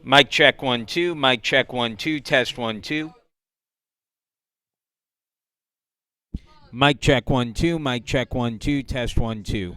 Mic check 1 2. Mic check 1 2. Test 1 2. Mic check 1 2. Mic check 1 2. Test 1 2.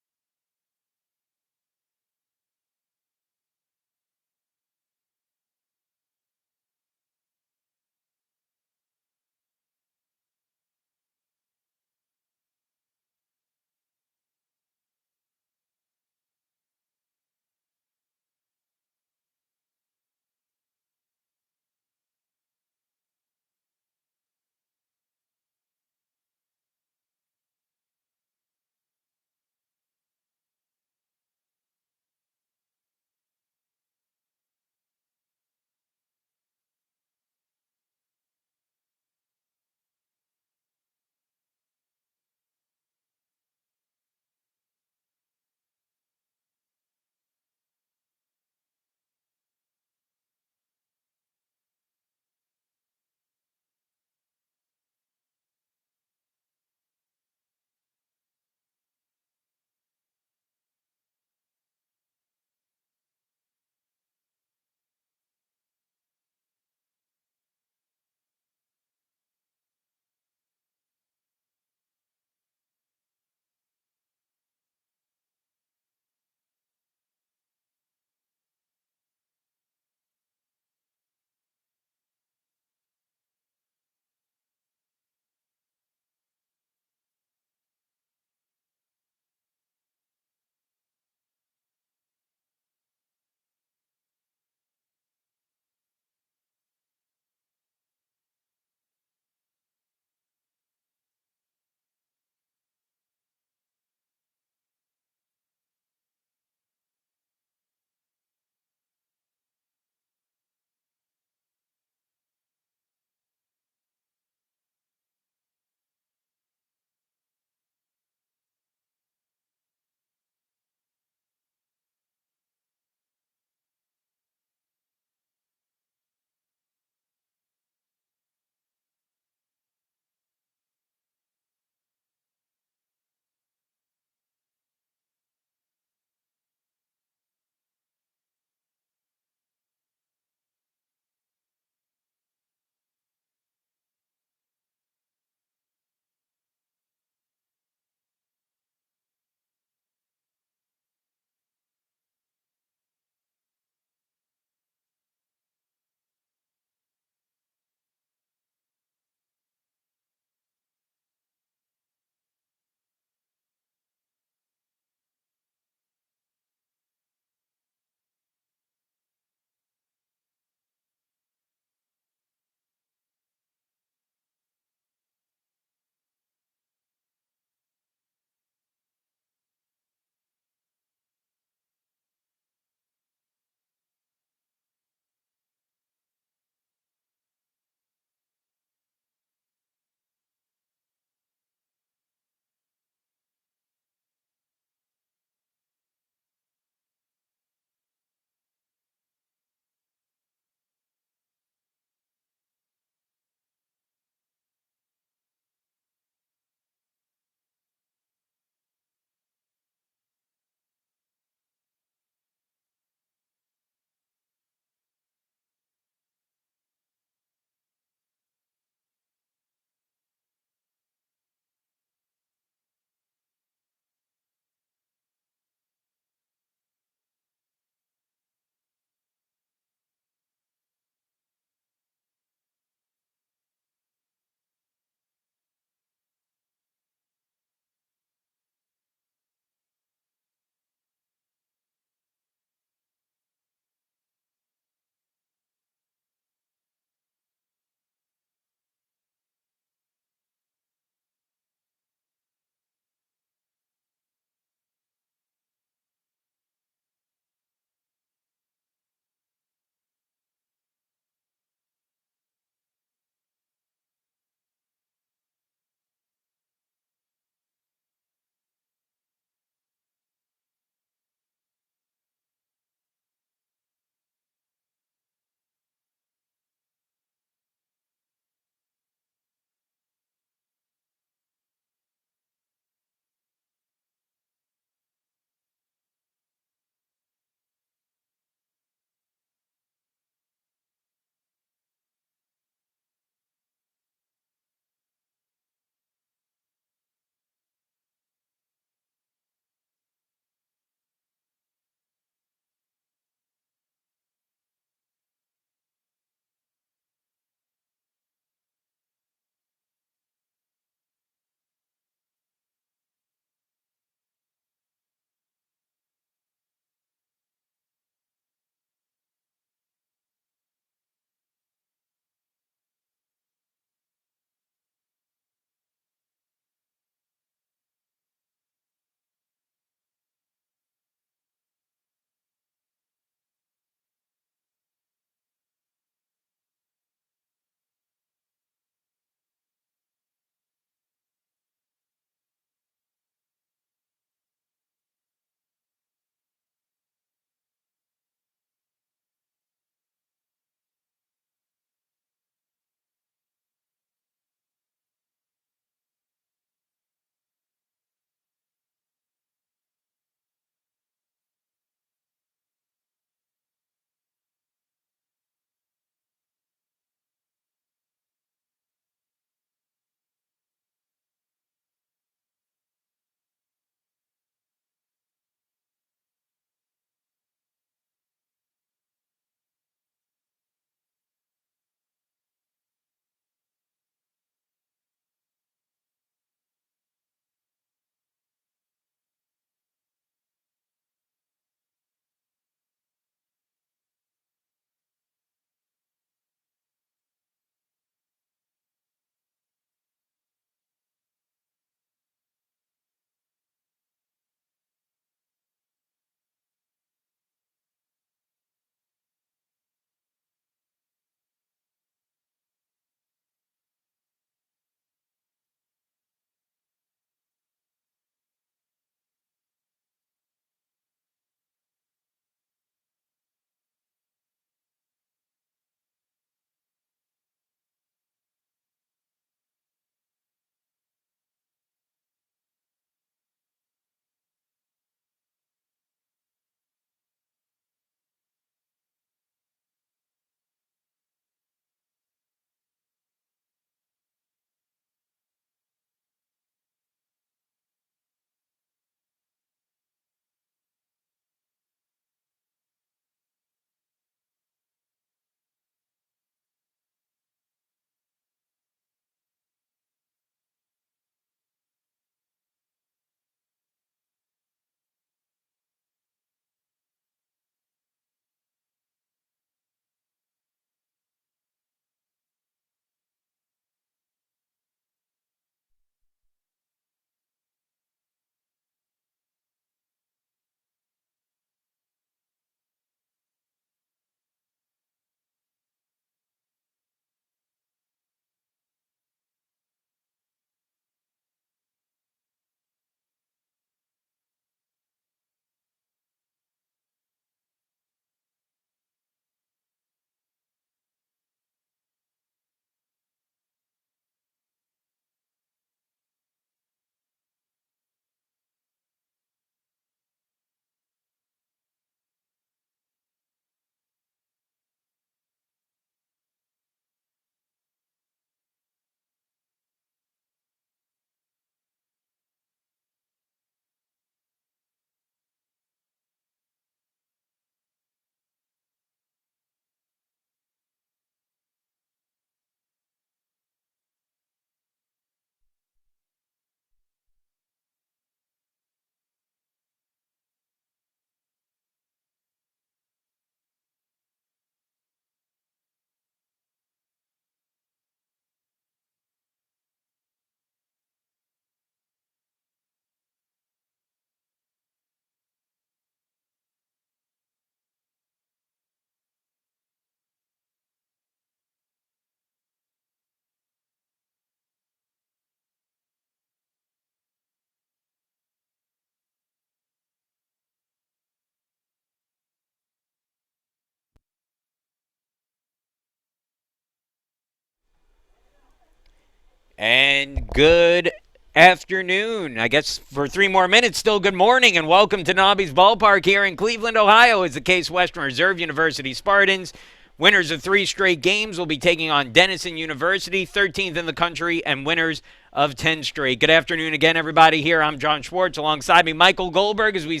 And good afternoon. I guess for 3 more minutes, still good morning, and welcome to Nobby's Ballpark here in Cleveland, Ohio, as the Case Western Reserve University Spartans, winners of 3 straight games, will be taking on Denison University, 13th in the country, and winners of 10 straight. Good afternoon again, everybody. Here, I'm John Schwartz. Alongside me, Michael Goldberg, as we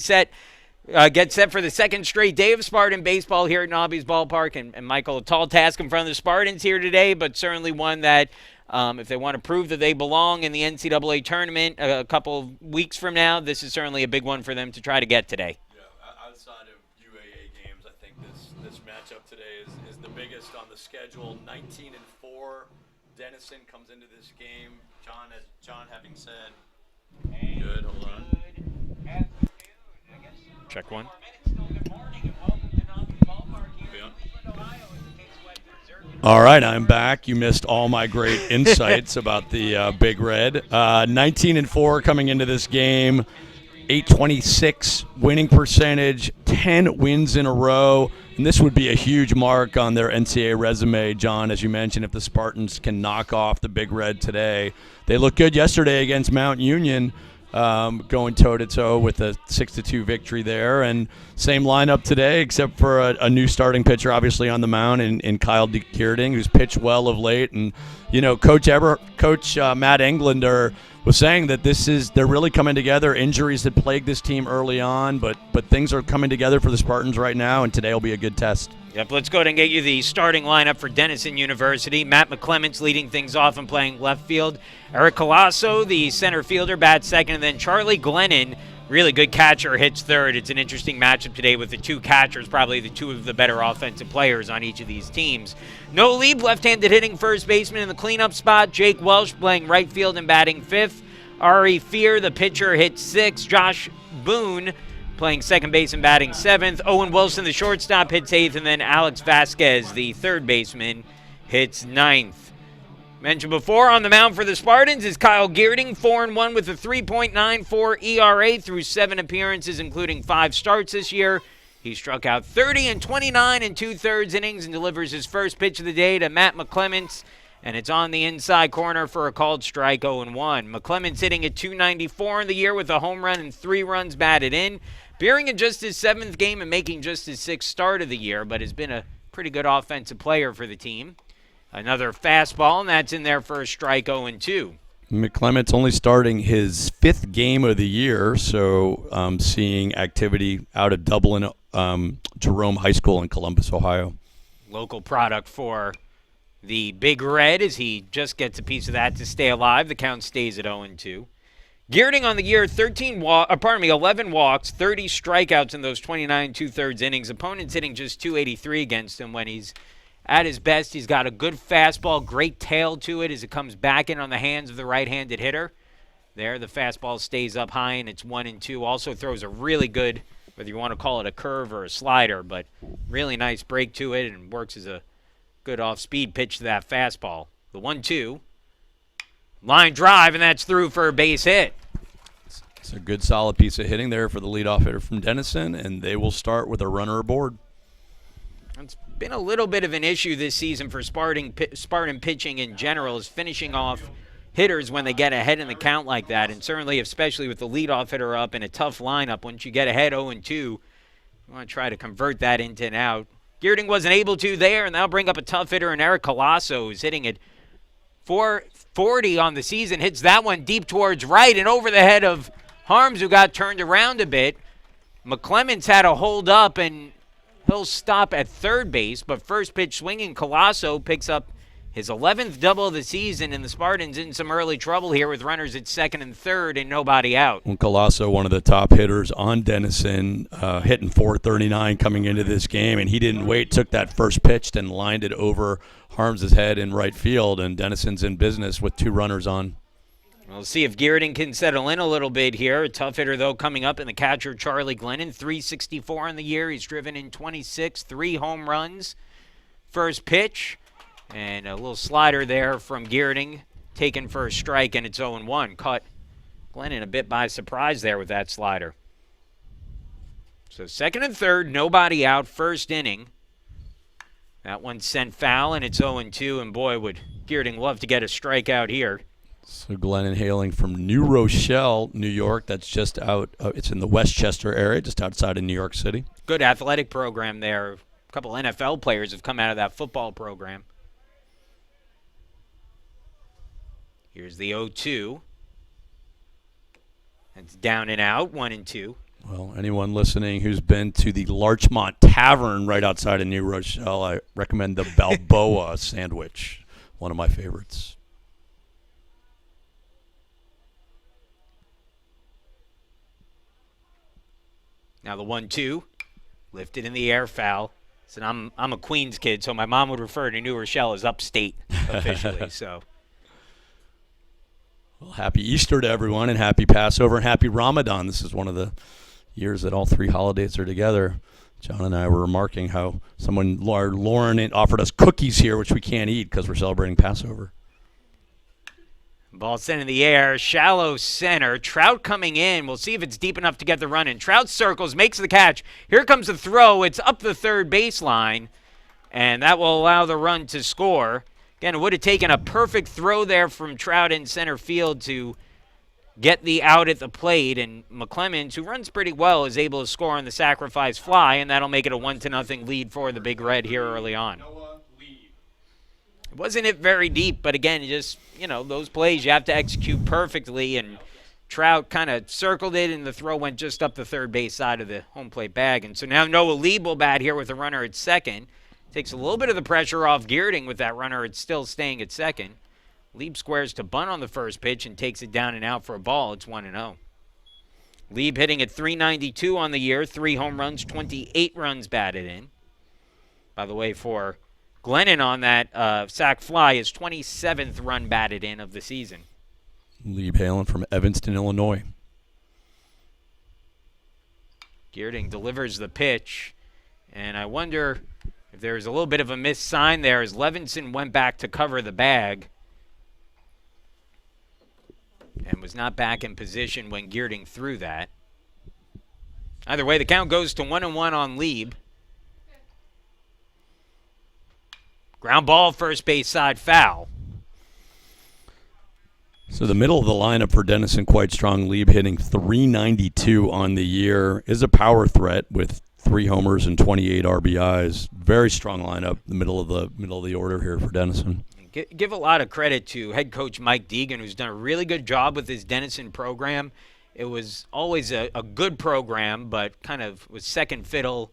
get set for the second straight day of Spartan baseball here at Nobby's Ballpark. And Michael, a tall task in front of the Spartans here today, but certainly one that if they want to prove that they belong in the NCAA tournament a couple of weeks from now, this is certainly a big one for them to try to get today. Yeah, outside of UAA games, I think this matchup today is the biggest on the schedule. 19-4, Denison comes into this game. John having said, good, hold on. Check one. All right, I'm back. You missed all my great insights about the Big Red. 19-4 coming into this game, 826 winning percentage, 10 wins in a row. And this would be a huge mark on their NCAA resume, John, as you mentioned, if the Spartans can knock off the Big Red today. They looked good yesterday against Mount Union, going toe-to-toe with a 6-2 victory there. And same lineup today, except for a new starting pitcher, obviously, on the mound in Kyle Geerding, who's pitched well of late. And, you know, Coach Matt Englander was saying that they're really coming together. Injuries had plagued this team early on, but things are coming together for the Spartans right now, and today will be a good test. Yep, let's go ahead and get you the starting lineup for Denison University. Matt McClements leading things off and playing left field. Eric Colasso, the center fielder, bats second. And then Charlie Glennon, really good catcher, hits third. It's an interesting matchup today with the two catchers, probably the two of the better offensive players on each of these teams. No Lieb, left-handed hitting first baseman in the cleanup spot. Jake Welsh playing right field and batting fifth. Ari Fear, the pitcher, hits sixth. Josh Boone playing second base and batting seventh. Owen Wilson, the shortstop, hits eighth. And then Alex Vasquez, the third baseman, hits ninth. Mentioned before, on the mound for the Spartans is Kyle Geerding, 4-1 with a 3.94 ERA through 7 appearances, including 5 starts this year. He struck out 30 and 29 in 2/3 innings and delivers his first pitch of the day to Matt McClements. And it's on the inside corner for a called strike, 0-1. McClements hitting at .294 in the year with a home run and 3 runs batted in. Beering in just his 7th game and making just his 6th start of the year, but has been a pretty good offensive player for the team. Another fastball, and that's in there for a strike, 0-2. McClements only starting his 5th game of the year, so seeing activity out of Dublin, Jerome High School in Columbus, Ohio. Local product for the Big Red as he just gets a piece of that to stay alive. The count stays at 0-2. Geerding on the year, 11 walks, 30 strikeouts in those 29 2/3 innings. Opponents hitting just .283 against him when he's at his best. He's got a good fastball, great tail to it as it comes back in on the hands of the right-handed hitter. There, the fastball stays up high, and it's 1-2. Also throws a really good, whether you want to call it a curve or a slider, but really nice break to it and works as a good off-speed pitch to that fastball. The 1-2. Line drive, and that's through for a base hit. It's a good, solid piece of hitting there for the leadoff hitter from Denison, and they will start with a runner aboard. It's been a little bit of an issue this season for Spartan pitching in general, is finishing off hitters when they get ahead in the count like that, and certainly especially with the leadoff hitter up in a tough lineup. Once you get ahead 0-2, you want to try to convert that into an out. Geerding wasn't able to there, and that'll bring up a tough hitter in Eric Colasso, who's hitting at .440 on the season. Hits that one deep towards right and over the head of Harms, who got turned around a bit. McClements had a hold up, and he'll stop at third base, but first pitch swinging, Colasso picks up his 11th double of the season, and the Spartans in some early trouble here with runners at second and third and nobody out. Well, Colasso, one of the top hitters on Denison, hitting .439 coming into this game, and he didn't wait, took that first pitch and lined it over Harms' head in right field, and Denison's in business with 2 runners on. We'll see if Geerding can settle in a little bit here. A tough hitter, though, coming up in the catcher, Charlie Glennon, .364 in the year. He's driven in 26, 3 home runs. First pitch, and a little slider there from Geerding, taken for a strike, and it's 0-1. Caught Glennon a bit by surprise there with that slider. So second and third, nobody out, first inning. That one sent foul, and it's 0-2, and boy, would Geerding love to get a strikeout here. So Glennon hailing from New Rochelle, New York. That's just out. It's in the Westchester area, just outside of New York City. Good athletic program there. A couple NFL players have come out of that football program. Here's the 0-2. It's down and out, 1-2. Well, anyone listening who's been to the Larchmont Tavern right outside of New Rochelle, I recommend the Balboa sandwich, one of my favorites. Now the 1-2, lifted in the air, foul. So I'm a Queens kid, so my mom would refer to New Rochelle as upstate officially. So. Well, happy Easter to everyone, and happy Passover, and happy Ramadan. This is one of the years that all three holidays are together. John and I were remarking how Lauren offered us cookies here, which we can't eat because we're celebrating Passover. Ball sent in the air, shallow center. Trout coming in. We'll see if it's deep enough to get the run in. Trout circles, makes the catch. Here comes the throw. It's up the third baseline, and that will allow the run to score. Again, it would have taken a perfect throw there from Trout in center field to get the out at the plate, and McClemens, who runs pretty well, is able to score on the sacrifice fly, and that'll make it a 1-0 lead for the Big Red here early on. It wasn't very deep, but again, just, those plays you have to execute perfectly, and Trout kind of circled it, and the throw went just up the third base side of the home plate bag. And so now Noah Lieb will bat here with a runner at second. Takes a little bit of the pressure off Geerding with that runner. It's still staying at second. Lieb squares to bunt on the first pitch and takes it down and out for a ball. It's 1-0. Lieb hitting at .392 on the year, 3 home runs, 28 runs batted in. By the way, for Glennon on that sac fly, his 27th run batted in of the season. Lieb hailing from Evanston, Illinois. Geerding delivers the pitch, and I wonder if there's a little bit of a missed sign there as Levinson went back to cover the bag and was not back in position when Geerding threw that. Either way, the count goes to 1-1 on Lieb. Ground ball, first base side, foul. So the middle of the lineup for Denison quite strong. Lieb hitting .392 on the year. Is a power threat with 3 homers and 28 RBIs. Very strong lineup. The middle of the order here for Denison. Give a lot of credit to head coach Mike Deegan, who's done a really good job with his Denison program. It was always a good program, but kind of was second fiddle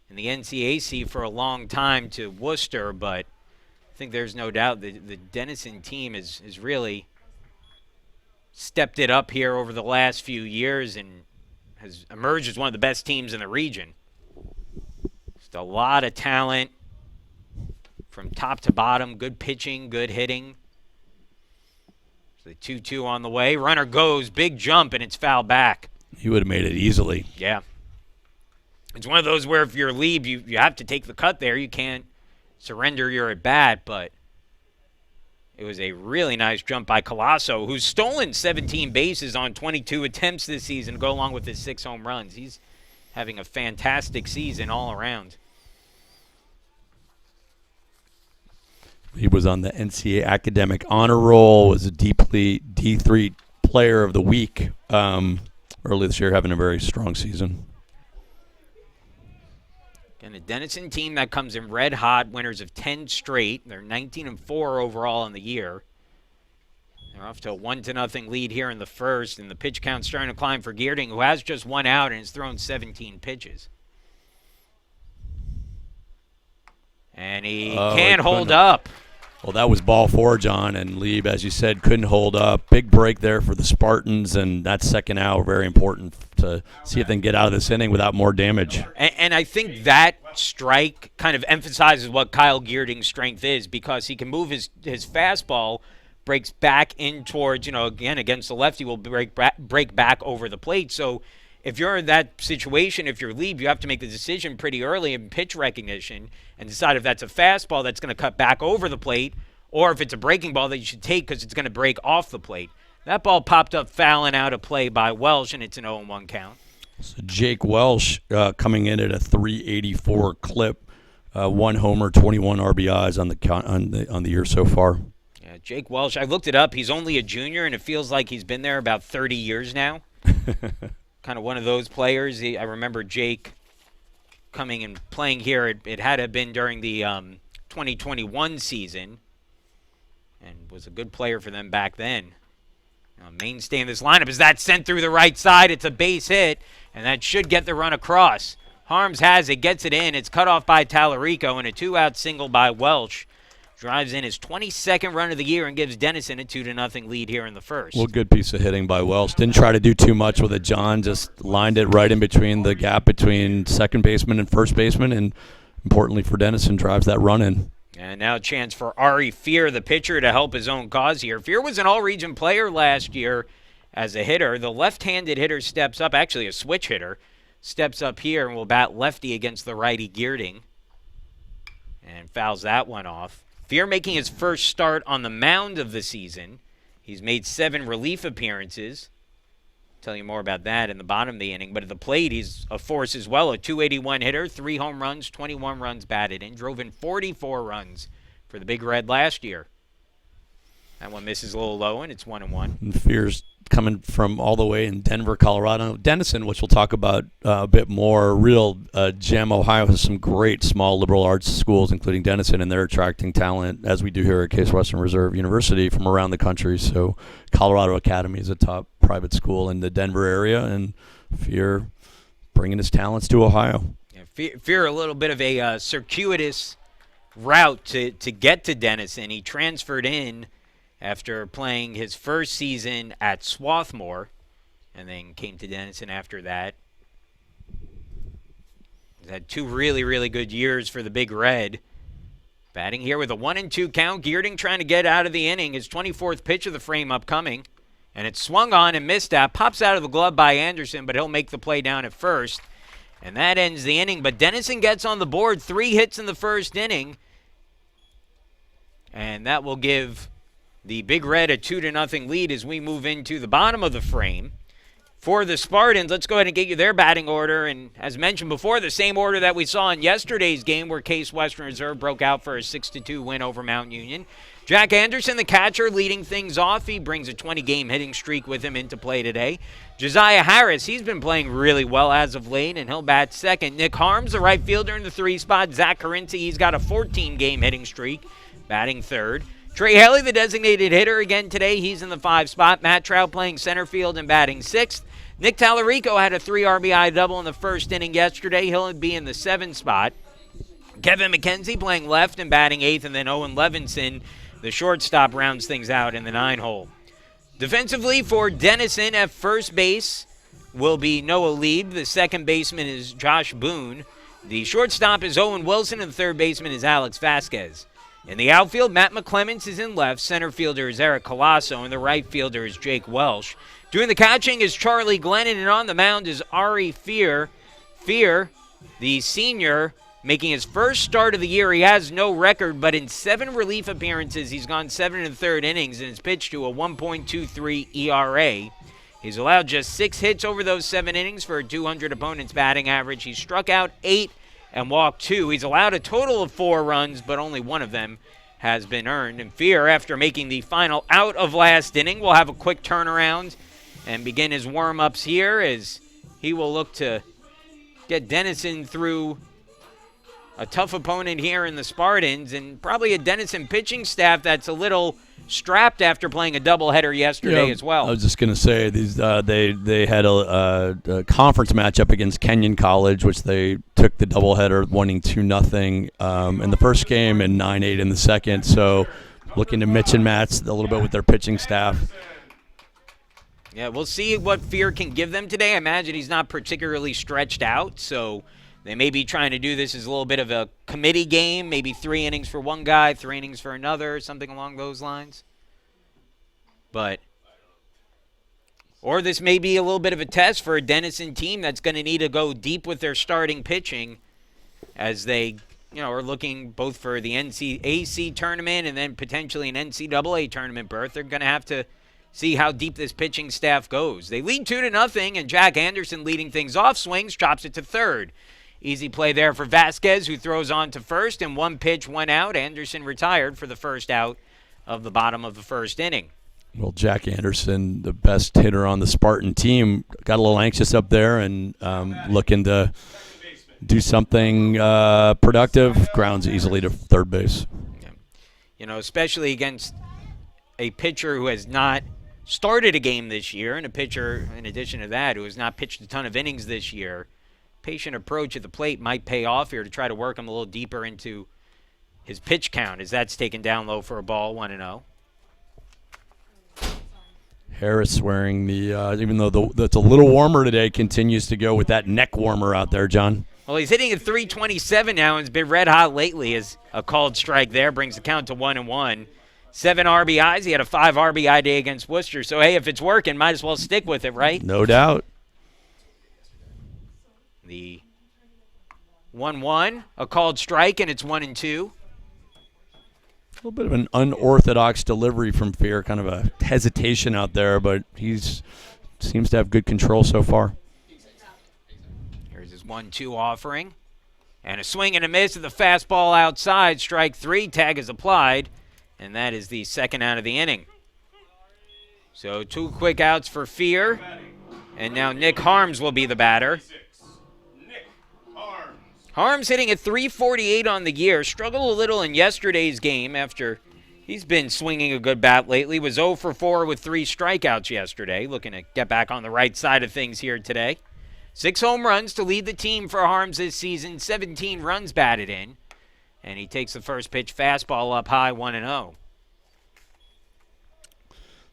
in the NCAC for a long time to Worcester. But I think there's no doubt the Denison team has really stepped it up here over the last few years and has emerged as one of the best teams in the region. Just a lot of talent from top to bottom, good pitching, good hitting. So the 2-2 on the way. Runner goes, big jump, and it's fouled back. He would have made it easily. Yeah. It's one of those where if you're Lieb, you have to take the cut there. You can't surrender your at-bat, but it was a really nice jump by Colasso, who's stolen 17 bases on 22 attempts this season to go along with his 6 home runs. He's having a fantastic season all around. He was on the NCAA Academic Honor Roll, was a D3 Player of the Week early this year, having a very strong season. And a Denison team that comes in red hot, winners of 10 straight. They're 19-4 overall in the year. They're off to a 1-0 lead here in the first, and the pitch count's starting to climb for Geerding, who has just 1 out and has thrown 17 pitches. And he can't hold up. Well, that was ball 4, John, and Lieb, as you said, couldn't hold up. Big break there for the Spartans, and that second out very important to see if they can get out of this inning without more damage. And I think that strike kind of emphasizes what Kyle Geerding's strength is, because he can move his fastball, breaks back in towards, again, against the lefty, will break back over the plate. So if you're in that situation, if you're Lieb, you have to make the decision pretty early in pitch recognition and decide if that's a fastball that's going to cut back over the plate or if it's a breaking ball that you should take because it's going to break off the plate. That ball popped up fouling out of play by Welsh, and it's an 0-1 count. So Jake Welsh coming in at a .384 clip, 1 homer, 21 RBIs on the year so far. Yeah, Jake Welsh, I looked it up. He's only a junior, and it feels like he's been there about 30 years now. Kind of one of those players. I remember Jake coming and playing here. It had to have been during the 2021 season, and was a good player for them back then. Mainstay in this lineup is that sent through the right side. It's a base hit, and that should get the run across. Harms has it, gets it in. It's cut off by Tallarico, and a two-out single by Welsh. Drives in his 22nd run of the year and gives Denison a 2-0 lead here in the first. Well, good piece of hitting by Welsh. Didn't try to do too much with it, John. Just lined it right in between the gap between second baseman and first baseman, and importantly for Denison, drives that run in. And now a chance for Ari Fear, the pitcher, to help his own cause here. Fear was an all-region player last year as a hitter. The left-handed hitter steps up, actually a switch hitter, steps up here and will bat lefty against the righty Geerding. And fouls that one off. Fear making his first start on the mound of the season. He's made 7 relief appearances. Tell you more about that in the bottom of the inning. But at the plate, he's a force as well. A 281 hitter, 3 home runs, 21 runs batted in. Drove in 44 runs for the Big Red last year. That one misses a little low, and it's 1-1. And Fear's coming from all the way in Denver, Colorado. Denison, which we'll talk about a bit more, real gem. Ohio has some great small liberal arts schools, including Denison, and they're attracting talent, as we do here at Case Western Reserve University, from around the country. So Colorado Academy is a top private school in the Denver area, and Fear bringing his talents to Ohio. Yeah, Fear a little bit of a circuitous route to get to Denison. He transferred in after playing his first season at Swarthmore, and then came to Denison after that. He's had 2 really, really good years for the Big Red. Batting here with a 1-2 count. Geerding trying to get out of the inning. His 24th pitch of the frame upcoming. And it's swung on and missed out. Pops out of the glove by Anderson, but he'll make the play down at first. And that ends the inning. But Denison gets on the board. 3 hits in the first inning. And that will give the Big Red a 2-0 lead as we move into the bottom of the frame. For the Spartans, let's go ahead and get you their batting order. And as mentioned before, the same order that we saw in yesterday's game where Case Western Reserve broke out for a 6-2 win over Mount Union. Jack Anderson, the catcher, leading things off. He brings a 20-game hitting streak with him into play today. Josiah Harris, he's been playing really well as of late, and he'll bat second. Nick Harms, the right fielder in the 3 spot. Zach Carinci, he's got a 14-game hitting streak, batting third. Trey Haley, the designated hitter, again today. He's in the 5 spot. Matt Trout playing center field and batting 6th. Nick Tallarico had a 3 RBI double in the first inning yesterday. He'll be in the 7 spot. Kevin McKenzie playing left and batting 8th. And then Owen Levinson, the shortstop, rounds things out in the 9 hole. Defensively for Denison at first base will be Noah Lieb. The second baseman is Josh Boone. The shortstop is Owen Wilson, and the third baseman is Alex Vasquez. In the outfield, Matt McClements is in left. Center fielder is Eric Colasso, and the right fielder is Jake Welsh. Doing the catching is Charlie Glennon, and on the mound is Ari Fear. Fear, the senior, making his first start of the year. He has no record, but in 7 relief appearances, he's gone 7 1/3 innings and has pitched to a 1.23 ERA. He's allowed just 6 hits over those 7 innings for a 200 opponents batting average. He's struck out 8 and walked 2. He's allowed a total of 4 runs, but only one of them has been earned. And Fear, after making the final out of last inning, will have a quick turnaround and begin his warm-ups here as he will look to get Denison through a tough opponent here in the Spartans, and probably a Denison pitching staff that's a little strapped after playing a doubleheader yesterday as well. I was just going to say these they had a conference matchup against Kenyon College, which they took the doubleheader, winning 2-0 in the first game and 9-8 in the second. So looking to mix and match a little bit with their pitching staff. Yeah, we'll see what Fear can give them today. I imagine he's not particularly stretched out, so they may be trying to do this as a little bit of a committee game, maybe 3 innings for one guy, 3 innings for another, something along those lines. Or this may be a little bit of a test for a Denison team that's going to need to go deep with their starting pitching as they, are looking both for the NCAC tournament and then potentially an NCAA tournament berth. They're going to have to see how deep this pitching staff goes. They lead 2-0, and Jack Anderson leading things off, swings, chops it to third. Easy play there for Vasquez, who throws on to first, and 1 pitch, 1 out. Anderson retired for the first out of the bottom of the first inning. Well, Jack Anderson, the best hitter on the Spartan team, got a little anxious up there and looking to do something productive. Grounds easily to third base. Yeah. You know, especially against a pitcher who has not started a game this year, and a pitcher, in addition to that, who has not pitched a ton of innings this year. Patient approach at the plate might pay off here to try to work him a little deeper into his pitch count, as that's taken down low for a ball, 1-0. Harris wearing the, even though it's a little warmer today, continues to go with that neck warmer out there, John. Well, he's hitting at 327 now and has been red hot lately, as a called strike there brings the count to 1-1. 7 RBIs. He had a 5 RBI day against Worcester. So, hey, if it's working, might as well stick with it, right? No doubt. The 1-1, a called strike, and it's 1-2. A little bit of an unorthodox delivery from Fear, kind of a hesitation out there, but seems to have good control so far. Here's his 1-2 offering. And a swing and a miss at the fastball outside. Strike 3, tag is applied. And that is the second out of the inning. So 2 quick outs for Fear. And now Nick Harms will be the batter. Harms hitting at 348 on the year. Struggled a little in yesterday's game after he's been swinging a good bat lately. Was 0 for 4 with 3 strikeouts yesterday. Looking to get back on the right side of things here today. 6 home runs to lead the team for Harms this season. 17 runs batted in. And he takes the first pitch fastball up high, 1-0.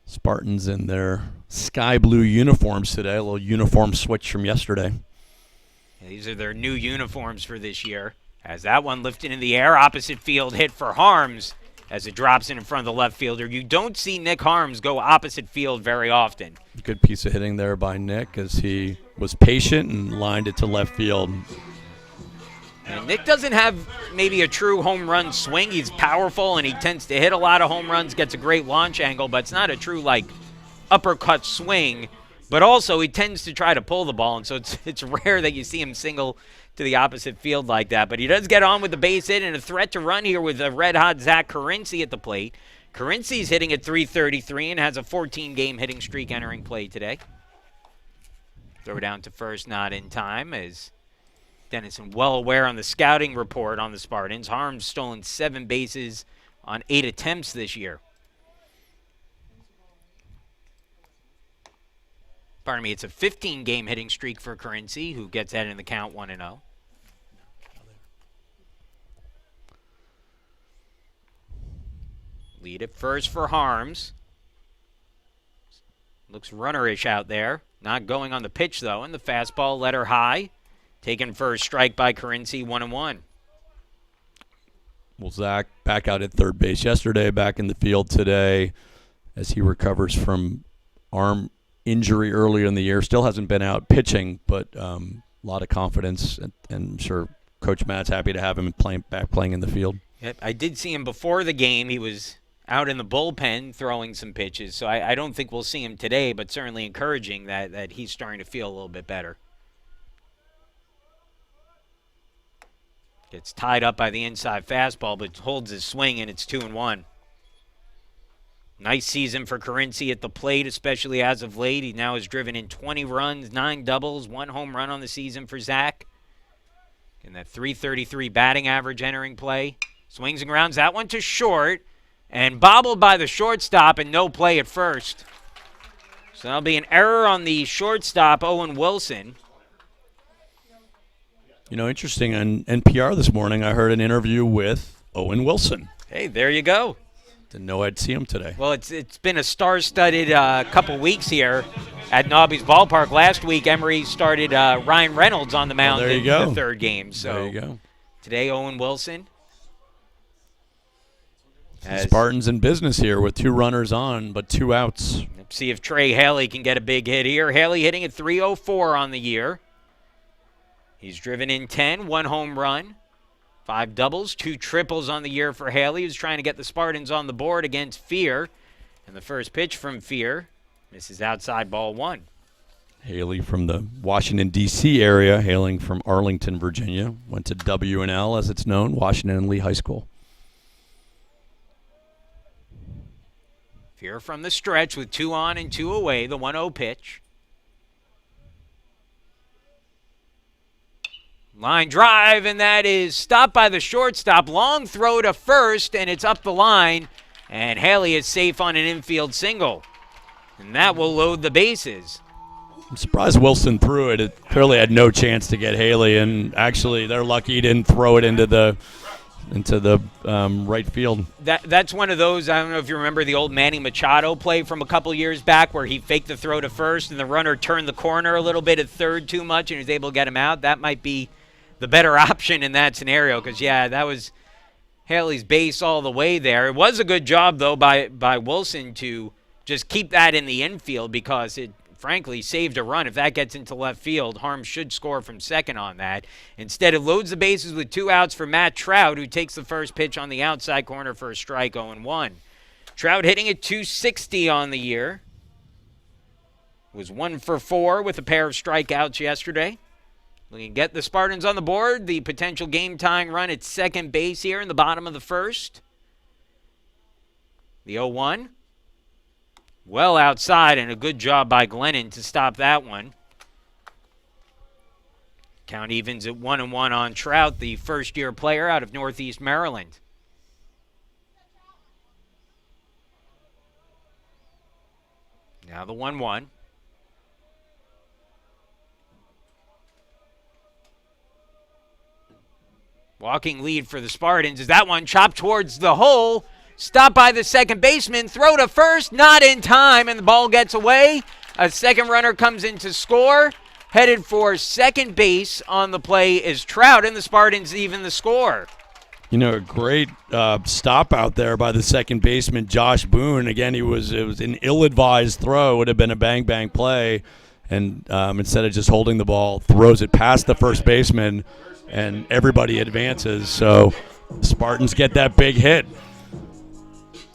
Spartans in their sky blue uniforms today. A little uniform switch from yesterday. These are their new uniforms for this year. As that one lifted in the air, opposite field hit for Harms as it drops in front of the left fielder. You don't see Nick Harms go opposite field very often. Good piece of hitting there by Nick as he was patient and lined it to left field. And Nick doesn't have maybe a true home run swing. He's powerful and he tends to hit a lot of home runs, gets a great launch angle, but it's not a true uppercut swing. But also he tends to try to pull the ball, and so it's rare that you see him single to the opposite field like that. But he does get on with the base hit and a threat to run here with a red-hot Zach Carinci at the plate. Carinci's hitting at 333 and has a 14-game hitting streak entering play today. Throw down to first, not in time, as Denison well aware on the scouting report on the Spartans. Harms stolen 7 bases on 8 attempts this year. Pardon me, it's a 15-game hitting streak for Carinci, who gets that in the count 1-0. Lead at first for Harms. Looks runner-ish out there. Not going on the pitch, though, and the fastball let her high. Taken for a strike by Carinci, 1-1. Well, Zach back out at third base yesterday, back in the field today as he recovers from arm injury earlier in the year. Still hasn't been out pitching, but a lot of confidence, and I'm sure Coach Matt's happy to have him back playing in the field. Yep, I did see him before the game. He was out in the bullpen throwing some pitches, so I don't think we'll see him today, but certainly encouraging that he's starting to feel a little bit better. Gets tied up by the inside fastball, but holds his swing, and it's 2-1. Nice season for Carinci at the plate, especially as of late. He now has driven in 20 runs, 9 doubles, 1 home run on the season for Zach. And that 333 batting average entering play. Swings and grounds that one to short, and bobbled by the shortstop, and no play at first. So that'll be an error on the shortstop, Owen Wilson. You know, interesting, on NPR this morning, I heard an interview with Owen Wilson. Hey, there you go. Didn't know I'd see him today. Well, it's been a star-studded couple weeks here at Nobby's Ballpark. Last week, Emory started Ryan Reynolds on the mound in the third game. So there you go. Today, Owen Wilson. Spartans in business here with 2 runners on, but 2 outs. Let's see if Trey Haley can get a big hit here. Haley hitting at 304 on the year. He's driven in 10, 1 home run, 5 doubles, 2 triples on the year for Haley, who's trying to get the Spartans on the board against Fear. And the first pitch from Fear misses outside, ball 1. Haley from the Washington, D.C. area, hailing from Arlington, Virginia. Went to W&L, as it's known, Washington and Lee High School. Here from the stretch with 2 on and 2 away, the 1-0 pitch. Line drive, and that is stopped by the shortstop. Long throw to first, and it's up the line, and Haley is safe on an infield single. And that will load the bases. I'm surprised Wilson threw it. It clearly had no chance to get Haley, and actually they're lucky he didn't throw it into the right field. That's one of those, I don't know if you remember the old Manny Machado play from a couple years back where he faked the throw to first and the runner turned the corner a little bit at third too much and he was able to get him out. That might be the better option in that scenario because, yeah, that was Haley's base all the way there. It was a good job, though, by Wilson to just keep that in the infield because it frankly saved a run. If that gets into left field, Harms should score from second on that. Instead, it loads the bases with 2 outs for Matt Trout, who takes the first pitch on the outside corner for a strike, 0-1. Trout hitting at .260 on the year. Was 1 for 4 with a pair of strikeouts yesterday. We can get the Spartans on the board. The potential game-tying run at second base here in the bottom of the first. The 0-1. Well outside, and a good job by Glennon to stop that one. Count evens at 1-1 on Trout, the first-year player out of Northeast Maryland. Now the 1-1. Walking lead for the Spartans is that one chopped towards the hole. Stopped by the second baseman. Throw to first. Not in time, and the ball gets away. A second runner comes in to score. Headed for second base on the play is Trout, and the Spartans even the score. You know, a great stop out there by the second baseman, Josh Boone. Again, it was an ill-advised throw. It would have been a bang-bang play. And instead of just holding the ball, throws it past the first baseman, and everybody advances. So the Spartans get that big hit.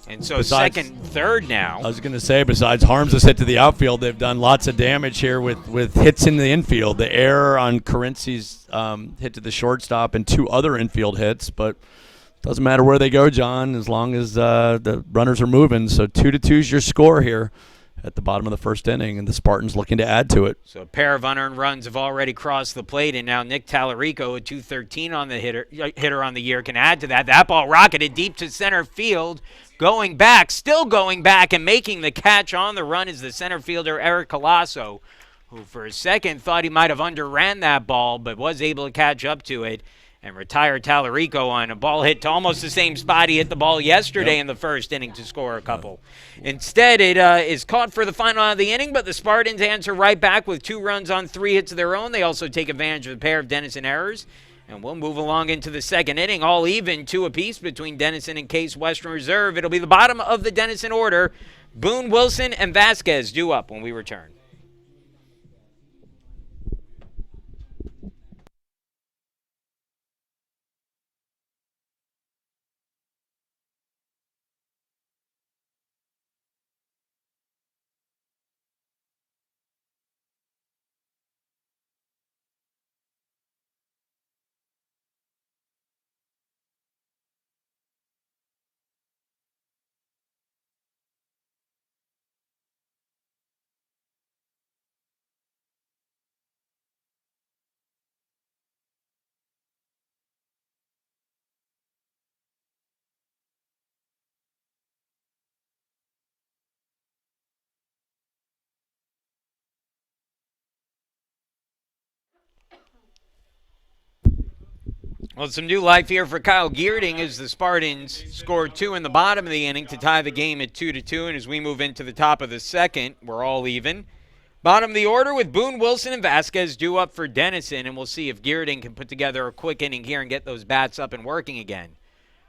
And so second, third now. I was going to say, besides Harms' hit to the outfield, they've done lots of damage here with hits in the infield. The error on Carenci's hit to the shortstop and 2 other infield hits. But doesn't matter where they go, John, as long as the runners are moving. So 2-2 is your score here at the bottom of the first inning, and the Spartans looking to add to it. So a pair of unearned runs have already crossed the plate, and now Nick Tallarico, a .213 on the hitter on the year, can add to that. That ball rocketed deep to center field. Going back, still going back, and making the catch on the run is the center fielder, Eric Colasso, who for a second thought he might have underran that ball, but was able to catch up to it and retire Tallarico on a ball hit to almost the same spot he hit the ball yesterday in the first inning to score a couple. Instead, it is caught for the final out of the inning, but the Spartans answer right back with 2 runs on 3 hits of their own. They also take advantage of a pair of Denison errors. And we'll move along into the second inning, all even, 2 apiece between Denison and Case Western Reserve. It'll be the bottom of the Denison order. Boone, Wilson, and Vasquez due up when we return. Well, some new life here for Kyle Geerding as the Spartans scored 2 in the bottom of the inning to tie the game at 2-2. And as we move into the top of the second, we're all even. Bottom of the order with Boone, Wilson, and Vasquez due up for Denison. And we'll see if Geerding can put together a quick inning here and get those bats up and working again.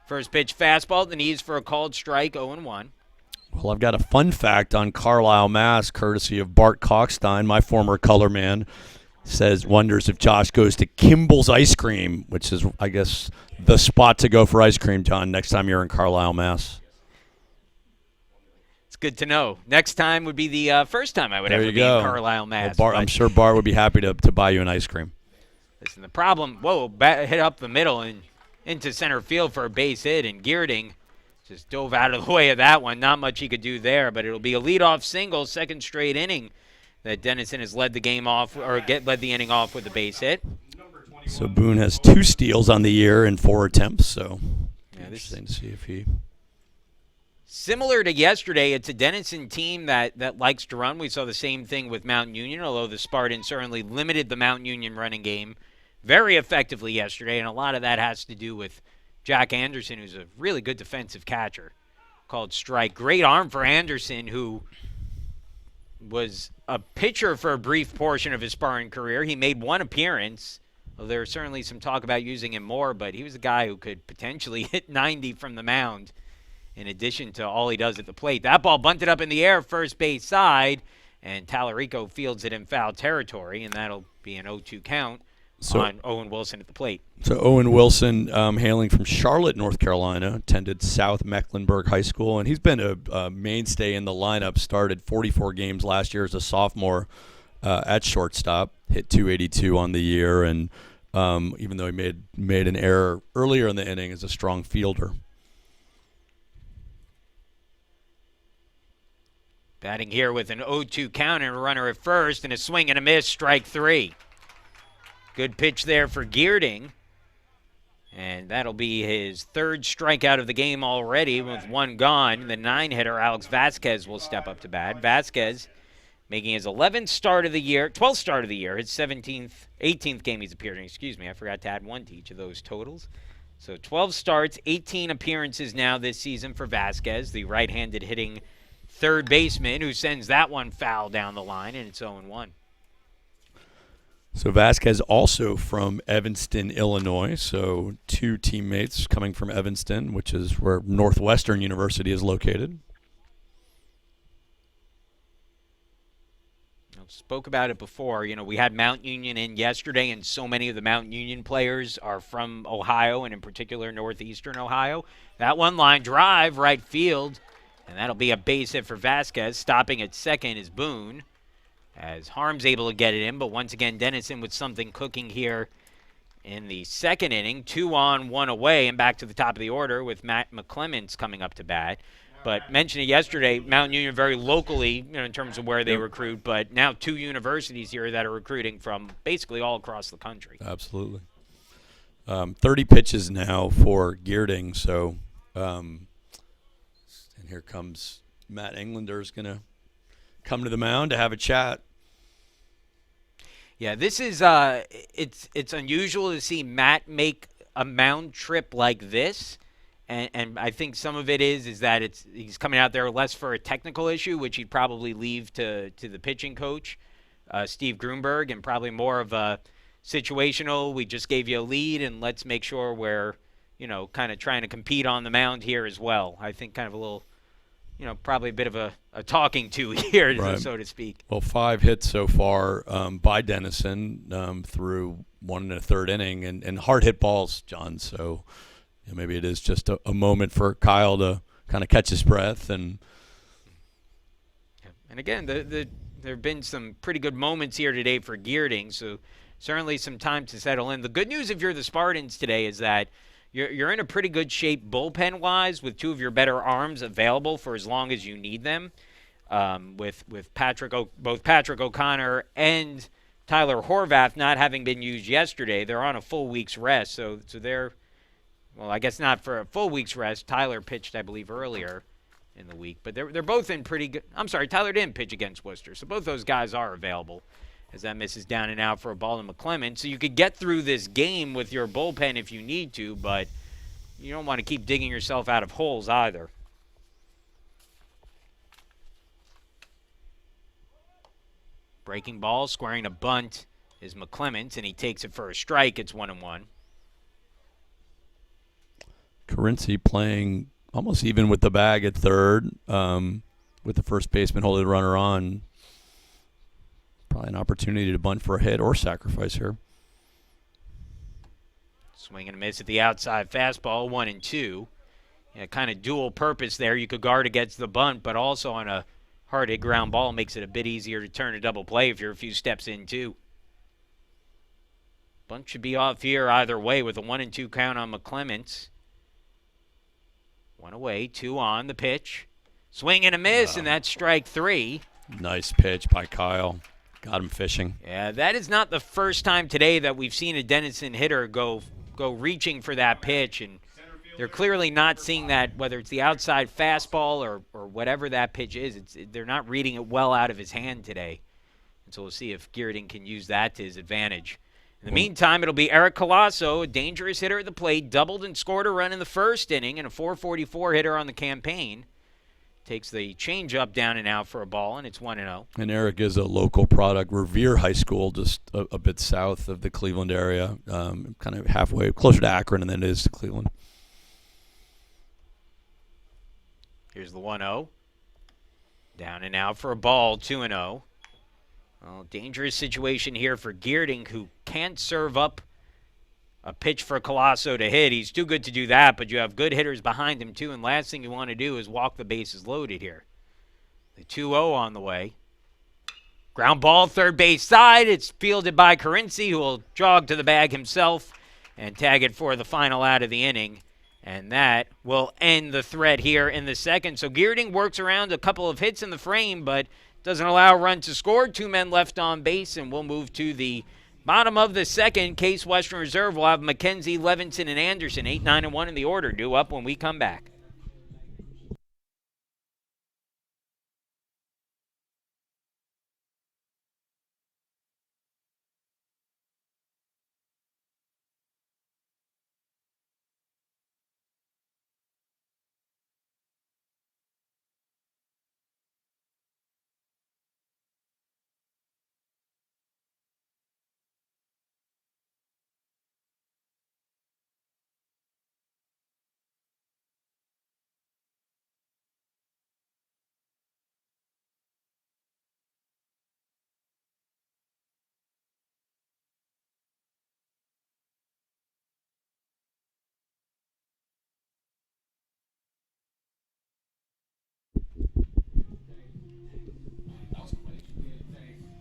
First pitch fastball at the knees for a called strike, 0-1. Well, I've got a fun fact on Carlisle, Mass., courtesy of Bart Cockstein, my former color man. Says, wonders if Josh goes to Kimball's Ice Cream, which is, I guess, the spot to go for ice cream, John, next time you're in Carlisle, Mass. It's good to know. Next time would be the first time I would ever be in Carlisle, Mass. Well, I'm sure Bart would be happy to buy you an ice cream. Listen, the problem, hit up the middle and into center field for a base hit, and Geerding Just dove out of the way of that one. Not much he could do there, but it'll be a leadoff single, second straight inning that Denison has led the game off, or led the inning off with a base hit. So Boone has 2 steals on the year in 4 attempts, so interesting to see if he... Similar to yesterday, it's a Denison team that likes to run. We saw the same thing with Mount Union, although the Spartans certainly limited the Mount Union running game very effectively yesterday, and a lot of that has to do with Jack Anderson, who's a really good defensive catcher, called strike. Great arm for Anderson, who was a pitcher for a brief portion of his sparring career. He made 1 appearance. Well, there's certainly some talk about using him more, but he was a guy who could potentially hit 90 from the mound in addition to all he does at the plate. That ball bunted up in the air, first base side, and Tallarico fields it in foul territory, and that'll be an 0-2 count on Owen Wilson at the plate. So Owen Wilson, hailing from Charlotte, North Carolina, attended South Mecklenburg High School, and he's been a mainstay in the lineup, started 44 games last year as a sophomore at shortstop, hit .282 on the year, and even though he made an error earlier in the inning, is a strong fielder. Batting here with an 0-2 count and a runner at first, and a swing and a miss, strike 3. Good pitch there for Geerding, and that'll be his 3rd strikeout of the game already with 1 gone. The 9-hitter, Alex Vasquez, will step up to bat. Vasquez making his 11th start of the year, 12th start of the year, his 18th game he's appeared in. Excuse me, I forgot to add 1 to each of those totals. So 12 starts, 18 appearances now this season for Vasquez, the right-handed hitting third baseman, who sends that one foul down the line, and it's 0-1. So Vasquez also from Evanston, Illinois. So 2 teammates coming from Evanston, which is where Northwestern University is located. Spoke about it before. You know, we had Mount Union in yesterday, and so many of the Mount Union players are from Ohio, and in particular northeastern Ohio. That one line drive, right field, and that'll be a base hit for Vasquez. Stopping at second is Boone, as Harm's able to get it in. But once again, Denison with something cooking here in the second inning. 2 on, 1 away, and back to the top of the order with Matt McClements coming up to bat. But mentioned it yesterday, Mount Union very locally, in terms of where they recruit, but now 2 universities here that are recruiting from basically all across the country. Absolutely. 30 pitches now for Geerding. So, and here comes Matt Englander's going to come to the mound to have a chat. Yeah, this is it's unusual to see Matt make a mound trip like this. And I think some of it is that he's coming out there less for a technical issue, which he'd probably leave to the pitching coach, Steve Grunberg, and probably more of a situational, we just gave you a lead, and let's make sure we're, kind of trying to compete on the mound here as well. I think kind of a little, probably a bit of a talking to here, right, so to speak. Well, 5 hits so far by Denison through 1 1/3 inning, and hard hit balls, John, so... maybe it is just a moment for Kyle to kind of catch his breath. And again, there have been some pretty good moments here today for Geerding, so certainly some time to settle in. The good news if you're the Spartans today is that you're in a pretty good shape bullpen-wise with 2 of your better arms available for as long as you need them. With both Patrick O'Connor and Tyler Horvath not having been used yesterday, they're on a full week's rest, so they're... Well, I guess not for a full week's rest. Tyler pitched, I believe, earlier in the week. But they're both in pretty good... I'm sorry, Tyler didn't pitch against Worcester. So both those guys are available as that misses down and out for a ball to McClement. So you could get through this game with your bullpen if you need to, but you don't want to keep digging yourself out of holes either. Breaking ball, squaring a bunt is McClement, and he takes it for a strike. It's 1-1. Carinci playing almost even with the bag at third, with the first baseman holding the runner on. Probably an opportunity to bunt for a hit or sacrifice here. Swing and a miss at the outside fastball, 1-2. Kind of dual purpose there. You could guard against the bunt, but also on a hard hit ground ball makes it a bit easier to turn a double play if you're a few steps in too. Bunt should be off here either way with a 1-2 count on McClements. 1 away, 2 on the pitch. Swing and a miss, and that's strike 3. Nice pitch by Kyle. Got him fishing. Yeah, that is not the first time today that we've seen a Denison hitter go reaching for that pitch, and they're clearly not seeing that, whether it's the outside fastball or whatever that pitch is. They're not reading it well out of his hand today. And so we'll see if Geerding can use that to his advantage. In the meantime, it'll be Eric Colasso, a dangerous hitter at the plate, doubled and scored a run in the first inning, and a .444 hitter on the campaign. Takes the changeup down and out for a ball, and it's 1-0. And Eric is a local product. Revere High School, just a bit south of the Cleveland area, kind of halfway, closer to Akron than it is to Cleveland. Here's the 1-0. Down and out for a ball, 2-0. Well, dangerous situation here for Geerding, who can't serve up a pitch for Colasso to hit. He's too good to do that, but you have good hitters behind him, too, and last thing you want to do is walk the bases loaded here. The 2-0 on the way. Ground ball, third base side. It's fielded by Carinci, who will jog to the bag himself and tag it for the final out of the inning. And that will end the threat here in the second. So Geerding works around a couple of hits in the frame, but doesn't allow a run to score. 2 men left on base, and we'll move to the bottom of the second. Case Western Reserve will have McKenzie, Levinson, and Anderson. 8, 9, and 1 in the order. Due up when we come back.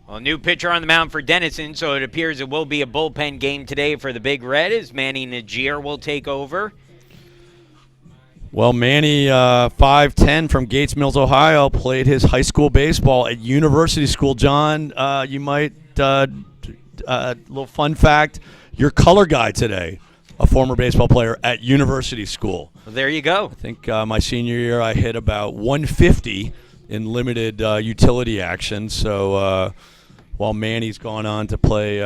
Well, new pitcher on the mound for Denison, so it appears it will be a bullpen game today for the Big Red as Manny Najir will take over. Well, Manny, 5'10", from Gates Mills, Ohio, played his high school baseball at University School. John, you might, little fun fact, your color guy today, a former baseball player at University School. Well, there you go. I think my senior year I hit about 150 in limited utility action, so while Manny's gone on to play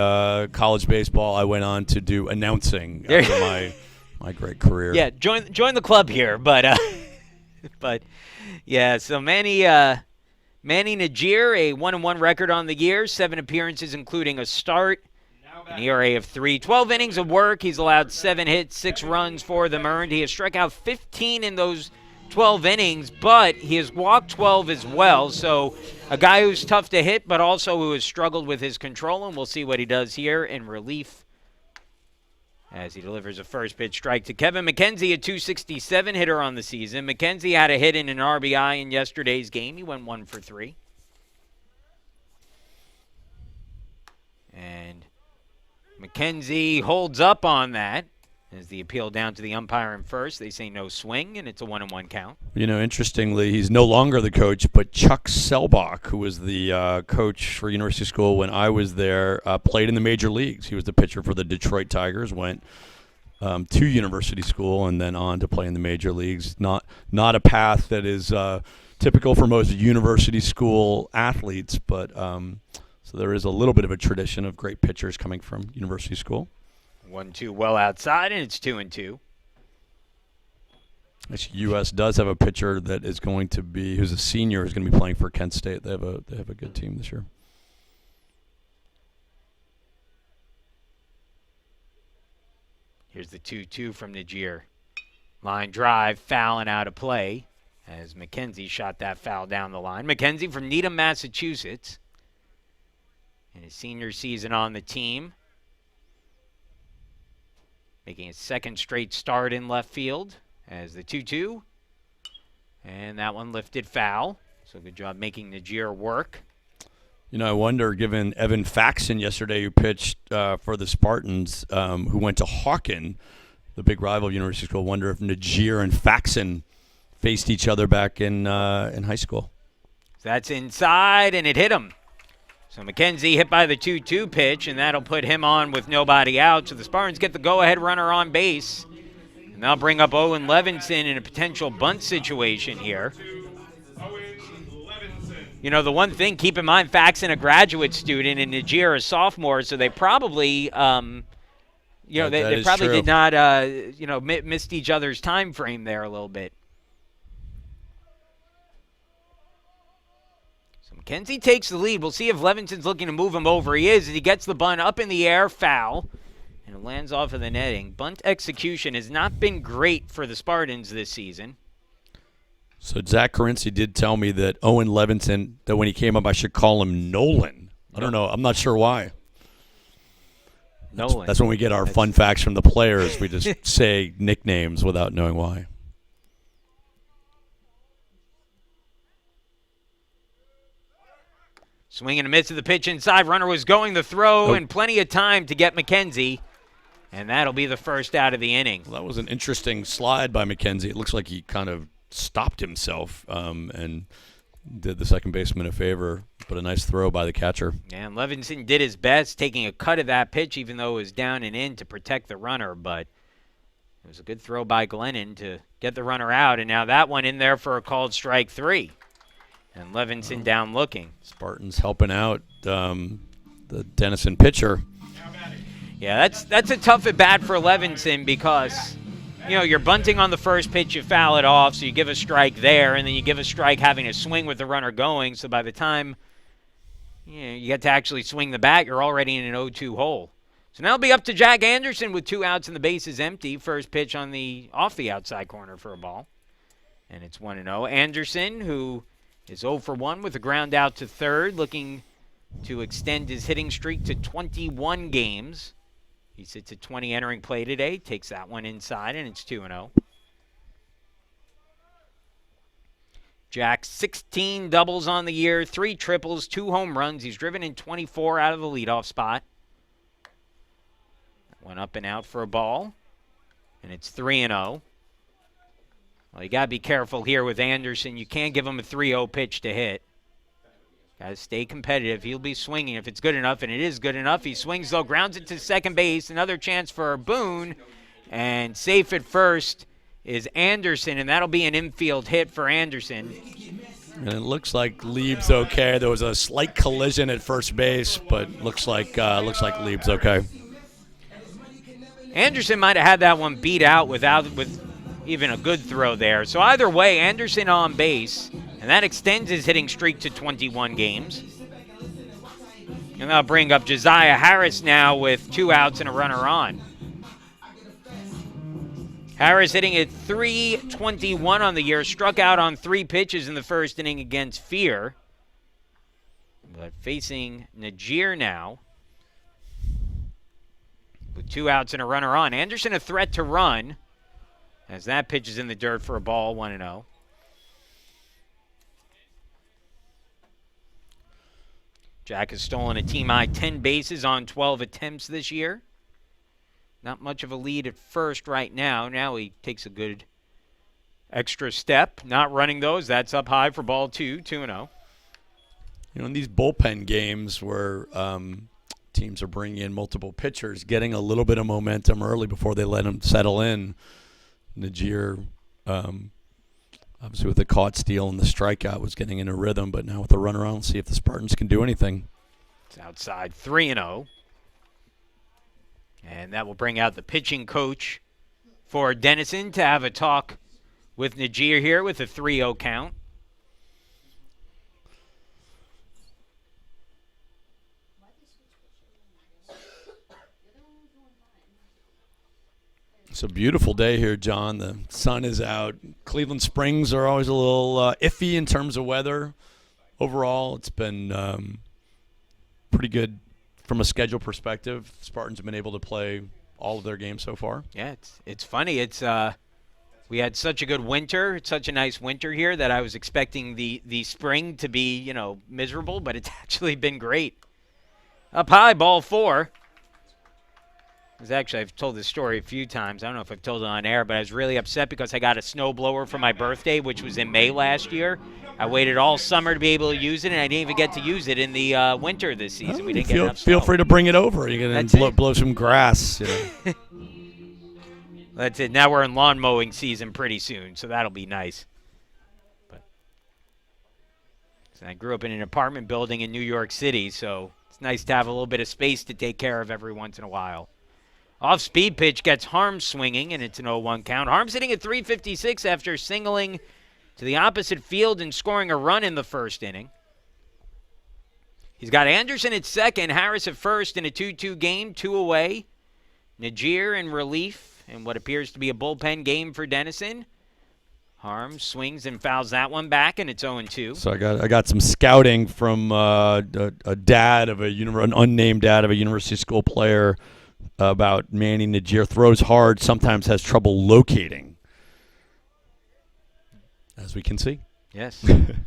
college baseball, I went on to do announcing after my great career. Yeah, join the club here, but yeah. So Manny Najir, a 1-1 record on the year, 7 appearances including a start, an ERA of 3, 12 innings of work. He's allowed 7 hits, 6 runs for them earned. He has struck out 15 in those 12 innings, but he has walked 12 as well. So a guy who's tough to hit, but also who has struggled with his control, and we'll see what he does here in relief as he delivers a first pitch strike to Kevin McKenzie, a .267 hitter on the season. McKenzie had a hit and an RBI in yesterday's game. He went 1 for 3. And McKenzie holds up on that. As the appeal down to the umpire in first, they say no swing, and it's a 1-1 count. You know, interestingly, he's no longer the coach, but Chuck Selbach, who was the coach for University School when I was there, played in the major leagues. He was the pitcher for the Detroit Tigers, went to University School, and then on to play in the major leagues. Not a path that is typical for most University School athletes, but so there is a little bit of a tradition of great pitchers coming from University School. 1-2 well outside, and it's 2-2. US does have a pitcher that is going to be, who's a senior, who's going to be playing for Kent State. They have a good team this year. Here's the 2-2 from Najir. Line drive, foul and out of play as McKenzie shot that foul down the line. McKenzie from Needham, Massachusetts, in his senior season on the team, making his second straight start in left field as the 2-2. And that one lifted foul. So good job making Najir work. You know, I wonder, given Evan Faxon yesterday, who pitched for the Spartans, who went to Hawken, the big rival of University School, wonder if Najir and Faxon faced each other back in high school. That's inside, and it hit him. So McKenzie hit by the 2-2 pitch, and that'll put him on with nobody out. So the Spartans get the go-ahead runner on base. And they'll bring up Owen Levinson in a potential bunt situation here. You know, the one thing, keep in mind, Faxon a graduate student and Najir a sophomore, so they probably, they probably did not, missed each other's time frame there a little bit. McKenzie takes the lead. We'll see if Levinson's looking to move him over. He is. He gets the bunt up in the air, foul, and it lands off of the netting. Bunt execution has not been great for the Spartans this season. So Zach Carinci did tell me that Owen Levinson, that when he came up, I should call him Nolan. I don't know. I'm not sure why. Nolan. That's when we get our fun facts from the players. We just say nicknames without knowing why. Swing and a miss of the pitch inside. Runner was going the throw, and plenty of time to get McKenzie. And that'll be the first out of the inning. Well, that was an interesting slide by McKenzie. It looks like he kind of stopped himself and did the second baseman a favor, but a nice throw by the catcher. Yeah, and Levinson did his best, taking a cut of that pitch, even though it was down and in, to protect the runner. But it was a good throw by Glennon to get the runner out. And now that one in there for a called strike 3. And Levinson down looking. Spartans helping out the Denison pitcher. Yeah, that's a tough at bat for Levinson because, you're bunting on the first pitch, you foul it off, so you give a strike there, and then you give a strike having a swing with the runner going. So by the time you get to actually swing the bat, you're already in an 0-2 hole. So now it'll be up to Jack Anderson with 2 outs and the bases empty. First pitch off the outside corner for a ball. And it's 1-0. Anderson, who is 0 for 1 with a ground out to third, looking to extend his hitting streak to 21 games. He sits at 20 entering play today, takes that one inside, and it's 2-0. Jack, 16 doubles on the year, 3 triples, 2 home runs. He's driven in 24 out of the leadoff spot. Went up and out for a ball, and it's 3-0. Well, you got to be careful here with Anderson. You can't give him a 3-0 pitch to hit. Got to stay competitive. He'll be swinging if it's good enough, and it is good enough. He swings, though, grounds it to second base. Another chance for Boone, and safe at first is Anderson, and that'll be an infield hit for Anderson. And it looks like Lieb's okay. There was a slight collision at first base, but looks like Lieb's okay. Anderson might have had that one beat out with even a good throw there. So either way, Anderson on base, and that extends his hitting streak to 21 games. And that'll bring up Josiah Harris now with 2 outs and a runner on. Harris hitting at .321 on the year, struck out on 3 pitches in the first inning against Fear. But facing Najir now with 2 outs and a runner on. Anderson a threat to run as that pitch is in the dirt for a ball, 1-0. Jack has stolen a team-high 10 bases on 12 attempts this year. Not much of a lead at first right now. Now he takes a good extra step. Not running those. That's up high for ball 2, 2-0. In these bullpen games where teams are bringing in multiple pitchers, getting a little bit of momentum early before they let them settle in. Najir, obviously with the caught steal and the strikeout, was getting in a rhythm, but now with the runner on, see if the Spartans can do anything. It's outside 3-0. And that will bring out the pitching coach for Denison to have a talk with Najir here with a 3-0 count. It's a beautiful day here, John. The sun is out. Cleveland Springs are always a little iffy in terms of weather. Overall, it's been pretty good from a schedule perspective. Spartans have been able to play all of their games so far. Yeah, it's funny. We had such a good winter. It's such a nice winter here that I was expecting the spring to be, miserable, but it's actually been great. Up high, ball 4. I've told this story a few times. I don't know if I've told it on air, but I was really upset because I got a snowblower for my birthday, which was in May last year. I waited all summer to be able to use it, and I didn't even get to use it in the winter this season. We didn't get enough snow. Feel free to bring it over. You can blow some grass. You know. That's it. Now we're in lawn mowing season pretty soon, so that'll be nice. So I grew up in an apartment building in New York City, so it's nice to have a little bit of space to take care of every once in a while. Off-speed pitch gets Harms swinging, and it's an 0-1 count. Harms hitting at .356 after singling to the opposite field and scoring a run in the first inning. He's got Anderson at second, Harris at first in a 2-2 game, 2 away. Najir in relief in what appears to be a bullpen game for Denison. Harms swings and fouls that one back, and it's 0-2. So I got some scouting from a dad of an unnamed dad of a university school player about Manny Najir. Throws hard, sometimes has trouble locating, as we can see. Yes. It's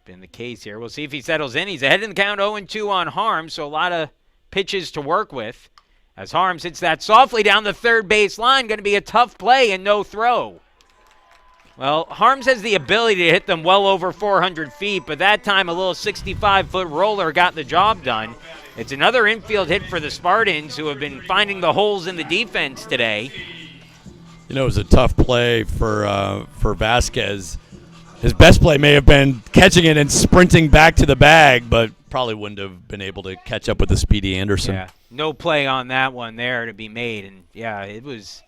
been the case here. We'll see if he settles in. He's ahead in the count 0-2 on Harms, so a lot of pitches to work with. As Harms hits that softly down the third base line, going to be a tough play and no throw. Well, Harms has the ability to hit them well over 400 feet, but that time a little 65-foot roller got the job done. It's another infield hit for the Spartans, who have been finding the holes in the defense today. You know, it was a tough play for Vasquez. His best play may have been catching it and sprinting back to the bag, but probably wouldn't have been able to catch up with the speedy Anderson. Yeah, no play on that one there to be made. And, yeah, it was,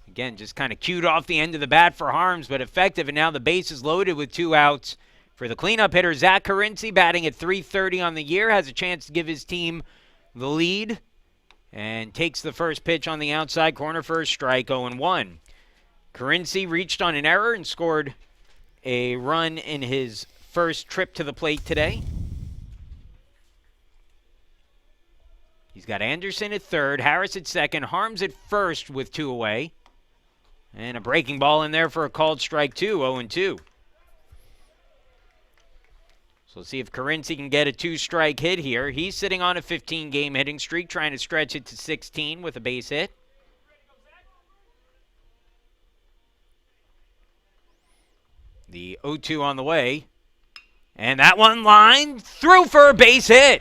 again, just kind of cued off the end of the bat for Harms, but effective. And now the base is loaded with 2 outs. For the cleanup hitter, Zach Carinci, batting at .330 on the year, has a chance to give his team the lead and takes the first pitch on the outside corner for a strike, 0-1. Carinci reached on an error and scored a run in his first trip to the plate today. He's got Anderson at third, Harris at second, Harms at first with 2 away. And a breaking ball in there for a called strike 2, 0-2. So let's see if Carinci can get a 2-strike hit here. He's sitting on a 15-game hitting streak, trying to stretch it to 16 with a base hit. The 0-2 on the way. And that one lined through for a base hit.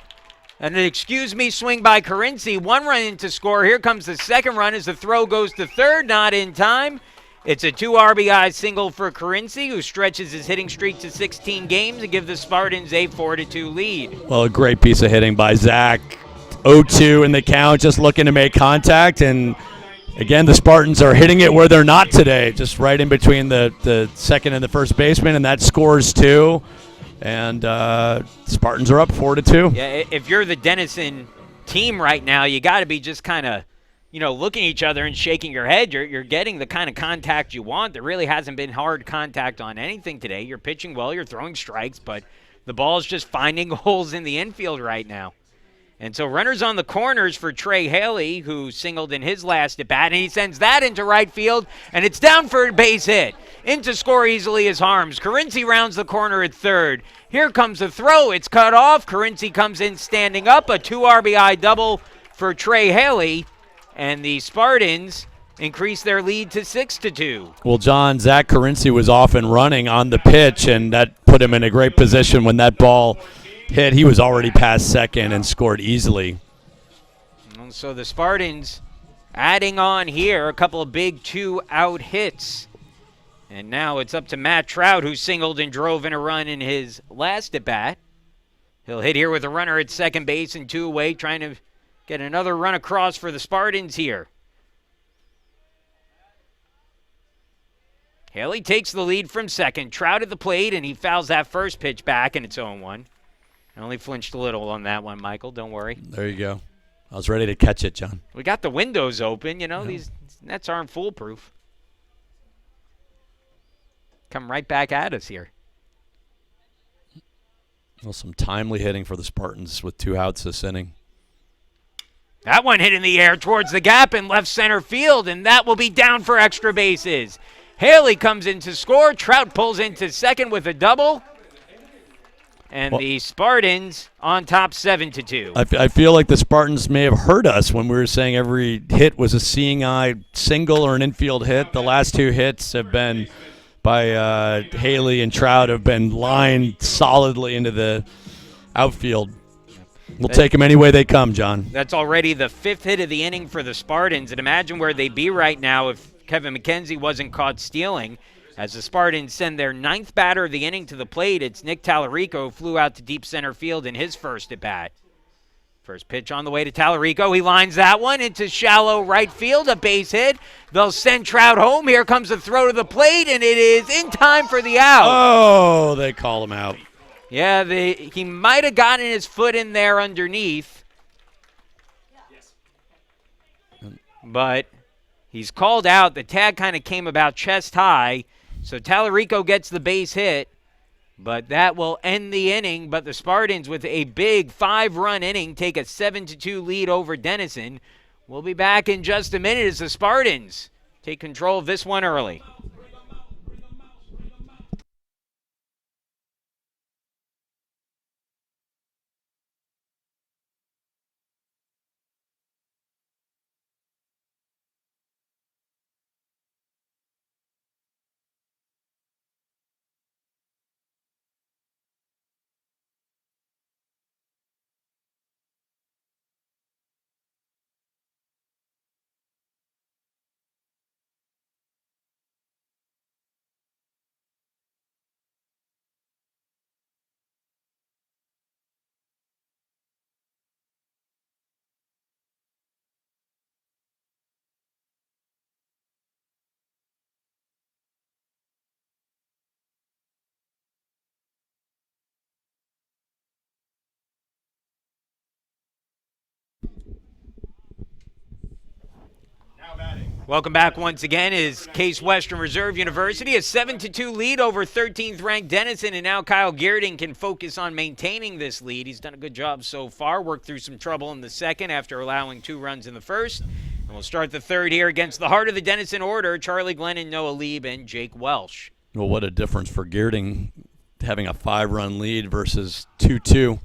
And an excuse-me swing by Carinci. 1 run in to score. Here comes the second run as the throw goes to third, not in time. It's a 2 RBI single for Carinci, who stretches his hitting streak to 16 games and give the Spartans a 4-2 lead. Well, a great piece of hitting by Zach. 0-2 in the count, just looking to make contact. And, again, the Spartans are hitting it where they're not today, just right in between the second and the first baseman, and that scores 2. And Spartans are up 4-2. Yeah, if you're the Denison team right now, you got to be just kind of, looking at each other and shaking your head. You're getting the kind of contact you want. There really hasn't been hard contact on anything today. You're pitching well, you're throwing strikes, but the ball's just finding holes in the infield right now. And so runners on the corners for Trey Haley, who singled in his last at-bat, and he sends that into right field, and it's down for a base hit. In to score easily is Harms. Carinci rounds the corner at third. Here comes the throw. It's cut off. Carinci comes in standing up. A 2 RBI double for Trey Haley, and the Spartans increase their lead to 6-2. Well, John, Zach Carinci was off and running on the pitch, and that put him in a great position when that ball hit. He was already past second and scored easily. And so the Spartans adding on here a couple of big 2-out hits. And now it's up to Matt Trout, who singled and drove in a run in his last at-bat. He'll hit here with a runner at second base and 2 away, trying to get another run across for the Spartans here. Haley takes the lead from second. Trout at the plate, and he fouls that first pitch back, and it's 0-1. I only flinched a little on that one, Michael. Don't worry. There you go. I was ready to catch it, John. We got the windows open. These nets aren't foolproof. Come right back at us here. Well, some timely hitting for the Spartans with 2 outs this inning. That one hit in the air towards the gap in left center field, and that will be down for extra bases. Haley comes in to score. Trout pulls into second with a double. And the Spartans on top 7-2. I feel like the Spartans may have heard us when we were saying every hit was a seeing eye single or an infield hit. The last 2 hits have been by Haley and Trout have been lined solidly into the outfield. We'll take them any way they come, John. That's already the 5th hit of the inning for the Spartans. And imagine where they'd be right now if Kevin McKenzie wasn't caught stealing. As the Spartans send their 9th batter of the inning to the plate, it's Nick Tallarico, who flew out to deep center field in his first at-bat. First pitch on the way to Tallarico. He lines that one into shallow right field, a base hit. They'll send Trout home. Here comes the throw to the plate, and it is in time for the out. Oh, they call him out. Yeah, he might have gotten his foot in there underneath. But he's called out. The tag kind of came about chest high. So Tallarico gets the base hit, but that will end the inning. But the Spartans, with a big 5-run inning, take a 7-2 lead over Denison. We'll be back in just a minute as the Spartans take control of this one early. Welcome back once again is Case Western Reserve University, a 7-2 lead over 13th ranked Denison, and now Kyle Geerding can focus on maintaining this lead. He's done a good job so far, worked through some trouble in the second after allowing 2 runs in the first. And we'll start the third here against the heart of the Denison order, Charlie Glennon, Noah Lieb, and Jake Welsh. Well, what a difference for Geerding having a 5-run lead versus 2-2.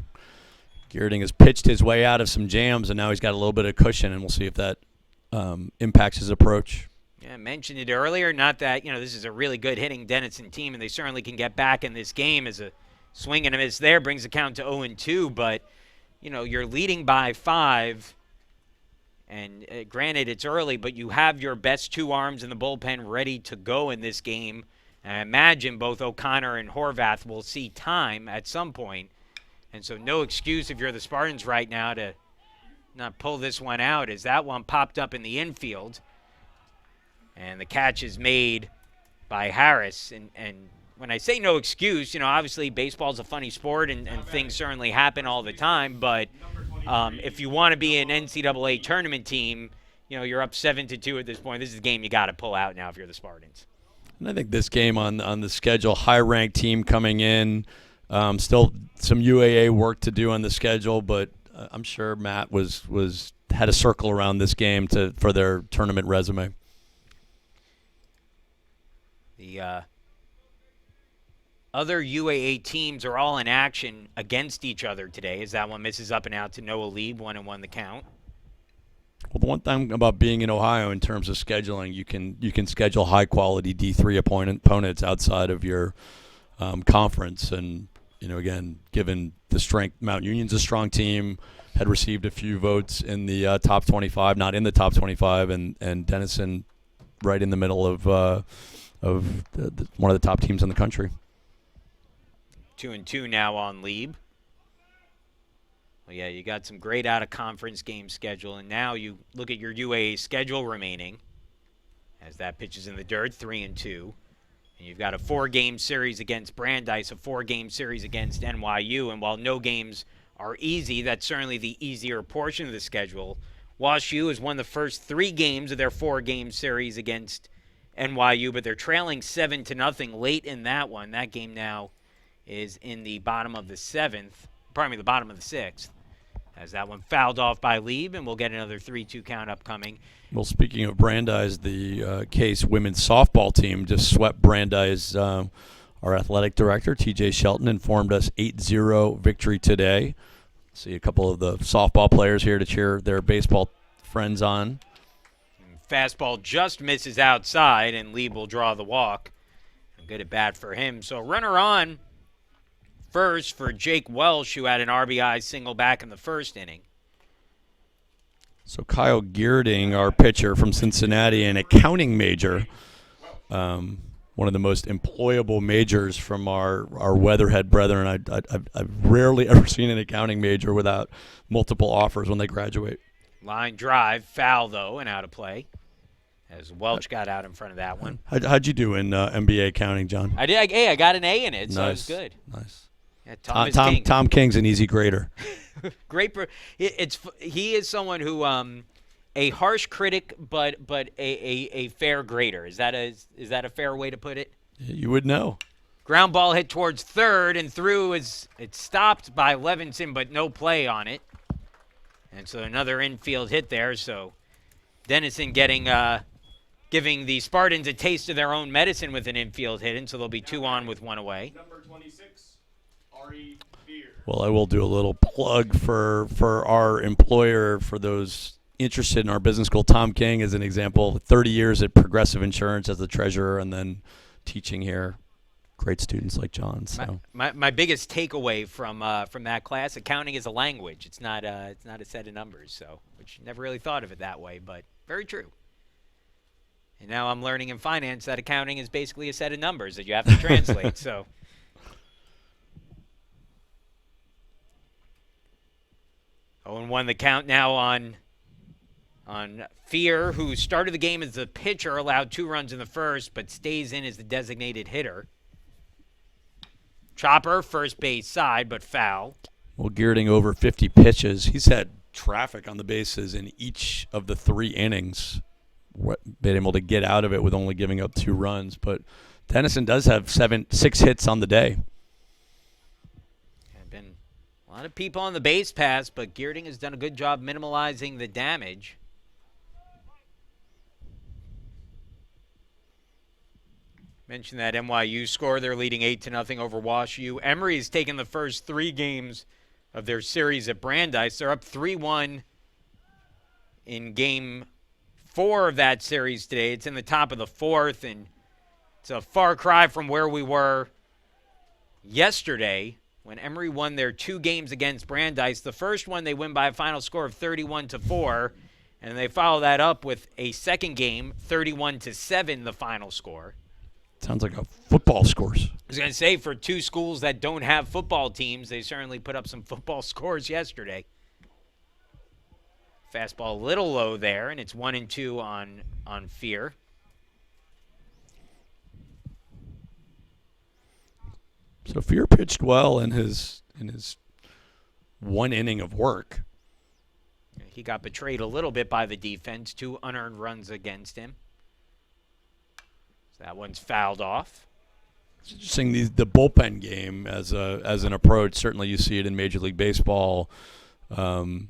Geerding has pitched his way out of some jams, and now he's got a little bit of cushion, and we'll see if that impacts his approach. Yeah, I mentioned it earlier, not that, this is a really good hitting Denison team, and they certainly can get back in this game as a swing and a miss there brings the count to 0-2, but, you're leading by 5, and granted it's early, but you have your best 2 arms in the bullpen ready to go in this game, and I imagine both O'Connor and Horvath will see time at some point, and so no excuse if you're the Spartans right now to not pull this one out, as that one popped up in the infield. And the catch is made by Harris. And when I say no excuse, obviously baseball's a funny sport and things certainly happen all the time. But if you want to be an NCAA tournament team, you're up 7-2 at this point. This is a game you got to pull out now if you're the Spartans. And I think this game on the schedule, high-ranked team coming in, still some UAA work to do on the schedule, but I'm sure Matt had a circle around this game for their tournament resume. The other UAA teams are all in action against each other today, as that one misses up and out to Noah Lieb, 1-1 the count. Well, the one thing about being in Ohio in terms of scheduling, you can schedule high-quality D3 opponents outside of your conference, and again, given the strength, Mount Union's a strong team, had received a few votes in the top 25, not in the top 25, and Denison right in the middle of one of the top teams in the country. 2-2 now on Lieb. Well, yeah, you got some great out-of-conference games scheduled, and now you look at your UAA schedule remaining, as that pitches in the dirt, 3-2. And you've got a 4-game series against Brandeis, a 4-game series against NYU. And while no games are easy, that's certainly the easier portion of the schedule. Wash U has won the first 3 games of their 4-game series against NYU, but they're trailing 7-0 late in that one. That game now is in the bottom of the 6th, as that one fouled off by Lieb, and we'll get another 3-2 count upcoming. Well, speaking of Brandeis, the Case women's softball team just swept Brandeis Our athletic director, TJ Shelton, informed us 8-0 victory today. See a couple of the softball players here to cheer their baseball friends on. Fastball just misses outside, and Lieb will draw the walk. Good at bat for him. So runner on first for Jake Welsh, who had an RBI single back in the first inning. So Kyle Geerding, our pitcher from Cincinnati, an accounting major, one of the most employable majors from our Weatherhead brethren. I've rarely ever seen an accounting major without multiple offers when they graduate. Line drive, foul though, and out of play, as Welch got out in front of that one. How'd you do in MBA accounting, John? I did. I got an A in it, so it was good. Nice. Yeah, Tom King's an easy grader. Great. He is someone who a harsh critic, but a fair grader. Is that a fair way to put it? You would know. Ground ball hit towards third and through. It's stopped by Levinson, but no play on it. And so another infield hit there. So Denison giving the Spartans a taste of their own medicine with an infield hit, and so they'll be 2 on with 1 away. Number 26, Ari Beer. Well, I will do a little plug for our employer, for those interested in our business school. Tom King is an example. 30 years at Progressive Insurance as the treasurer, and then teaching here. Great students like John. So my biggest takeaway from that class: accounting is a language. It's not a set of numbers. So, which never really thought of it that way, but very true. And now I'm learning in finance that accounting is basically a set of numbers that you have to translate. So. 0-1 the count now on Fear, who started the game as the pitcher, allowed 2 runs in the first, but stays in as the designated hitter. Chopper, first base side, but foul. Well, Geerding over 50 pitches. He's had traffic on the bases in each of the 3 innings. Been able to get out of it with only giving up 2 runs. But Denison does have 6 hits on the day. Been a lot of people on the base pass, but Geerding has done a good job minimalizing the damage. Mentioned that NYU score. They're leading 8-0 over WashU. Emory has taken the first 3 games of their series at Brandeis. They're up 3-1 in game 4 of that series today. It's in the top of the 4th, and it's a far cry from where we were yesterday when Emory won their 2 games against Brandeis. The first one they win by a final score of 31-4, and they follow that up with a second game, 31-7, the final score. Sounds like a football scores. I was going to say, for 2 schools that don't have football teams, they certainly put up some football scores yesterday. Fastball a little low there, and it's 1-2 on Fear. So Fear pitched well in his 1 inning of work. He got betrayed a little bit by the defense. 2 unearned runs against him. So that one's fouled off. It's interesting, the bullpen game as an approach. Certainly you see it in Major League Baseball. And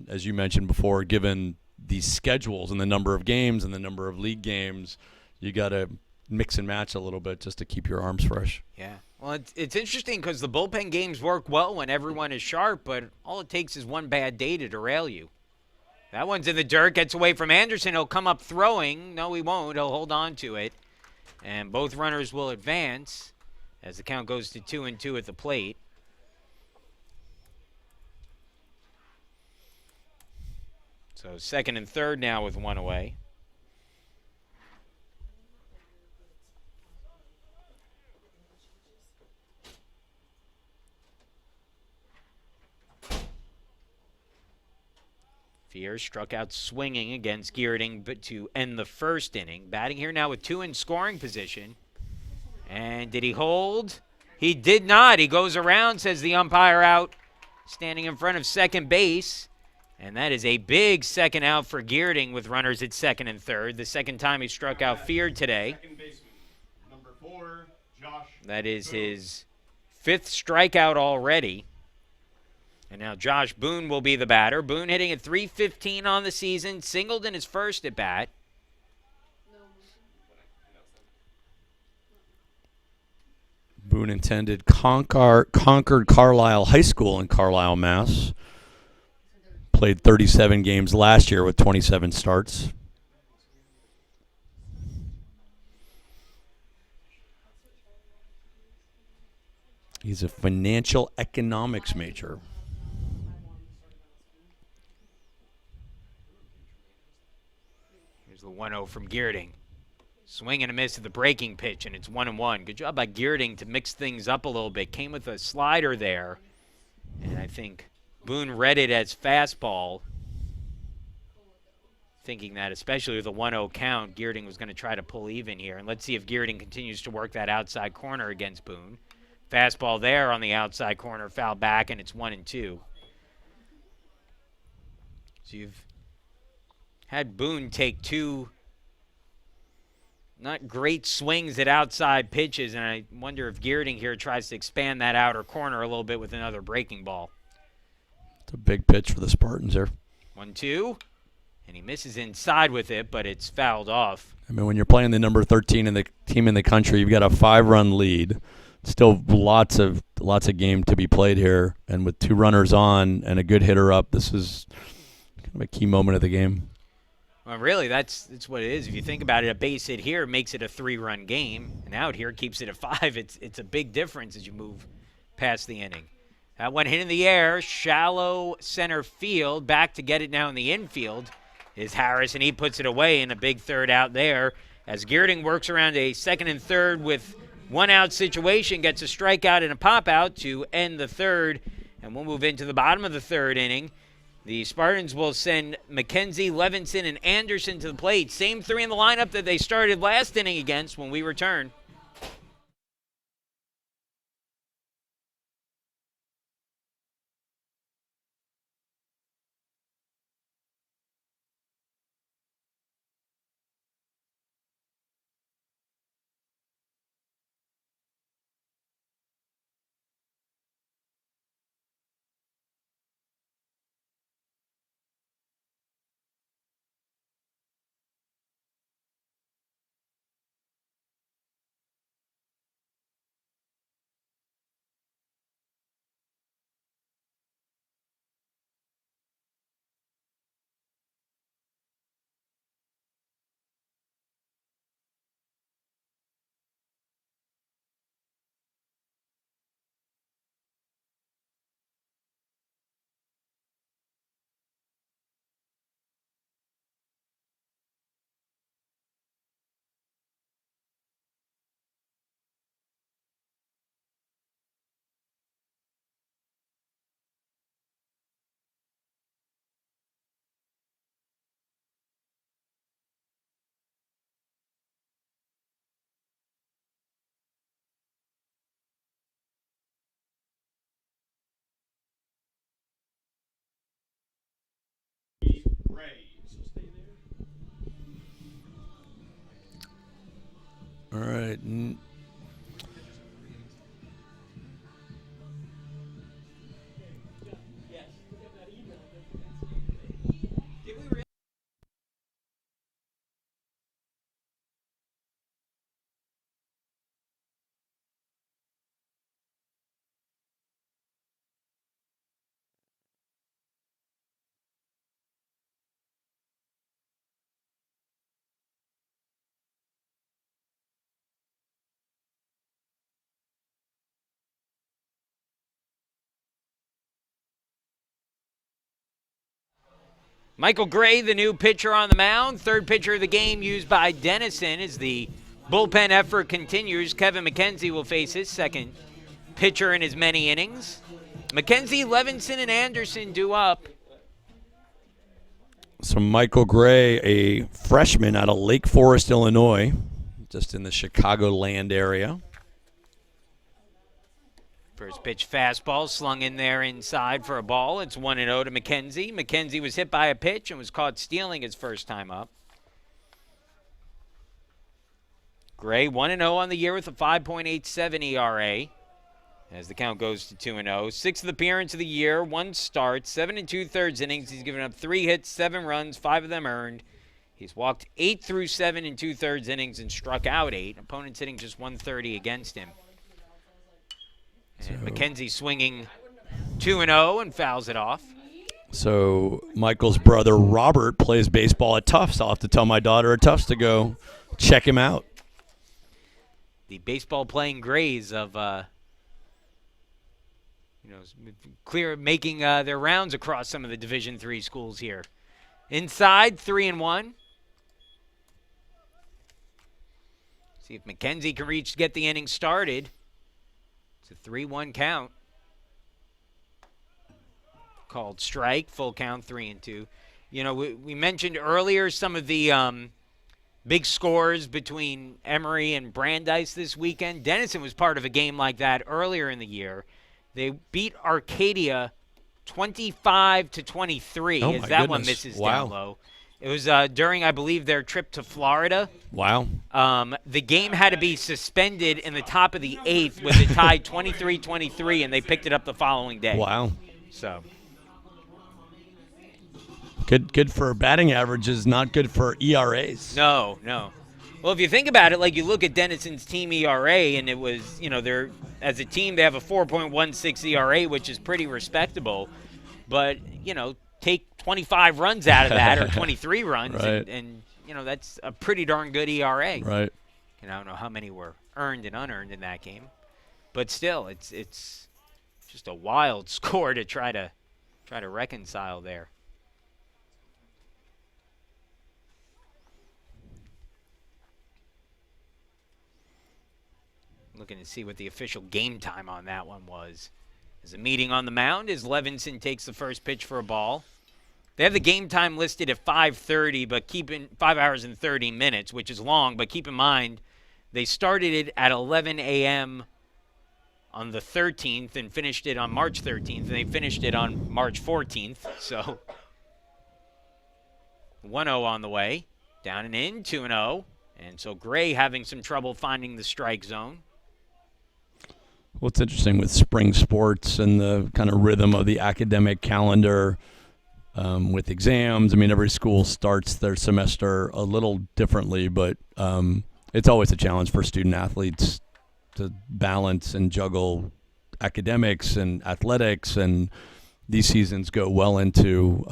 as you mentioned before, given the schedules and the number of games and the number of league games, you got to mix and match a little bit just to keep your arms fresh. Yeah. Well, it's interesting because the bullpen games work well when everyone is sharp, but all it takes is one bad day to derail you. That one's in the dirt, gets away from Anderson. He'll come up throwing. No, he won't. He'll hold on to it. And both runners will advance as the count goes to 2-2 at the plate. So second and third now with 1 away. Fear struck out swinging against Geerding but to end the first inning. Batting here now with 2 in scoring position. And did he hold? He did not. He goes around, says the umpire, out, standing in front of second base. And that is a big second out for Geerding with runners at second and third. The second time he struck out Fear today. Second baseman, number 4, Josh. That is his 5th strikeout already. And now Josh Boone will be the batter. Boone hitting at .315 on the season, singled in his first at bat. Boone attended Concord Carlisle High School in Carlisle, Mass. Played 37 games last year with 27 starts. He's a financial economics major. Here's the 1-0 from Geerding. Swing and a miss at the breaking pitch, and it's 1-1. Good job by Geerding to mix things up a little bit. Came with a slider there, and I think Boone read it as fastball, thinking that especially with a 1-0 count, Geerding was going to try to pull even here. And let's see if Geerding continues to work that outside corner against Boone. Fastball there on the outside corner, foul back, and it's 1-2. So you've had Boone take two not great swings at outside pitches, and I wonder if Geerding here tries to expand that outer corner a little bit with another breaking ball. It's a big pitch for the Spartans there. 1-2, and he misses inside with it, but it's fouled off. I mean, when you're playing the number 13 in the team in the country, you've got a 5-run lead. Still lots of game to be played here, and with 2 runners on and a good hitter up, this is kind of a key moment of the game. Well, really, that's what it is. If you think about it, a base hit here makes it a 3-run game, and out here keeps it at 5. It's a big difference as you move past the inning. That one hit in the air, shallow center field. Back to get it now in the infield is Harris, and he puts it away in a big third out there. As Geerding works around a second and third with 1-out situation, gets a strikeout and a pop-out to end the third, and we'll move into the bottom of the third inning. The Spartans will send McKenzie, Levinson, and Anderson to the plate. Same 3 in the lineup that they started last inning against when we return. All right. Michael Gray, the new pitcher on the mound. Third pitcher of the game used by Denison as the bullpen effort continues. Kevin McKenzie will face his second pitcher in as many innings. McKenzie, Levinson, and Anderson due up. So Michael Gray, a freshman out of Lake Forest, Illinois, just in the Chicagoland area. First pitch fastball slung in there inside for a ball. It's 1-0 to McKenzie. McKenzie was hit by a pitch and was caught stealing his first time up. Gray 1-0 on the year with a 5.87 ERA as the count goes to 2-0. Sixth appearance of the year, 1 start, 7 2/3 innings. He's given up 3 hits, 7 runs, 5 of them earned. He's walked 8 through 7 2/3 innings and struck out 8. Opponents hitting just 130 against him. And McKenzie swinging 2-0 and fouls it off. So Michael's brother Robert plays baseball at Tufts. I'll have to tell my daughter at Tufts to go check him out. The baseball-playing Grays of, making their rounds across some of the Division III schools here. Inside, 3-1. See if McKenzie can get the inning started. It's a 3-1 count. Called strike, full count, 3-2. We mentioned earlier some of the big scores between Emory and Brandeis this weekend. Denison was part of a game like that earlier in the year. They beat Arcadia 25-23 Oh, as my that one goodness. misses Wow. down low. It was during, I believe, their trip to Florida. Wow. The game had to be suspended in the top of the 8th with it tied 23-23, and they picked it up the following day. Wow. So Good for batting averages, not good for ERAs. no. Well, if you think about it, like you look at Denison's team ERA, and it was, they're as a team they have a 4.16 ERA, which is pretty respectable. But take 25 runs out of that or 23 runs, Right. and that's a pretty darn good ERA. Right. And I don't know how many were earned and unearned in that game, but still, it's just a wild score to try to reconcile there. Looking to see what the official game time on that one was. There's a meeting on the mound as Levinson takes the first pitch for a ball. They have the game time listed at 5:30, but 5 hours and 30 minutes, which is long. But keep in mind, they started it at 11 a.m. on the 13th and finished it on March 13th, and they finished it on March 14th. So 1-0 on the way, down and in, 2-0. And so Gray having some trouble finding the strike zone. What's interesting with spring sports and the kind of rhythm of the academic calendar with exams. I mean, every school starts their semester a little differently, but it's always a challenge for student athletes to balance and juggle academics and athletics, and these seasons go well into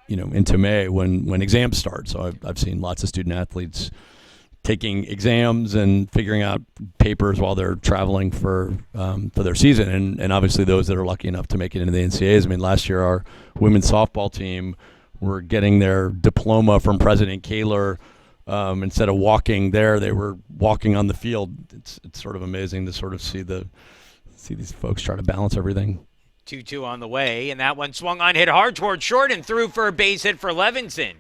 into May when exams start. So I've seen lots of student athletes taking exams and figuring out papers while they're traveling for their season, and obviously those that are lucky enough to make it into the NCAAs. I mean, last year our women's softball team were getting their diploma from President Kaler. Instead of walking there, they were walking on the field. It's sort of amazing to sort of see these folks try to balance everything. 2-2 on the way, and that one swung on, hit hard toward short, and threw for a base hit for Levinson.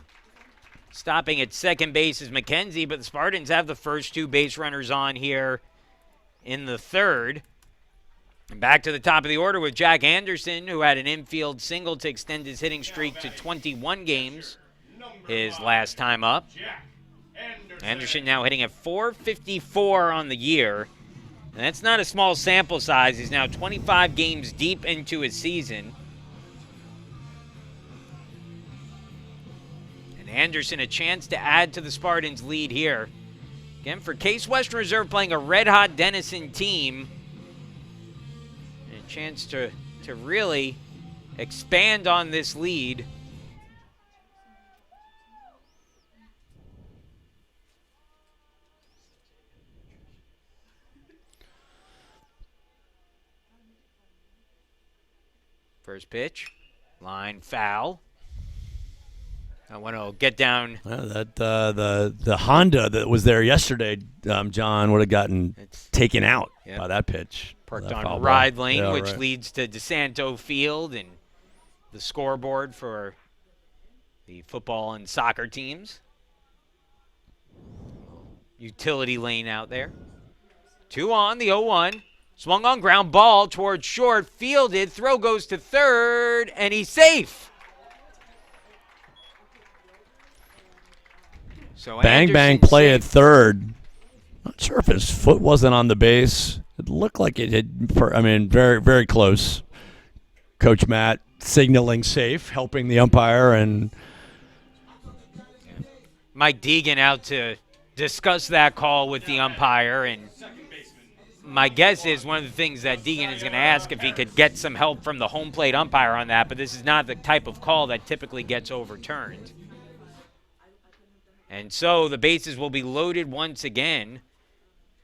Stopping at second base is McKenzie, but the Spartans have the first two base runners on here in the third. And back to the top of the order with Jack Anderson, who had an infield single to extend his hitting streak to 21 games, his last time up. Anderson now hitting at .454 on the year. And that's not a small sample size. He's now 25 games deep into his season. And Anderson a chance to add to the Spartans' lead here. Again, for Case Western Reserve playing a red-hot Denison team. And a chance to really expand on this lead. First pitch, line foul. I want to get down. The Honda that was there yesterday, John, would have gotten taken out by that pitch. Parked that on Ride ball. Lane, Yeah, which right. leads to DeSanto Field and the scoreboard for the football and soccer teams. Utility lane out there. 2 on, the 0-1. Swung on, ground ball towards short, fielded, throw goes to third, and he's safe. So Bang, bang, Anderson's play safe. at third. Not sure if his foot wasn't on the base. It looked like it had, very, very close. Coach Matt signaling safe, helping the umpire, and Mike Deegan out to discuss that call with the umpire, and my guess is one of the things that Deegan is going to ask if he could get some help from the home plate umpire on that, but this is not the type of call that typically gets overturned. And so the bases will be loaded once again.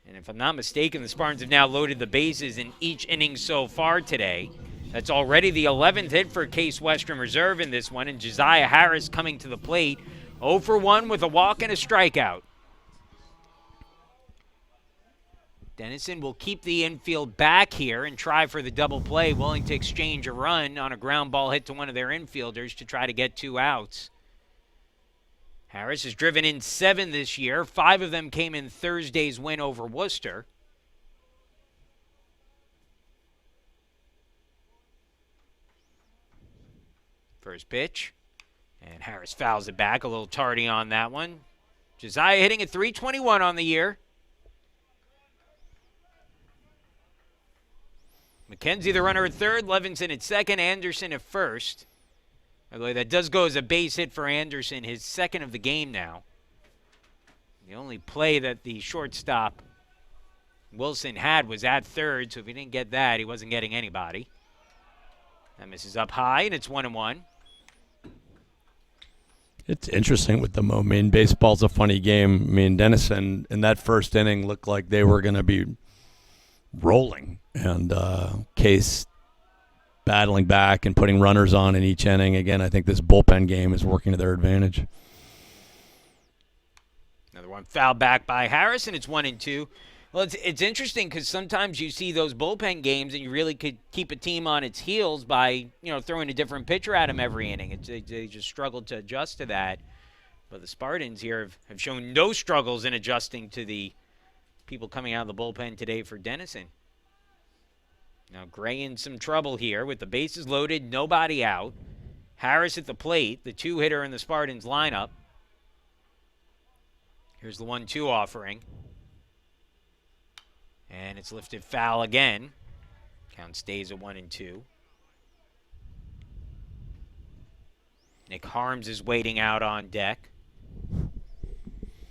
And if I'm not mistaken, the Spartans have now loaded the bases in each inning so far today. That's already the 11th hit for Case Western Reserve in this one, and Josiah Harris coming to the plate, 0 for 1 with a walk and a strikeout. Denison will keep the infield back here and try for the double play, willing to exchange a run on a ground ball hit to one of their infielders to try to get 2 outs. Harris has driven in 7 this year. 5 of them came in Thursday's win over Worcester. First pitch. And Harris fouls it back. A little tardy on that one. Josiah hitting at .321 on the year. McKenzie, the runner at third. Levinson at second. Anderson at first. By the way, that does go as a base hit for Anderson, his second of the game now. The only play that the shortstop Wilson had was at third, so if he didn't get that, he wasn't getting anybody. That misses up high, and it's 1-1. It's interesting with the I mean, baseball's a funny game. I mean, Denison in that first inning looked like they were going to be rolling, and Case battling back and putting runners on in each inning. Again, I think this bullpen game is working to their advantage. Another one fouled back by Harris, and it's 1-2. Well, it's interesting because sometimes you see those bullpen games and you really could keep a team on its heels by, throwing a different pitcher at them every inning. They just struggled to adjust to that. But the Spartans here have shown no struggles in adjusting to the people coming out of the bullpen today for Denison. Now Gray in some trouble here with the bases loaded, nobody out. Harris at the plate, the 2-hitter in the Spartans lineup. Here's the 1-2 offering. And it's lifted foul again. Count stays at 1-2. Nick Harms is waiting out on deck.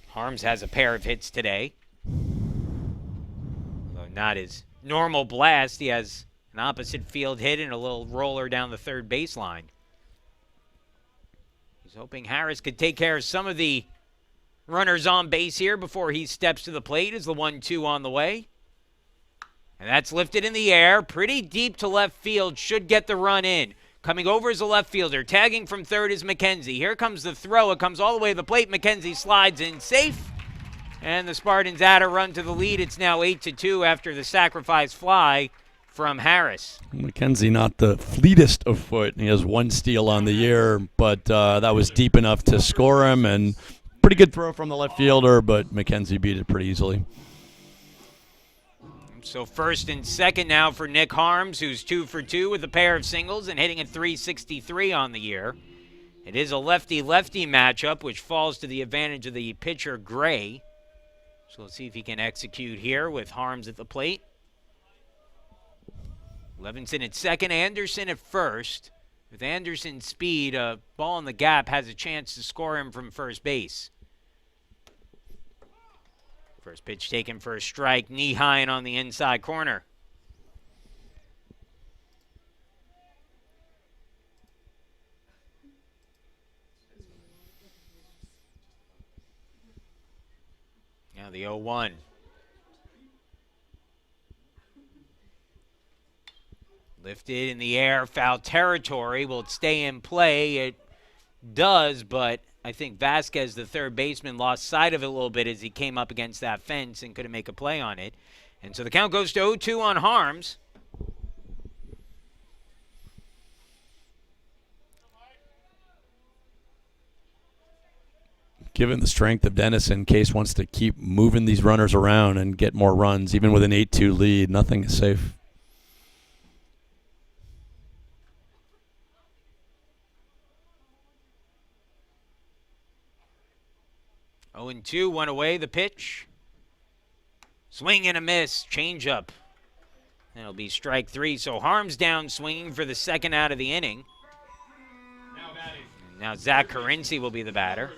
Harms has a pair of hits today. Although not his normal blast. He has an opposite field hit and a little roller down the third baseline. He's hoping Harris could take care of some of the runners on base here before he steps to the plate as the 1-2 on the way. And that's lifted in the air, pretty deep to left field, should get the run in. Coming over is a left fielder. Tagging from third is McKenzie. Here comes the throw. It comes all the way to the plate. McKenzie slides in safe. And the Spartans add a run to the lead. It's now 8-2 after the sacrifice fly from Harris. McKenzie not the fleetest of foot. He has 1 steal on the year, but that was deep enough to score him. And pretty good throw from the left fielder, but McKenzie beat it pretty easily. So first and second now for Nick Harms, who's 2 for 2 with a pair of singles and hitting at .363 on the year. It is a lefty-lefty matchup, which falls to the advantage of the pitcher Gray. So let's see if he can execute here with Harms at the plate. Levinson at second, Anderson at first. With Anderson's speed, a ball in the gap has a chance to score him from first base. First pitch taken for a strike, knee high and on the inside corner. Now the 0-1. Lifted in the air, foul territory. Will it stay in play? It does, but I think Vasquez, the third baseman, lost sight of it a little bit as he came up against that fence and couldn't make a play on it. And so the count goes to 0-2 on Harms. Given the strength of Denison, Case wants to keep moving these runners around and get more runs. Even with an 8-2 lead, nothing is safe. Oh and 2, 1 away, the pitch. Swing and a miss, changeup. That'll be strike 3. So Harms down swinging for the second out of the inning. Now Zach Carinci will be the batter.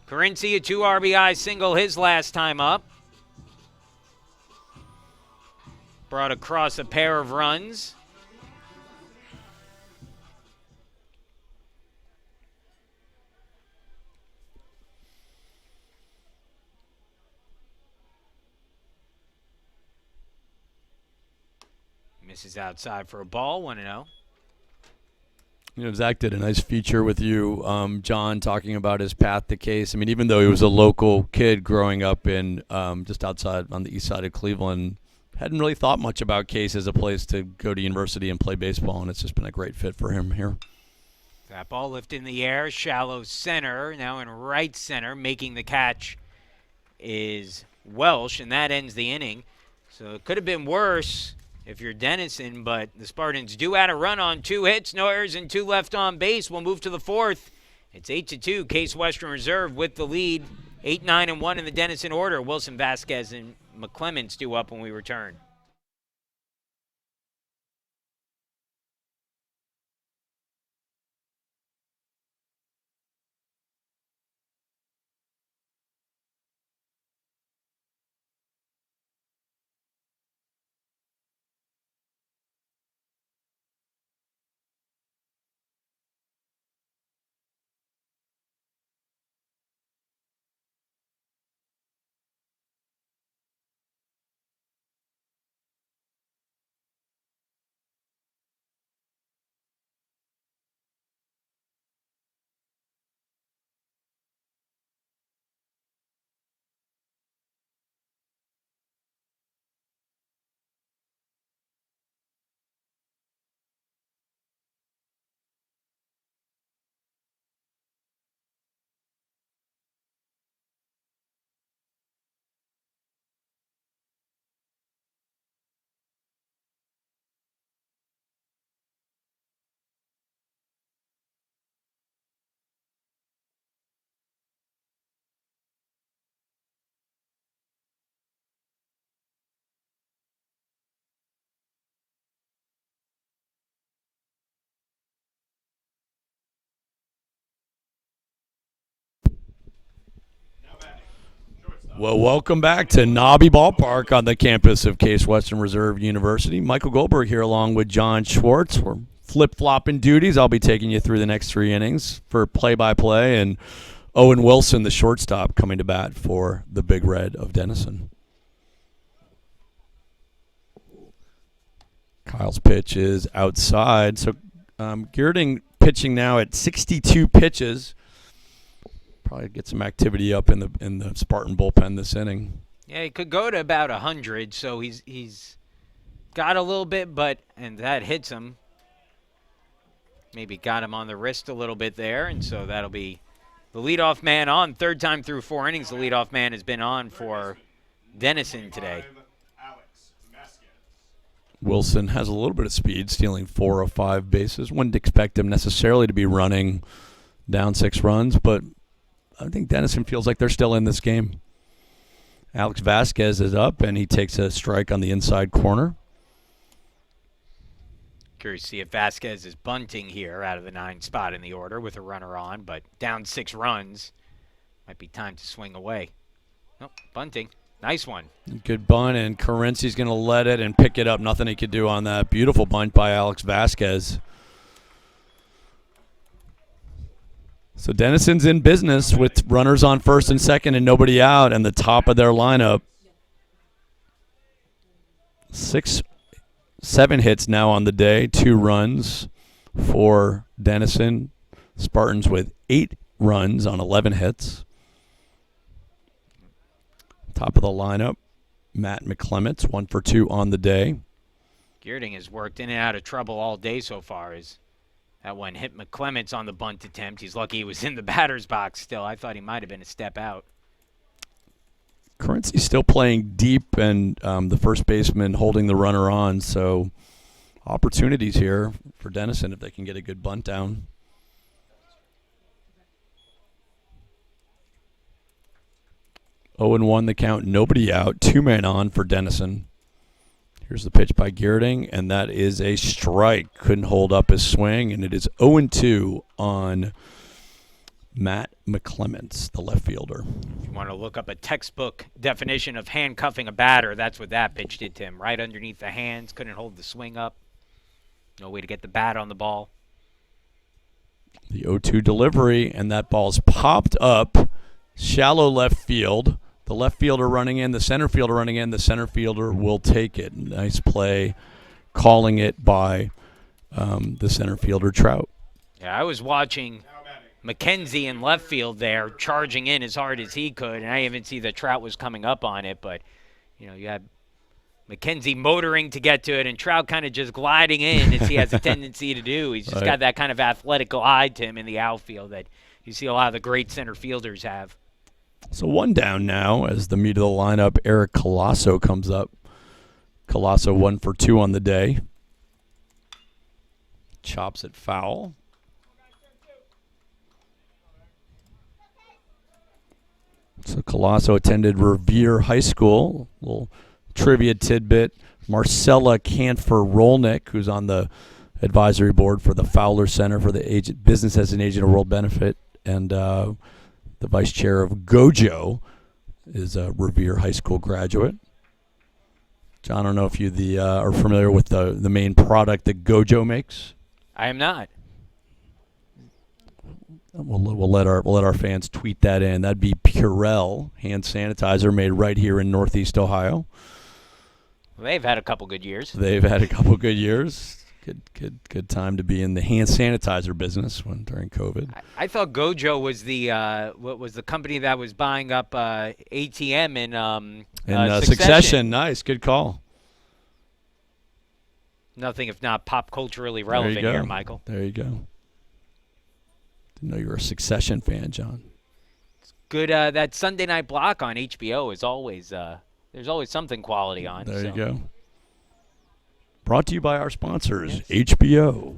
Carinci, a 2 RBI single his last time up. brought across a pair of runs. Misses outside for a ball, 1-0. Zach did a nice feature with you, John, talking about his path to Case. I mean, even though he was a local kid growing up in just outside on the east side of Cleveland, hadn't really thought much about Case as a place to go to university and play baseball, and it's just been a great fit for him here. That ball lifted in the air, shallow center, now in right center. Making the catch is Welsh, and that ends the inning. So it could have been worse if you're Denison, but the Spartans do add a run on 2 hits, no errors, and 2 left on base. We'll move to the 4th. It's 8-2. Case Western Reserve with the lead. 8-9-1 in the Denison order. Wilson, Vasquez, and McClements due up when we return. Well, welcome back to Nobby Ballpark on the campus of Case Western Reserve University. Michael Goldberg here along with John Schwartz. We're flip-flopping duties. I'll be taking you through the next 3 innings for play-by-play, and Owen Wilson, the shortstop, coming to bat for the Big Red of Denison. Kyle's pitch is outside. So Geerding pitching now at 62 pitches. Probably get some activity up in the Spartan bullpen this inning. Yeah, he could go to about 100, so he's got a little bit, and that hits him. Maybe got him on the wrist a little bit there, and so that'll be the leadoff man on. 3rd time through 4 innings, the leadoff man has been on for Denison today. Wilson has a little bit of speed, stealing 4 of 5 bases. Wouldn't expect him necessarily to be running down 6 runs, but I think Denison feels like they're still in this game. Alex Vasquez is up, and he takes a strike on the inside corner. Curious to see if Vasquez is bunting here out of the 9 spot in the order with a runner on, but down 6 runs. Might be time to swing away. Nope, bunting. Nice one. Good bunt, and Carenci's going to let it and pick it up. Nothing he could do on that. Beautiful bunt by Alex Vasquez. So Denison's in business with runners on 1st and 2nd and nobody out, and the top of their lineup. 7 hits now on the day, 2 runs for Denison. Spartans with 8 runs on 11 hits. Top of the lineup, Matt McClements, 1 for 2 on the day. Geerding has worked in and out of trouble all day so far. That one hit McClements on the bunt attempt. He's lucky he was in the batter's box still. I thought he might have been a step out. Carenci's still playing deep, and the first baseman holding the runner on. So opportunities here for Denison if they can get a good bunt down. (0-1) the count, nobody out. 2 men on for Denison. Here's the pitch by Geerding, and that is a strike. Couldn't hold up his swing, and it is 0-2 on Matt McClements, the left fielder. If you want to look up a textbook definition of handcuffing a batter, that's what that pitch did to him. Right underneath the hands, couldn't hold the swing up. No way to get the bat on the ball. The 0-2 delivery, and that ball's popped up, shallow left field. The left fielder running in, the center fielder running in. The center fielder will take it. Nice play, calling it by the center fielder, Trout. Yeah, I was watching McKenzie in left field there, charging in as hard as he could, and I even see that Trout was coming up on it, but you had McKenzie motoring to get to it, and Trout kind of just gliding in as he has a tendency to do. He's just got that kind of athletic glide to him in the outfield that you see a lot of the great center fielders have. So one down now as the meat of the lineup, Eric Colasso comes up. Colasso 1 for 2 on the day. Chops it foul. So Colasso attended Revere High School. Little trivia tidbit. Marcella Canfer-Rolnick, who's on the advisory board for the Fowler Center for the Business as an Agent of World Benefit, and the vice chair of Gojo, is a Revere High School graduate. John, I don't know if you are familiar with the main product that Gojo makes. I am not. We'll let our fans tweet that in. That'd be Purell hand sanitizer made right here in Northeast Ohio. Well, they've had a couple good years. They've had a couple good years. Good time to be in the hand sanitizer business during COVID. I thought Gojo was the company that was buying up ATM in Succession. Nice, good call. Nothing if not pop culturally relevant here, Michael. There you go. Didn't know you were a Succession fan, John. Good. That Sunday night block on HBO is always there's always something quality on. There you go. Brought to you by our sponsors, yes. HBO.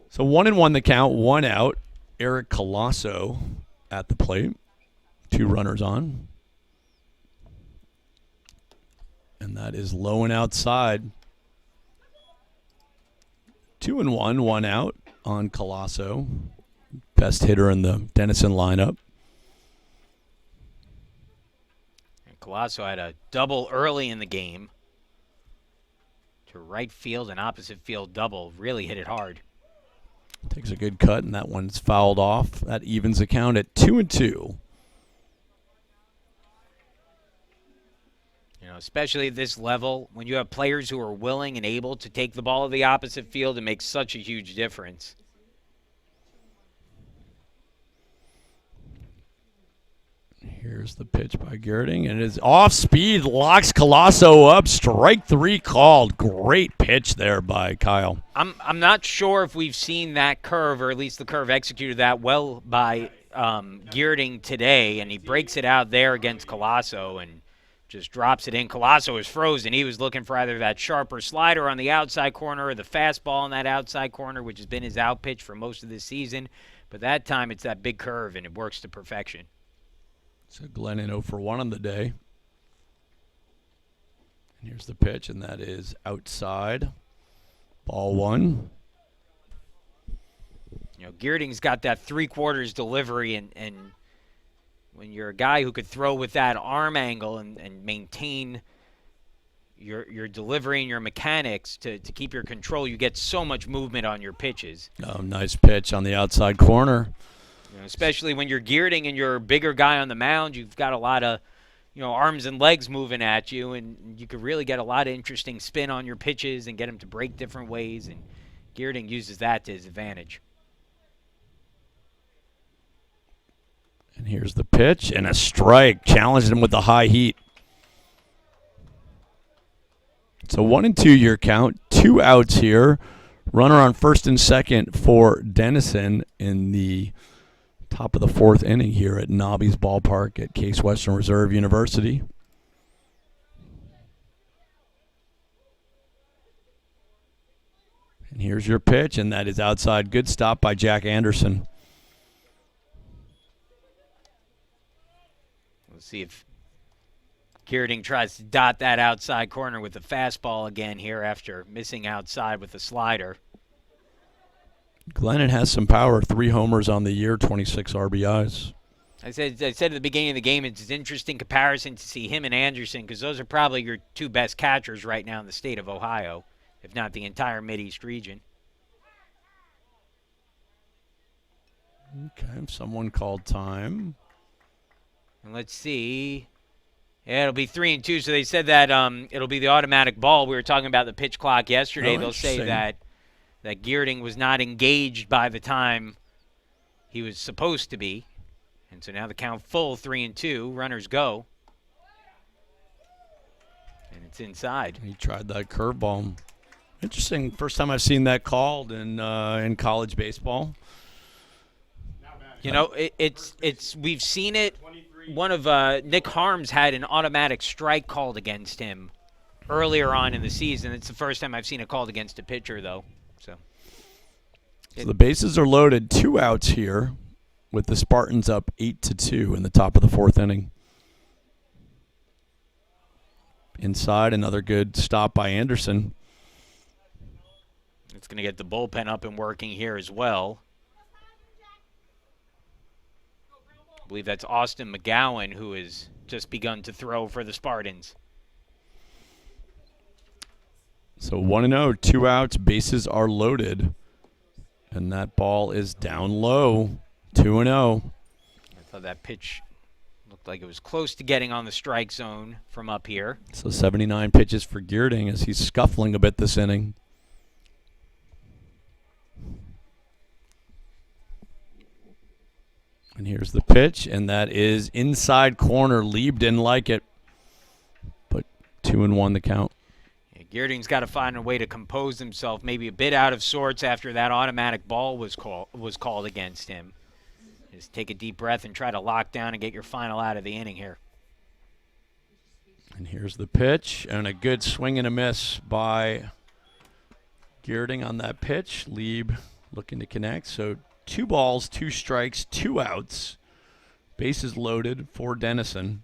So 1-1 the count, 1 out. Eric Colasso at the plate. 2 runners on. And that is low and outside. 2-1, 1 out on Colasso. Best hitter in the Denison lineup. Colasso had a double early in the game to right field and opposite field double. Really hit it hard. Takes a good cut, and that one's fouled off. That evens the count at 2-2. Especially at this level, when you have players who are willing and able to take the ball to the opposite field, it makes such a huge difference. Here's the pitch by Gerding, and it is off speed, locks Colasso up. Strike 3 called. Great pitch there by Kyle. I'm not sure if we've seen that curve, or at least the curve executed that well by Gerding today, and he breaks it out there against Colasso and just drops it in. Colasso is frozen. He was looking for either that sharper slider on the outside corner or the fastball on that outside corner, which has been his out pitch for most of this season. But that time it's that big curve, and it works to perfection. So Glennon 0 for 1 on the day. And here's the pitch, and that is outside. Ball 1. Gerding's got that 3/4 delivery, and when you're a guy who could throw with that arm angle and maintain your delivery and your mechanics to keep your control, you get so much movement on your pitches. Oh, nice pitch on the outside corner. Especially when you're Gerding and you're a bigger guy on the mound, you've got a lot of arms and legs moving at you, and you could really get a lot of interesting spin on your pitches and get them to break different ways, and Gerding uses that to his advantage. And here's the pitch, and a strike. Challenged him with the high heat. So 1-2 your count. 2 outs here. Runner on first and second for Denison in the top of the 4th inning here at Nobby's Ballpark at Case Western Reserve University. And here's your pitch, and that is outside. Good stop by Jack Anderson. We'll see if Gerding tries to dot that outside corner with the fastball again here after missing outside with the slider. Glennon has some power. 3 homers on the year, 26 RBIs. I said at the beginning of the game, it's an interesting comparison to see him and Anderson because those are probably your 2 best catchers right now in the state of Ohio, if not the entire Mideast region. Okay, someone called time. And let's see. Yeah, it'll be 3-2. So they said that it'll be the automatic ball. We were talking about the pitch clock yesterday. They'll say that Geerding was not engaged by the time he was supposed to be. And so now the count full, 3-2. Runners go. And it's inside. He tried that curveball. Interesting. First time I've seen that called in college baseball. You know, it's we've seen it. One of Nick Harms had an automatic strike called against him earlier on in the season. It's the first time I've seen it called against a pitcher, though. So the bases are loaded. 2 outs here, with the Spartans up 8-2 in the top of the 4th inning. Inside, another good stop by Anderson. It's going to get the bullpen up and working here as well. I believe that's Austin McGowan, who has just begun to throw for the Spartans. So 1-0, 2 outs, bases are loaded. And that ball is down low, 2-0. I thought that pitch looked like it was close to getting on the strike zone from up here. So 79 pitches for Geerding as he's scuffling a bit this inning. And here's the pitch, and that is inside corner. Lieb didn't like it, but 2-1 the count. Yeah, Geerding's got to find a way to compose himself, maybe a bit out of sorts after that automatic ball was called against him. Just take a deep breath and try to lock down and get your final out of the inning here. And here's the pitch, and a good swing and a miss by Geerding on that pitch. Lieb looking to connect, so 2 balls, 2 strikes, 2 outs. Bases loaded for Denison.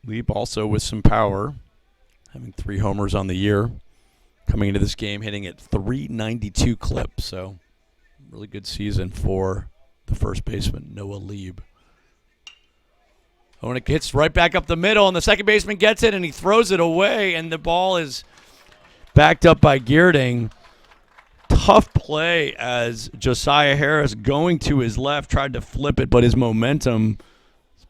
Lieb also with some power, having 3 homers on the year. Coming into this game, hitting at .392 clip. So, really good season for the first baseman, Noah Lieb. Oh, and it hits right back up the middle, and the second baseman gets it, and he throws it away, and the ball is backed up by Geerding. Tough play as Josiah Harris, going to his left, tried to flip it, but his momentum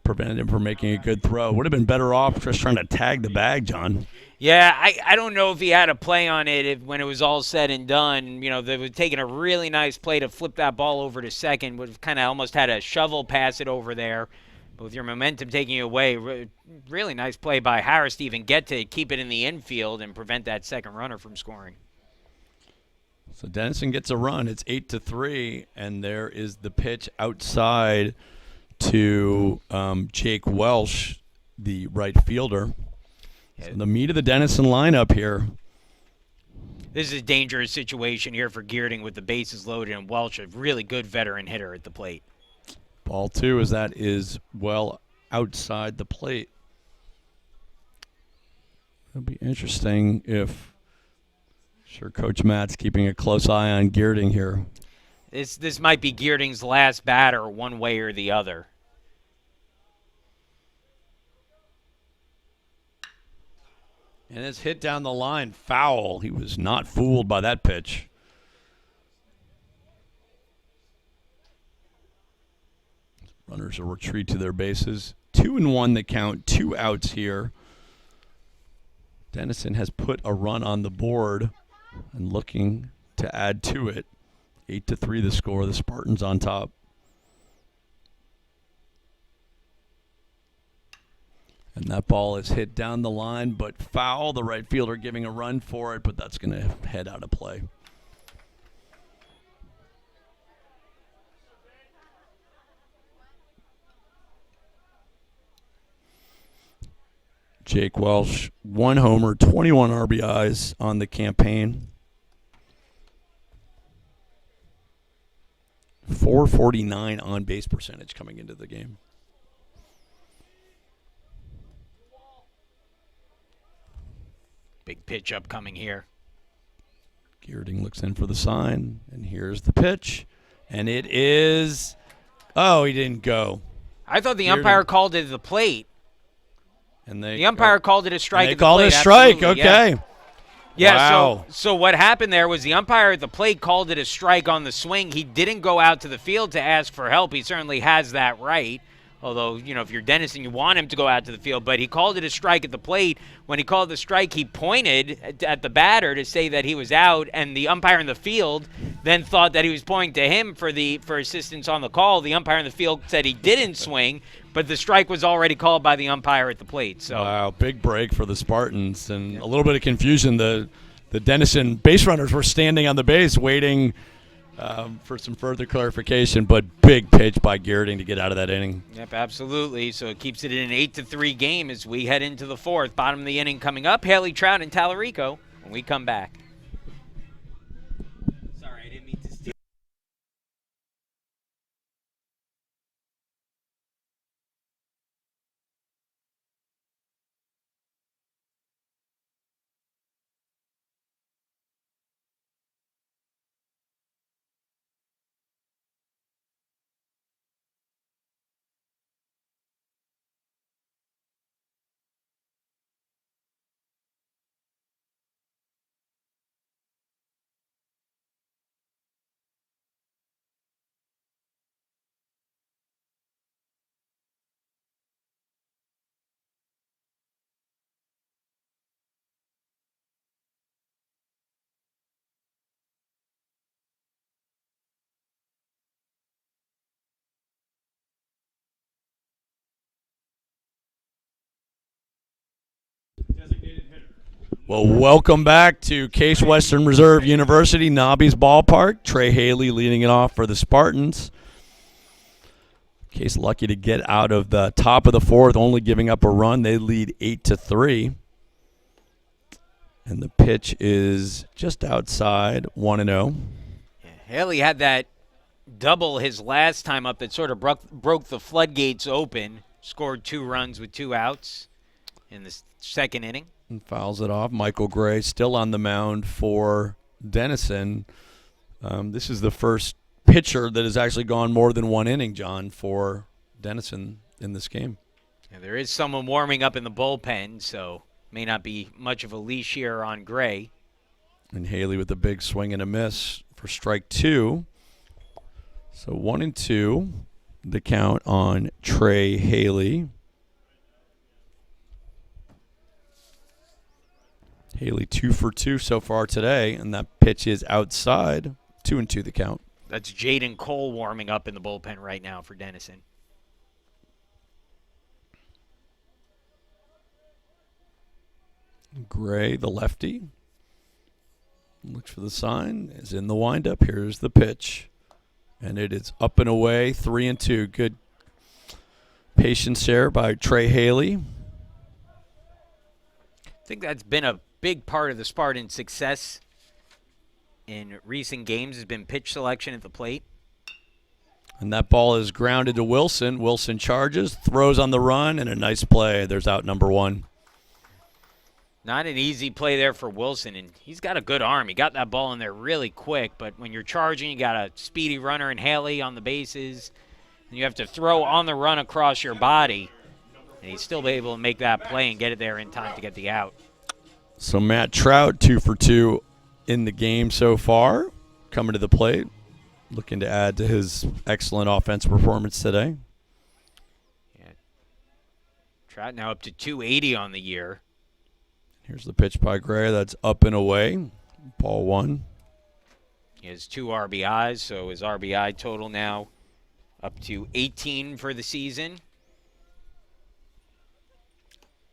prevented him from making a good throw. Would have been better off just trying to tag the bag, John. Yeah, I don't know if he had a play on it when it was all said and done. You know, they were taking a really nice play to flip that ball over to second. Would have kind of almost had a shovel pass it over there. But with your momentum taking you away, really nice play by Harris to even get to keep it in the infield and prevent that second runner from scoring. So Denison gets a run. It's 8-3, and there is the pitch outside to Jake Welsh, the right fielder. So the meat of the Denison lineup here. This is a dangerous situation here for Geerding with the bases loaded and Welsh, a really good veteran hitter at the plate. Ball 2 as that is well outside the plate. It'll be interesting if Coach Matt's keeping a close eye on Geerding here. This might be Geerding's last batter one way or the other. And it's hit down the line, foul. He was not fooled by that pitch. Runners will retreat to their bases. 2-1 the count, 2 outs here. Denison has put a run on the board and looking to add to it. 8-3 the score. The Spartans on top. And that ball is hit down the line, but foul. The right fielder giving a run for it, but that's going to head out of play. Jake Welsh, 1 homer, 21 RBIs on the campaign. .449 on base percentage coming into the game. Big pitch upcoming here. Geerding looks in for the sign, and here's the pitch. And it is... Oh, he didn't go. I thought the Geerding. umpire called it to the plate. And the umpire called it a strike at the called plate. it a strike, Absolutely, okay. Yeah, Wow. so what happened there was the umpire at the plate called it a strike on the swing. He didn't go out to the field to ask for help. He certainly has that right. Although, if you're Denison, you want him to go out to the field. But he called it a strike at the plate. When he called the strike, he pointed at the batter to say that he was out, and the umpire in the field then thought that he was pointing to him for assistance on the call. The umpire in the field said he didn't swing, but the strike was already called by the umpire at the plate. So wow, big break for the Spartans, and a little bit of confusion. The Denison base runners were standing on the base waiting for some further clarification, but big pitch by Geerding to get out of that inning. Yep, absolutely. So it keeps it in an 8-3 game as we head into the fourth. Bottom of the inning coming up. Haley Trout and Tallarico when we come back. Sorry, I didn't mean to steal. Well, welcome back to Case Western Reserve University, Nobby's Ballpark. Trey Haley leading it off for the Spartans. Case lucky to get out of the top of the fourth, only giving up a run. They lead 8-3. And the pitch is just outside 1-0. Yeah, Haley had that double his last time up that sort of broke the floodgates open. Scored 2 runs with 2 outs in the second inning. And fouls it off. Michael Gray still on the mound for Denison. This is the first pitcher that has actually gone more than 1 inning, John, for Denison in this game. Yeah, there is someone warming up in the bullpen, so may not be much of a leash here on Gray. And Haley with a big swing and a miss for strike 2. So 1-2, the count on Trey Haley. Haley 2 for 2 so far today, and that pitch is outside. 2-2 the count. That's Jaden Cole warming up in the bullpen right now for Denison. Gray, the lefty, looks for the sign, is in the windup. Here's the pitch, and it is up and away, 3-2. Good patience there by Trey Haley. I think that's been a big part of the Spartans' success in recent games has been pitch selection at the plate. And that ball is grounded to Wilson. Wilson charges, throws on the run, and a nice play. There's out number 1. Not an easy play there for Wilson, and he's got a good arm. He got that ball in there really quick, but when you're charging, you got a speedy runner in Haley on the bases, and you have to throw on the run across your body, and he's still able to make that play and get it there in time to get the out. So Matt Trout, 2 for 2 in the game so far, coming to the plate, looking to add to his excellent offensive performance today. Yeah. Trout now up to 280 on the year. Here's the pitch by Gray. That's up and away. Ball 1. He has 2 RBIs, so his RBI total now up to 18 for the season.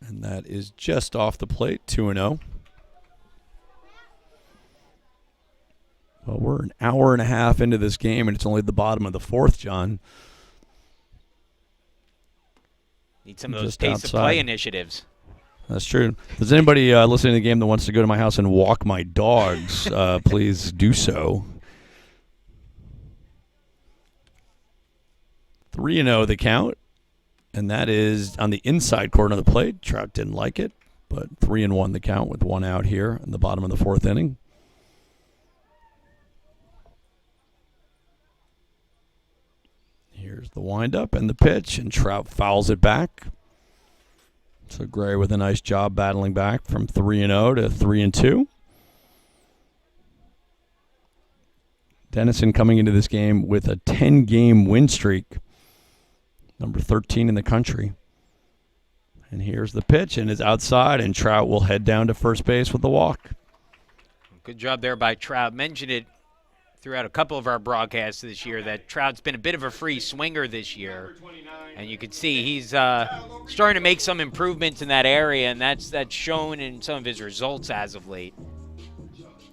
And that is just off the plate, 2-0. Well, we're an hour and a half into this game, and it's only the bottom of the fourth, John. Need some of those Just pace of outside. play initiatives. That's true. If there's anybody listening to the game that wants to go to my house and walk my dogs, please do so. 3-0 the count, and that is on the inside corner of the plate. Trout didn't like it, but 3-1 the count with 1 out here in the bottom of the fourth inning. Here's the windup and the pitch, and Trout fouls it back. So Gray with a nice job battling back from 3-0 to 3-2. Denison coming into this game with a 10-game win streak, number 13 in the country. And here's the pitch, and it's outside, and Trout will head down to first base with the walk. Good job there by Trout. Mentioned it throughout a couple of our broadcasts this year that Trout's been a bit of a free swinger this year. And you can see he's starting to make some improvements in that area, and that's shown in some of his results as of late.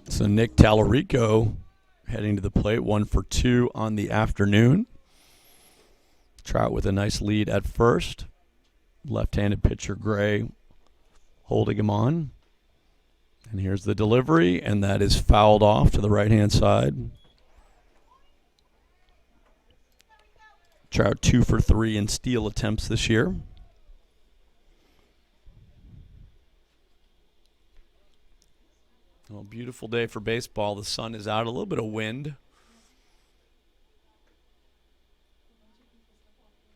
So Nick Tallarico heading to the plate, 1 for 2 on the afternoon. Trout with a nice lead at first. Left-handed pitcher Gray holding him on. And here's the delivery, and that is fouled off to the right-hand side. Trout 2 for 3 in steal attempts this year. Well, beautiful day for baseball. The sun is out, a little bit of wind.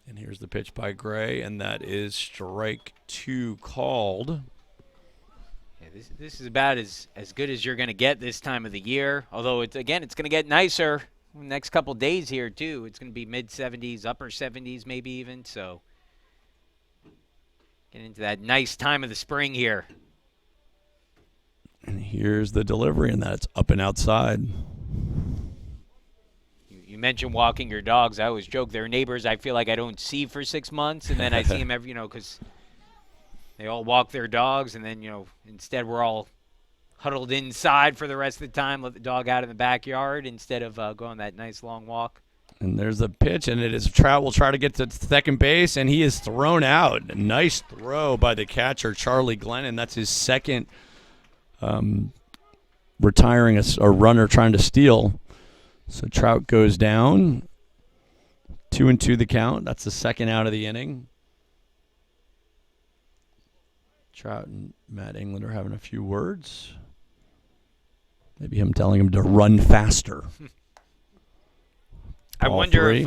And here's the pitch by Gray, and that is strike 2 called. Yeah, this is about as good as you're going to get this time of the year. Although, it's going to get nicer next couple days here, too. It's going to be mid-70s, upper 70s maybe even. So, getting into that nice time of the spring here. And here's the delivery, and that's up and outside. You mentioned walking your dogs. I always joke they're neighbors I feel like I don't see for 6 months, and then I see them every, because they all walk their dogs, and then, instead we're all huddled inside for the rest of the time, let the dog out in the backyard instead of going that nice long walk. And there's a pitch, and it is Trout will try to get to second base, and he is thrown out. A nice throw by the catcher, Charlie Glennon. That's his second retiring a runner trying to steal. So Trout goes down. 2-2 the count. That's the second out of the inning. Trout and Matt England are having a few words. Maybe him telling him to run faster. I wonder if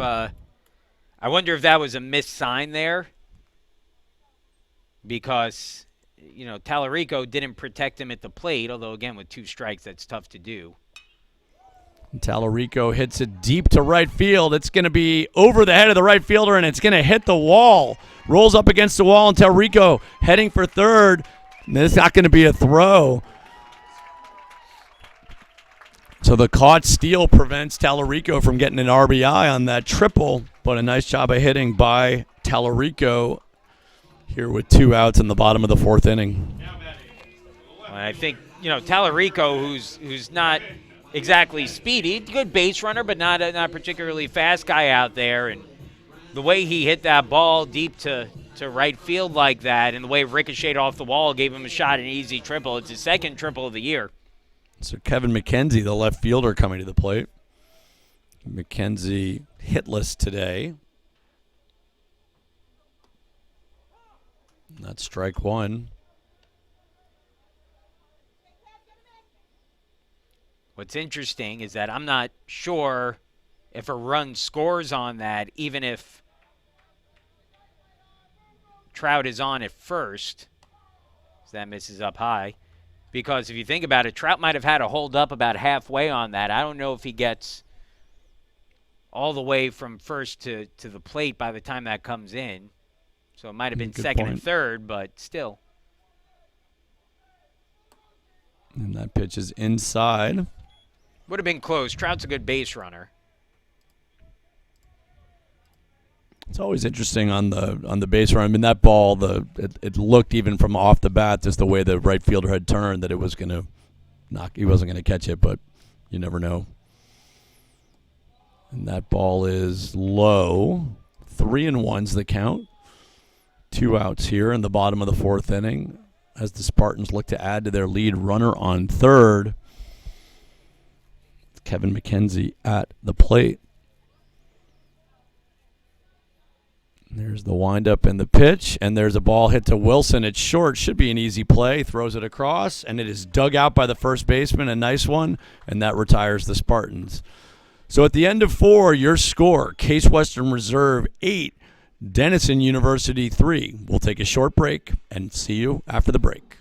that was a missed sign there, because Tallarico didn't protect him at the plate, although again with 2 strikes that's tough to do. Tallarico hits it deep to right field. It's going to be over the head of the right fielder, and it's going to hit the wall. Rolls up against the wall, and Tallarico heading for third. It's not going to be a throw. So the caught steal prevents Tallarico from getting an RBI on that triple, but a nice job of hitting by Tallarico here with 2 outs in the bottom of the 4th inning. I think, Tallarico, who's not exactly speedy, good base runner, but not particularly fast guy out there, and the way he hit that ball deep to right field like that, and the way it ricocheted off the wall gave him a shot at an easy triple. It's his second triple of the year. So Kevin McKenzie, the left fielder, coming to the plate. McKenzie hitless today. That's strike 1. What's interesting is that I'm not sure if a run scores on that, even if Trout is on at first. So that misses up high. Because if you think about it, Trout might have had to hold up about halfway on that. I don't know if he gets all the way from first to the plate by the time that comes in. So it might have been second and third, but still. And that pitch is inside. Would have been close. Trout's a good base runner. It's always interesting on the base run. I mean, that ball, it looked even from off the bat, just the way the right fielder had turned, that it was going to knock. He wasn't going to catch it, but you never know. And that ball is low. 3-1's the count. 2 outs here in the bottom of the 4th inning as the Spartans look to add to their lead. Runner on third. Kevin McKenzie at the plate. There's the windup and the pitch, and there's a ball hit to Wilson. It's short. Should be an easy play. Throws it across, and it is dug out by the first baseman. A nice one, and that retires the Spartans. So at the end of 4, your score, Case Western Reserve 8, Denison University 3. We'll take a short break and see you after the break.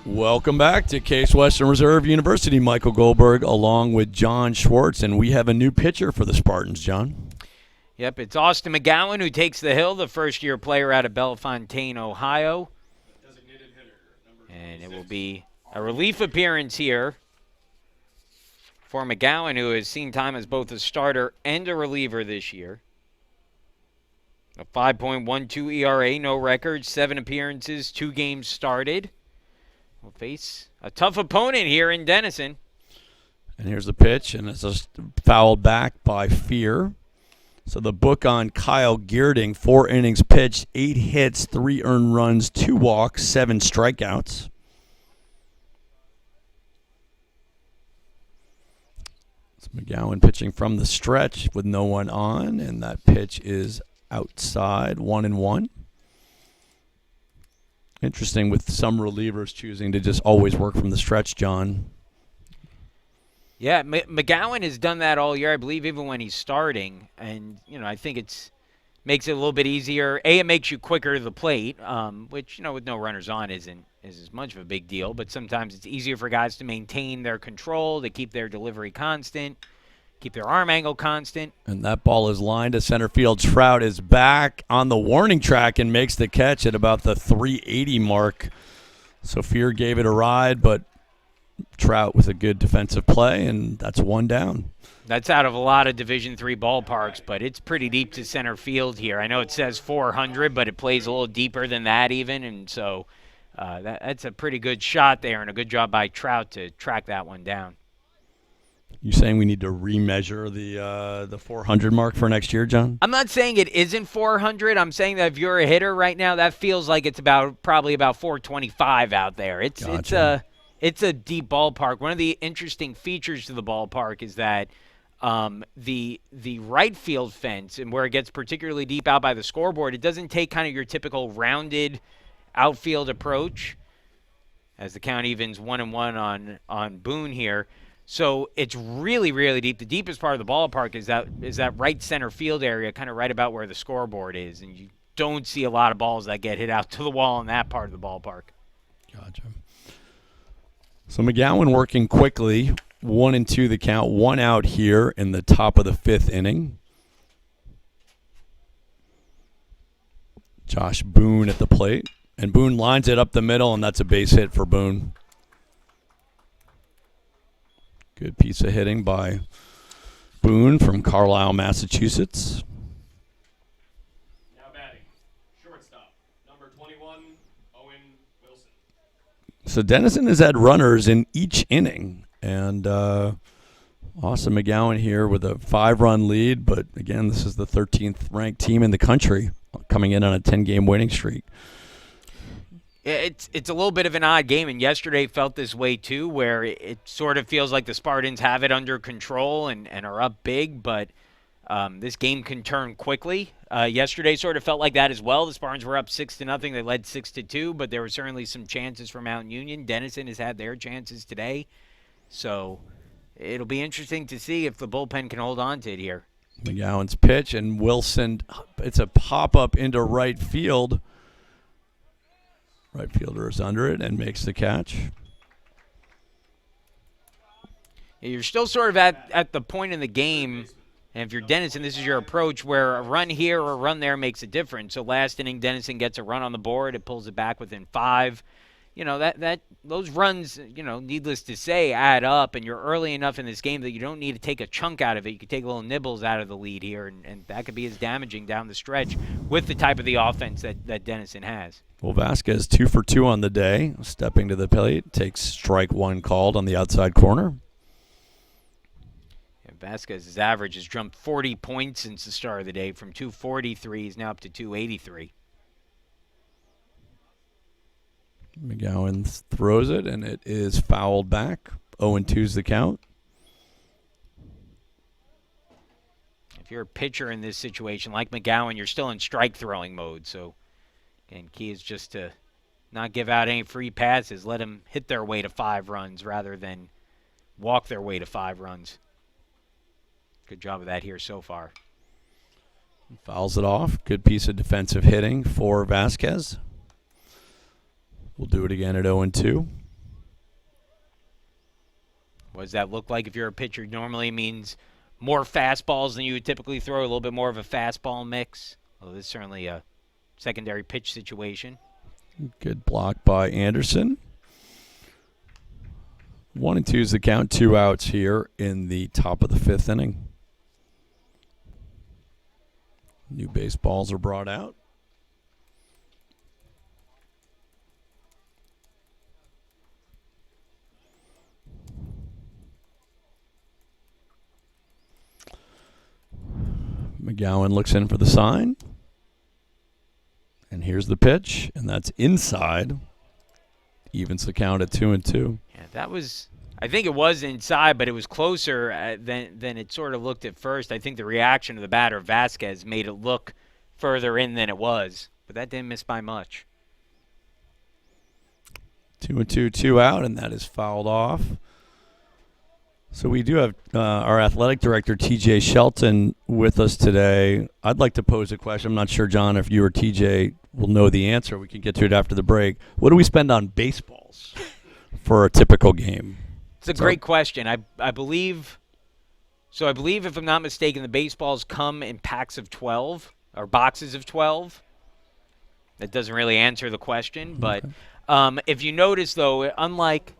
Welcome back to Case Western Reserve University. Michael Goldberg along with John Schwartz, and we have a new pitcher for the Spartans, John. Yep, it's Austin McGowan who takes the hill, the first-year player out of Bellefontaine, Ohio. And it will be a relief appearance here for McGowan, who has seen time as both a starter and a reliever this year. A 5.12 ERA, no record, 7 appearances, 2 games started. We'll face a tough opponent here in Denison. And here's the pitch, and it's just fouled back by Fear. So the book on Kyle Geerding, 4 innings pitched, 8 hits, 3 earned runs, 2 walks, 7 strikeouts. It's McGowan pitching from the stretch with no one on, and that pitch is outside, 1-1. Interesting with some relievers choosing to just always work from the stretch, John. Yeah, McGowan has done that all year, I believe, even when he's starting. And, I think makes it a little bit easier. It makes you quicker to the plate, which, with no runners on isn't as much of a big deal. But sometimes it's easier for guys to maintain their control, to keep their delivery constant, keep their arm angle constant. And that ball is lined to center field. Trout is back on the warning track and makes the catch at about the 380 mark. So Fear gave it a ride, but Trout with a good defensive play, and that's 1 down. That's out of a lot of Division III ballparks, but it's pretty deep to center field here. I know it says 400, but it plays a little deeper than that even, and so that's a pretty good shot there and a good job by Trout to track that one down. You saying we need to remeasure the 400 mark for next year, John? I'm not saying it isn't 400. I'm saying that if you're a hitter right now, that feels like it's probably about 425 out there. Gotcha. It's a deep ballpark. One of the interesting features to the ballpark is that the right field fence, and where it gets particularly deep out by the scoreboard, it doesn't take kind of your typical rounded outfield approach, as the count evens 1-1 on Boone here. So it's really, really deep. The deepest part of the ballpark is that right center field area, kind of right about where the scoreboard is, and you don't see a lot of balls that get hit out to the wall in that part of the ballpark. Gotcha. So McGowan working quickly, 1-2 the count, 1 out here in the top of the 5th inning. Josh Boone at the plate, and Boone lines it up the middle, and that's a base hit for Boone. Good piece of hitting by Boone from Carlisle, Massachusetts. 21, Owen Wilson. So Denison has had runners in each inning, and Austin McGowan here with a 5-run lead. But again, this is the 13th ranked team in the country coming in on a 10-game winning streak. It's a little bit of an odd game, and yesterday felt this way too, where it sort of feels like the Spartans have it under control and are up big, but this game can turn quickly. Yesterday sort of felt like that as well. The Spartans were up 6-0. They led 6-2, but there were certainly some chances for Mount Union. Denison has had their chances today, so it'll be interesting to see if the bullpen can hold on to it here. McGowan's pitch, and Wilson, it's a pop-up into right field. Right fielder is under it and makes the catch. You're still sort of at the point in the game, and if you're Denison, this is your approach where a run here or a run there makes a difference. So last inning, Denison gets a run on the board. It pulls it back within 5. You know, that those runs, you know, needless to say, add up, and you're early enough in this game that you don't need to take a chunk out of it. You can take little nibbles out of the lead here, and that could be as damaging down the stretch with the type of the offense that Denison has. Well, Vasquez 2 for 2 on the day, stepping to the plate, takes strike 1 called on the outside corner. And Vasquez's average has jumped 40 points since the start of the day, from 243. He's now up to 283. McGowan throws it, and it is fouled back. 0-2's the count. If you're a pitcher in this situation, like McGowan, you're still in strike-throwing mode. So, again, key is just to not give out any free passes. Let them hit their way to 5 runs rather than walk their way to 5 runs. Good job of that here so far. Fouls it off. Good piece of defensive hitting for Vasquez. We'll do it again at 0-2. What does that look like if you're a pitcher? Normally means more fastballs than you would typically throw, a little bit more of a fastball mix. Well, this is certainly a secondary pitch situation. Good block by Anderson. 1-2 is the count. 2 outs here in the top of the 5th inning. New baseballs are brought out. McGowan looks in for the sign. And here's the pitch, and that's inside. Evens the count at 2-2. Yeah, that was, I think it was inside, but it was closer than it sort of looked at first. I think the reaction of the batter, Vasquez, made it look further in than it was, but that didn't miss by much. 2-2, 2 out, and that is fouled off. So we do have our athletic director, TJ Shelton, with us today. I'd like to pose a question. I'm not sure, John, if you or TJ will know the answer. We can get to it after the break. What do we spend on baseballs for a typical game? It's a great question. I believe, if I'm not mistaken, the baseballs come in packs of 12 or boxes of 12. That doesn't really answer the question, but if you notice, though, unlike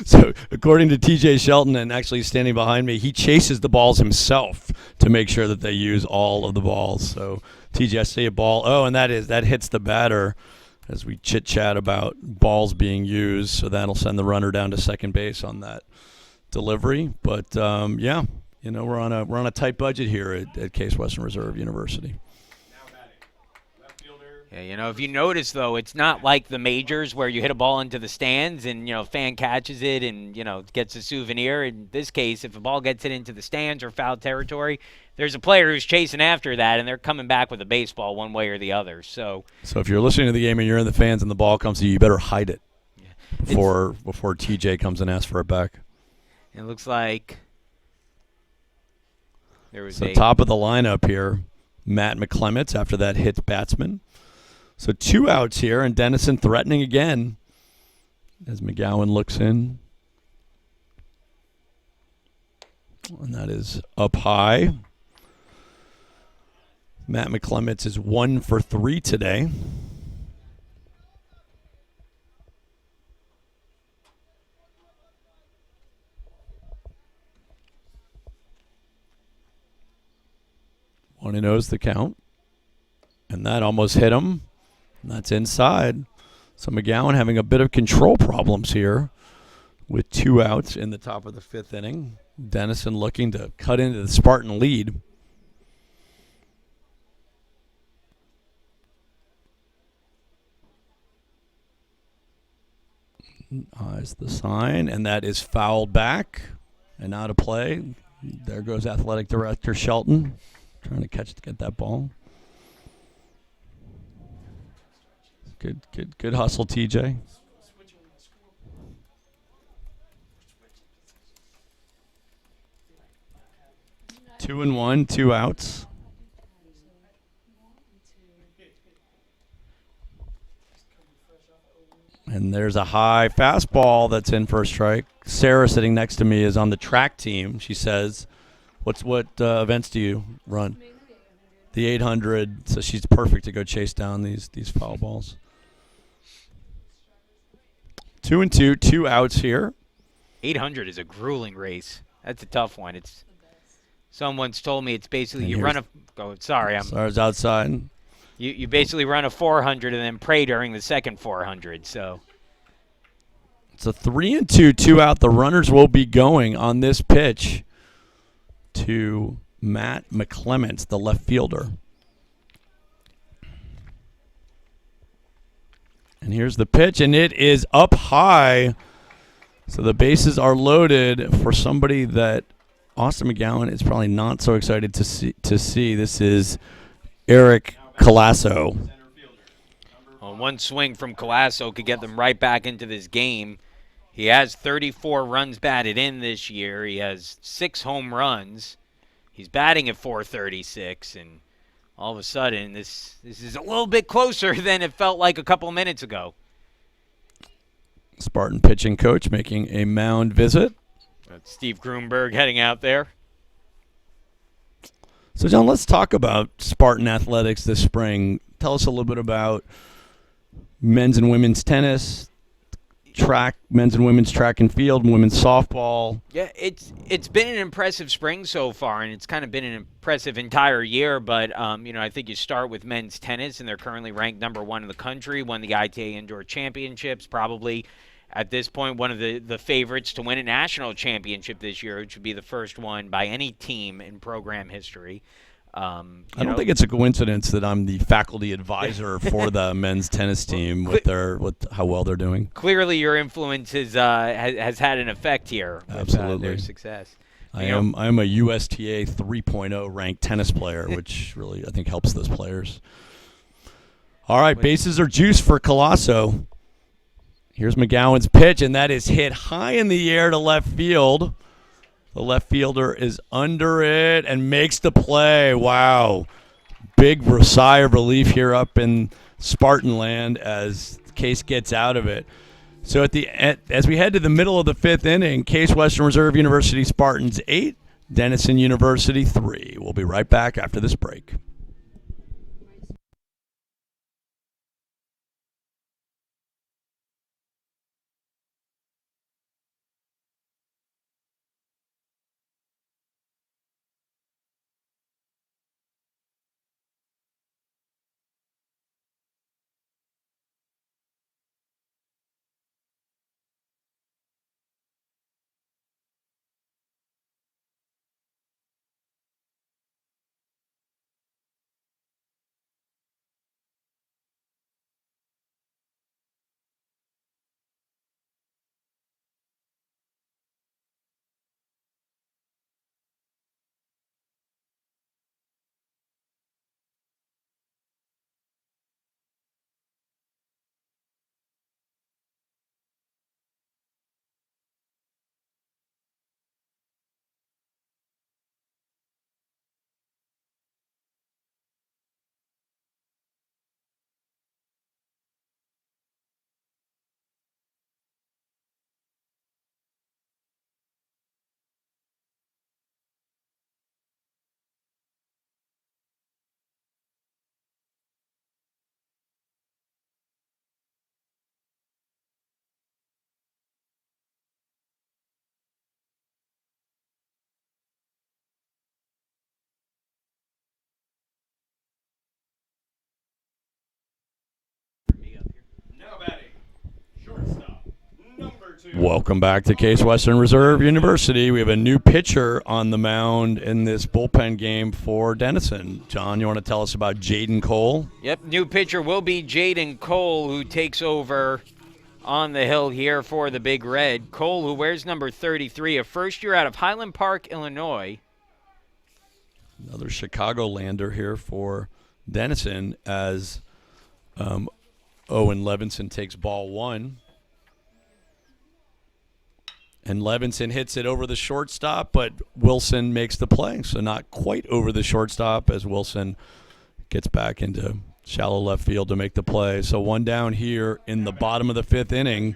So according to TJ Shelton, and actually standing behind me, he chases the balls himself to make sure that they use all of the balls. So TJ, I see a ball. Oh, and that hits the batter as we chit-chat about balls being used. So that'll send the runner down to second base on that delivery. But yeah, you know, we're on a tight budget here at Case Western Reserve University. Yeah, you know, if you notice, though, it's not like the majors where you hit a ball into the stands and, you know, fan catches it and, you know, gets a souvenir. In this case, if a ball gets it into the stands or foul territory, there's a player who's chasing after that, and they're coming back with a baseball one way or the other. So if you're listening to the game and you're in the fans and the ball comes to you, you better hide it before TJ comes and asks for it back. It looks like there was top of the lineup here, Matt McClements after that hits batsman. So 2 outs here, and Denison threatening again as McGowan looks in. And that is up high. Matt McClements is 1 for 3 today. One and 0's the count. And that almost hit him. And that's inside. So McGowan having a bit of control problems here with 2 outs in the top of the 5th inning. Denison looking to cut into the Spartan lead. Eyes the sign, and that is fouled back and out of play. There goes Athletic Director Shelton trying to get that ball. Good hustle, TJ. Two and one, 2 outs. And there's a high fastball that's in for a strike. Sarah sitting next to me is on the track team. She says, what events do you run? The 800. So she's perfect to go chase down these foul balls. 2 and 2, 2 outs here. 800 is a grueling race. That's a tough one. Someone's told me it's basically you run a. Oh, sorry, It's outside. You basically run a 400 and then pray during the second 400. So it's a 3 and 2, 2 out. The runners will be going on this pitch to Matt McClements, the left fielder. And here's the pitch, and it is up high. So the bases are loaded for somebody that Austin McGowan is probably not so excited to see. This is Eric Colasso. Well, one swing from Colasso could get them right back into this game. He has 34 runs batted in this year. He has 6 home runs. He's batting at .436, and all of a sudden, this is a little bit closer than it felt like a couple of minutes ago. Spartan pitching coach making a mound visit. That's Steve Grunberg heading out there. So, John, let's talk about Spartan athletics this spring. Tell us a little bit about men's and women's tennis, track, men's and women's track and field, women's softball. Yeah, it's been an impressive spring so far, and it's kind of been an impressive entire year. But I think you start with men's tennis, and they're currently ranked number 1 in the country. Won the ITA Indoor Championships, probably at this point one of the favorites to win a national championship this year, which would be the first one by any team in program history. I don't think it's a coincidence that I'm the faculty advisor for the men's tennis team with how well they're doing. Clearly, your influence has had an effect here with Absolutely. their success. I am a USTA 3.0 ranked tennis player, which really I think helps those players. All right, bases are juiced for Colasso. Here's McGowan's pitch, and that is hit high in the air to left field. The left fielder is under it and makes the play. Wow. Big sigh of relief here up in Spartan land as Case gets out of it. So as we head to the middle of the 5th inning, Case Western Reserve University Spartans 8, Denison University 3. We'll be right back after this break. Welcome back to Case Western Reserve University. We have a new pitcher on the mound in this bullpen game for Denison. John, you want to tell us about Jaden Cole? Yep, new pitcher will be Jaden Cole, who takes over on the hill here for the Big Red. Cole, who wears number 33, a first year out of Highland Park, Illinois. Another Chicago-lander here for Denison as Owen Levinson takes ball one. And Levinson hits it over the shortstop, but Wilson makes the play. So not quite over the shortstop as Wilson gets back into shallow left field to make the play. So one down here in the bottom of the fifth inning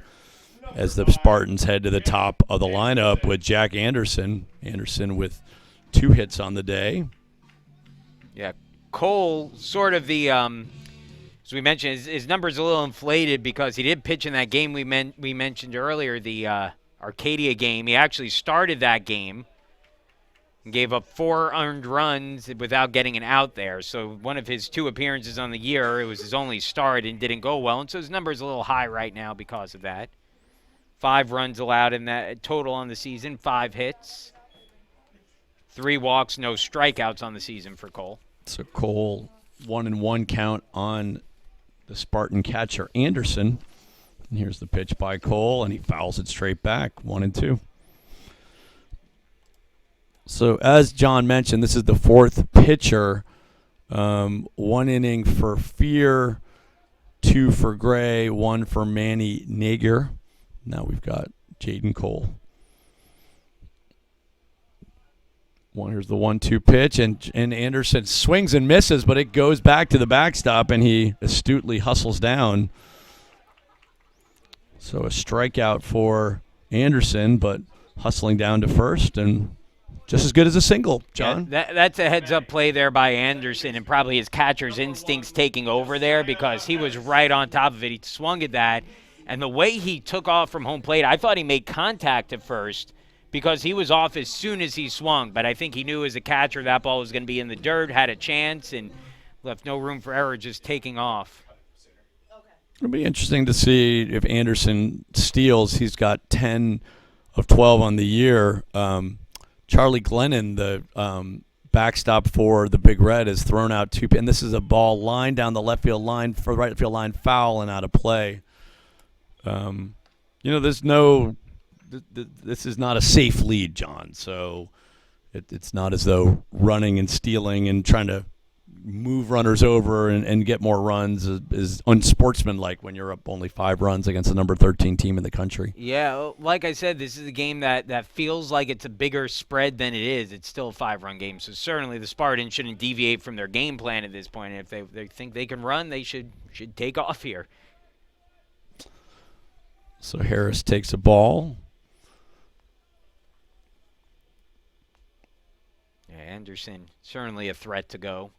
as the Spartans head to the top of the lineup with Jack Anderson. Anderson with 2 hits on the day. Yeah, Cole sort of the as we mentioned, his number's a little inflated because he did pitch in that game we mentioned earlier, the Arcadia game. He actually started that game and gave up 4 earned runs without getting an out there. So one of his 2 appearances on the year, it was his only start and didn't go well. And so his number's a little high right now because of that. 5 runs allowed in that total on the season, 5 hits, 3 walks, no strikeouts on the season for Cole. So Cole, 1-1 count on the Spartan catcher Anderson. And here's the pitch by Cole, and he fouls it straight back, 1-2. So as John mentioned, this is the 4th pitcher. 1 inning for Fear, 2 for Gray, 1 for Manny Nager. Now we've got Jaden Cole. Here's the 1-2 pitch, and Anderson swings and misses, but it goes back to the backstop, and he astutely hustles down. So a strikeout for Anderson, but hustling down to first, and just as good as a single, John. Yeah, that's a heads-up play there by Anderson, and probably his catcher's instincts taking over there because he was right on top of it. He swung at that, and the way he took off from home plate, I thought he made contact at first because he was off as soon as he swung, but I think he knew as a catcher that ball was going to be in the dirt, had a chance, and left no room for error just taking off. It'll be interesting to see if Anderson steals. He's got 10 of 12 on the year. Charlie Glennon, the backstop for the Big Red, has thrown out 2. And this is a ball line down the left field line for right field line, foul and out of play. There's no. This is not a safe lead, John. So it's not as though running and stealing and trying to move runners over and get more runs is unsportsmanlike when you're up only 5 runs against the number 13 team in the country. Yeah, like I said, this is a game that feels like it's a bigger spread than it is. It's still a 5-run game, so certainly the Spartans shouldn't deviate from their game plan at this point. If they think they can run, they should take off here. So Harris takes a ball. Yeah, Anderson, certainly a threat to go.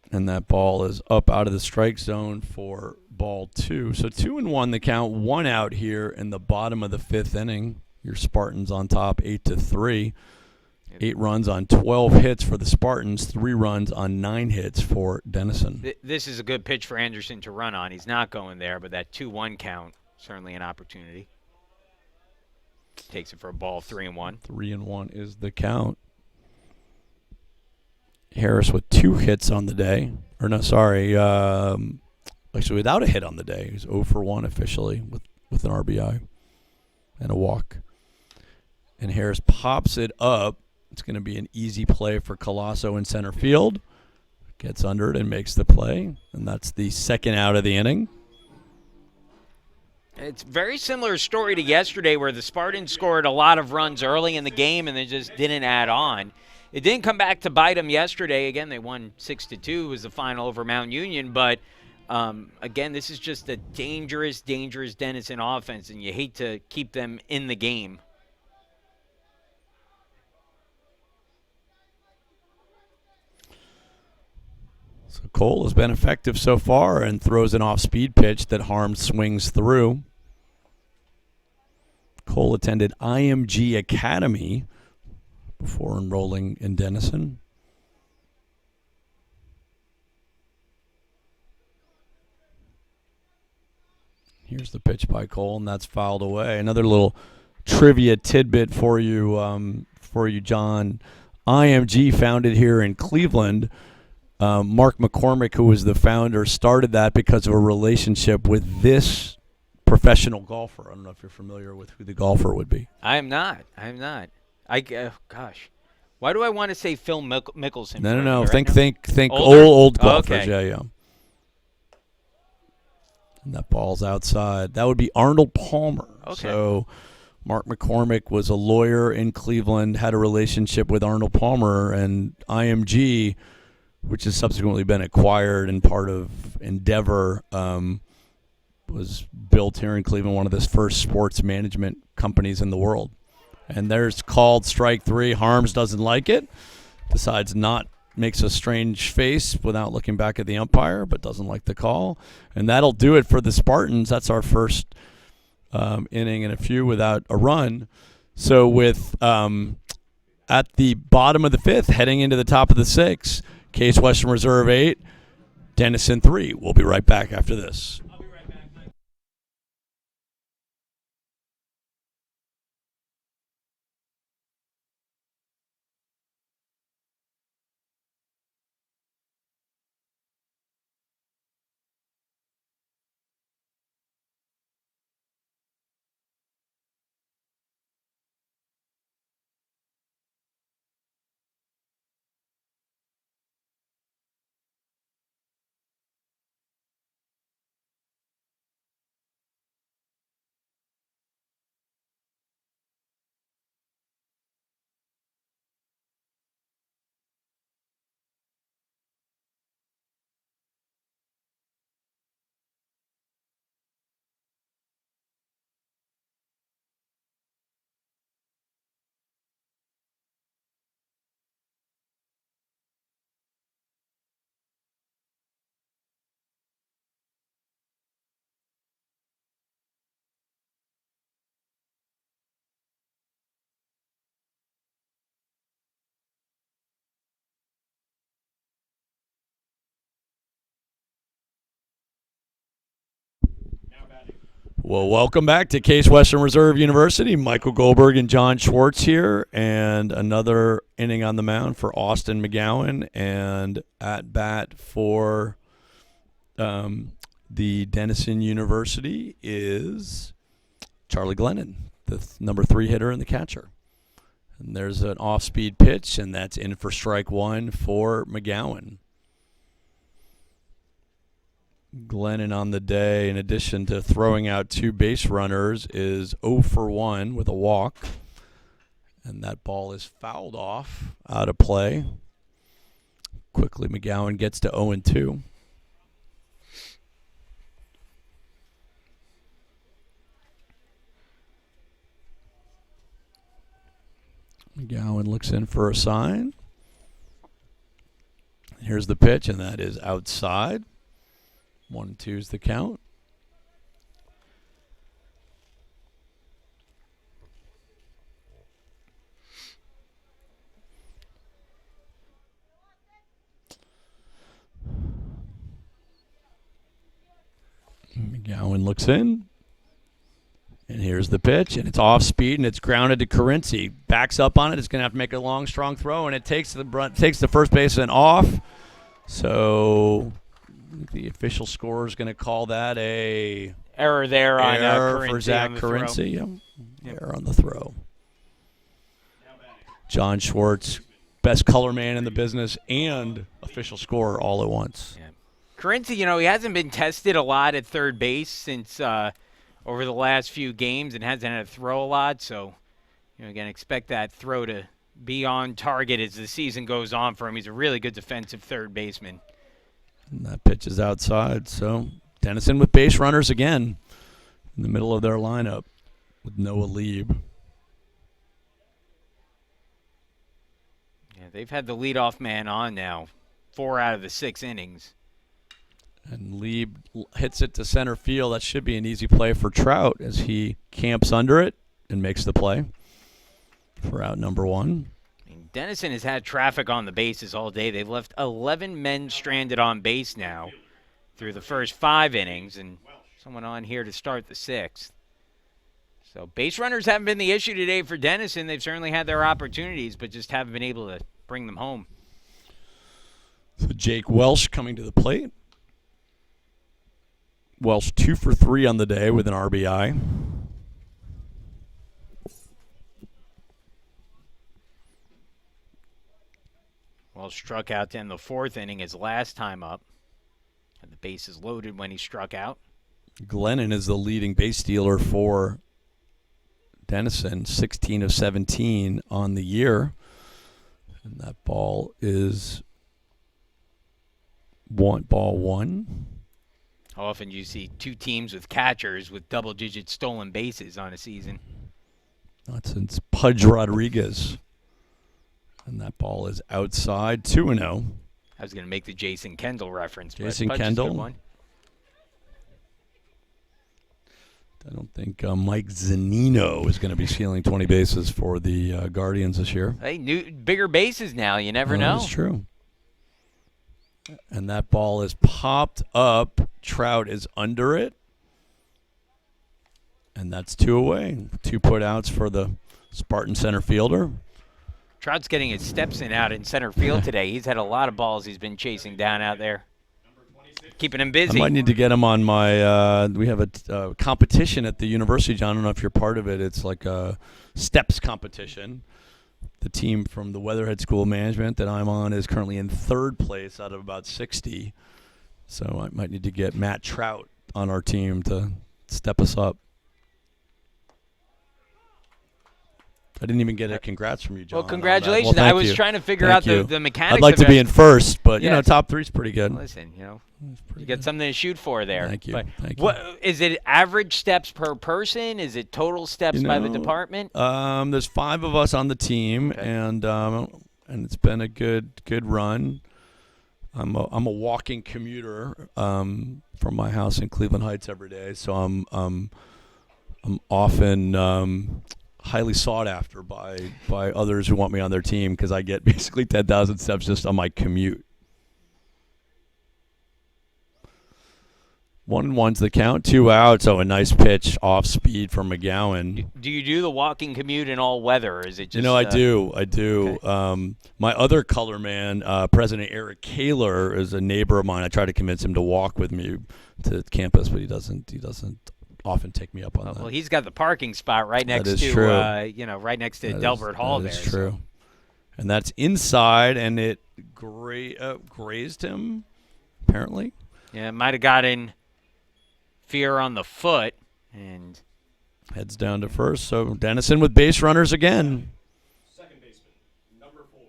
And that ball is up out of the strike zone for ball 2. So 2-1 the count, 1 out here in the bottom of the 5th inning. Your Spartans on top 8-3. 8 runs on 12 hits for the Spartans, 3 runs on 9 hits for Denison. This is a good pitch for Anderson to run on. He's not going there, but that 2-1 count, certainly an opportunity. Takes it for a ball, 3-1. 3-1 is the count. Harris with 2 hits on the day. Actually without a hit on the day. He's 0 for 1 officially with an RBI and a walk. And Harris pops it up. It's going to be an easy play for Colasso in center field. Gets under it and makes the play. And that's the 2nd out of the inning. It's a very similar story to yesterday where the Spartans scored a lot of runs early in the game and they just didn't add on. It didn't come back to bite them yesterday. Again, they won 6-2 was the final over Mount Union. But, again, this is just a dangerous Denison offense, and you hate to keep them in the game. So Cole has been effective so far and throws an off-speed pitch that Harm swings through. Cole attended IMG Academy before enrolling in Denison. Here's the pitch by Cole, and that's fouled away. Another little trivia tidbit for you, John. IMG founded here in Cleveland. Mark McCormick, who was the founder, started that because of a relationship with this professional golfer. I don't know if you're familiar with who the golfer would be. I am not. Gosh. Why do I want to say Phil Mickelson? No. Right Think Older? old golfers. Okay. Yeah. And that ball's outside. That would be Arnold Palmer. Okay. So Mark McCormick was a lawyer in Cleveland, had a relationship with Arnold Palmer, and IMG, which has subsequently been acquired and part of Endeavor, was built here in Cleveland, one of the first sports management companies in the world. And there's called strike three. Harms doesn't like it, decides not, makes a strange face without looking back at the umpire, but doesn't like the call. And that'll do it for the Spartans. That's our first inning and a few without a run. So with at the bottom of the fifth, heading into the top of the sixth, Case Western Reserve 8, Denison 3. We'll be right back after this. Well, welcome back to Case Western Reserve University. Michael Goldberg and John Schwartz here, and another inning on the mound for Austin McGowan, and at bat for the Denison University is Charlie Glennon, the number 3 hitter and the catcher. And there's an off-speed pitch, and that's in for strike one for McGowan. Glennon on the day, in addition to throwing out 2 base runners, is 0 for 1 with a walk. And that ball is fouled off, out of play. Quickly, McGowan gets to 0 and 2. McGowan looks in for a sign. Here's the pitch, and that is outside. 1-2 is the count. McGowan looks in. And here's the pitch, and it's off speed, and it's grounded to Carinci. Backs up on it. It's going to have to make a long, strong throw, and it takes the first baseman off. So the official scorer is going to call that a error there on Carinci for Zach Carinci. Yep. Error on the throw. John Schwartz, best color man in the business and official scorer all at once. Yeah. Carinci, he hasn't been tested a lot at third base since over the last few games and hasn't had to throw a lot. So, again, expect that throw to be on target as the season goes on for him. He's a really good defensive third baseman. And that pitch is outside. So Denison with base runners again in the middle of their lineup with Noah Lieb. Yeah, they've had the leadoff man on now 4 out of the 6 innings. And Lieb hits it to center field. That should be an easy play for Trout as he camps under it and makes the play for out number 1. Denison has had traffic on the bases all day. They've left 11 men stranded on base now through the first 5 innings, and someone on here to start the 6th. So base runners haven't been the issue today for Denison. They've certainly had their opportunities, but just haven't been able to bring them home. So Jake Welsh coming to the plate. Welsh 2 for 3 on the day with an RBI. Welsh struck out in the 4th inning his last time up. And the bases loaded when he struck out. Glennon is the leading base stealer for Denison, 16 of 17 on the year. And that ball is ball 1. How often do you see 2 teams with catchers with double-digit stolen bases on a season? Not since Pudge Rodriguez. And that ball is outside, 2-0. I was going to make the Jason Kendall reference. Jason but Kendall. One. I don't think Mike Zannino is going to be stealing 20 bases for the Guardians this year. Hey, bigger bases now. You never know. That's true. And that ball is popped up. Trout is under it. And that's 2 away. 2 put outs for the Spartan center fielder. Trout's getting his steps out in center field today. He's had a lot of balls he's been chasing down out there. Keeping him busy. I might need to get him on my we have a competition at the university, John. I don't know if you're part of it. It's like a steps competition. The team from the Weatherhead School of Management that I'm on is currently in 3rd place out of about 60. So I might need to get Matt Trout on our team to step us up. I didn't even get a congrats from you, John. Well, congratulations. Well, I was trying to figure out the mechanics. I'd like of to be in first, but, yes. top 3's pretty good. Listen, you got something to shoot for there. Thank you. But Thank you. what is it? Average steps per person? Is it total steps by the department? There's 5 of us on the team, okay. and it's been a good run. I'm a walking commuter from my house in Cleveland Heights every day, so I'm often highly sought after by others who want me on their team because I get basically 10,000 steps just on my commute. 1-1's the count, 2 outs. Oh, a nice pitch off speed from McGowan. Do you do the walking commute in all weather, or is it just? I do. Okay. My other color man, President Eric Kaler, is a neighbor of mine. I try to convince him to walk with me to campus, but he doesn't often take me up on that. Well, he's got the parking spot right next to true. Right next to Delbert Hall there. That is true. And that's inside, and it grazed him, apparently. Yeah, it might have gotten fear on the foot, and heads down to first. So Denison with base runners again. Second baseman, number 4,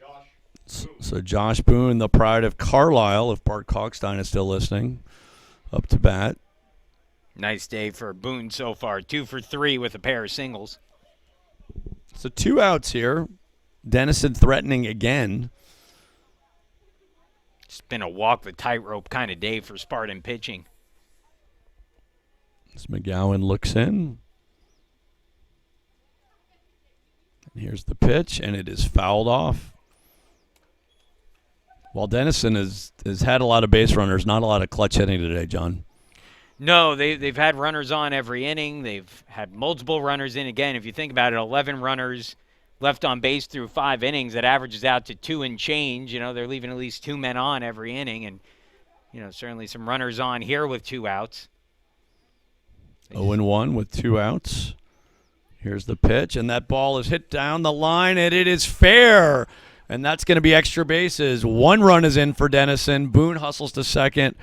Josh Boone. So Josh Boone, the pride of Carlisle, if Bart Kalkstein is still listening, up to bat. Nice day for Boone so far. 2 for 3 with a pair of singles. So 2 outs here. Denison threatening again. It's been a walk the tightrope kind of day for Spartan pitching. As McGowan looks in. And here's the pitch, and it is fouled off. While Denison has had a lot of base runners, not a lot of clutch hitting today, John. No, they've had runners on every inning. They've had multiple runners in. Again, if you think about it, 11 runners left on base through 5 innings. That averages out to 2 and change. They're leaving at least 2 men on every inning, and certainly some runners on here with 2 outs. 0-1 with 2 outs. Here's the pitch, and that ball is hit down the line, and it is fair. And that's going to be extra bases. 1 run is in for Denison. Boone hustles to second,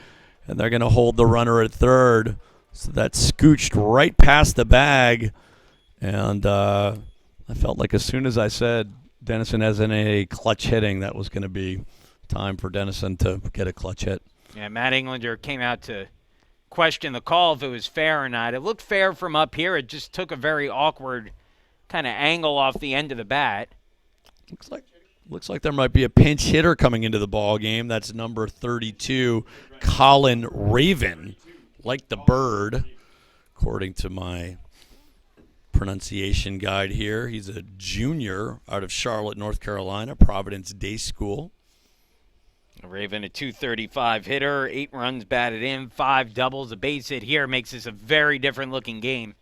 and they're going to hold the runner at third. So that scooched right past the bag. And I felt like as soon as I said Denison has any clutch hitting, that was going to be time for Denison to get a clutch hit. Yeah, Matt Englander came out to question the call if it was fair or not. It looked fair from up here. It just took a very awkward kind of angle off the end of the bat. Looks like there might be a pinch hitter coming into the ball game. That's number 32, Colin Raven, like the bird, according to my pronunciation guide here. He's a junior out of Charlotte, North Carolina, Providence Day School. Raven, a 235 hitter, 8 runs batted in, 5 doubles, a base hit here makes this a very different looking game.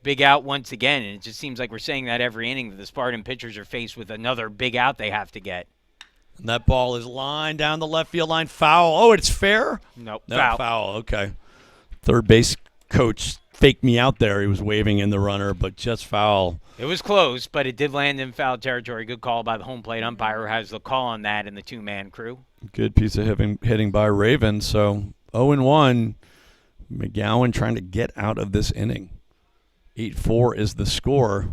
Big out once again, and it just seems like we're saying that every inning that the Spartan pitchers are faced with another big out they have to get. And that ball is lined down the left field line. Foul. Oh, it's fair? Nope, No, foul. foul. Okay. Third base coach faked me out there. He was waving in the runner, but just foul. It was close, but it did land in foul territory. Good call by the home plate umpire who has the call on that in the two-man crew. Good piece of hitting by Raven. So 0-1. McGowan trying to get out of this inning. 8-4 is the score.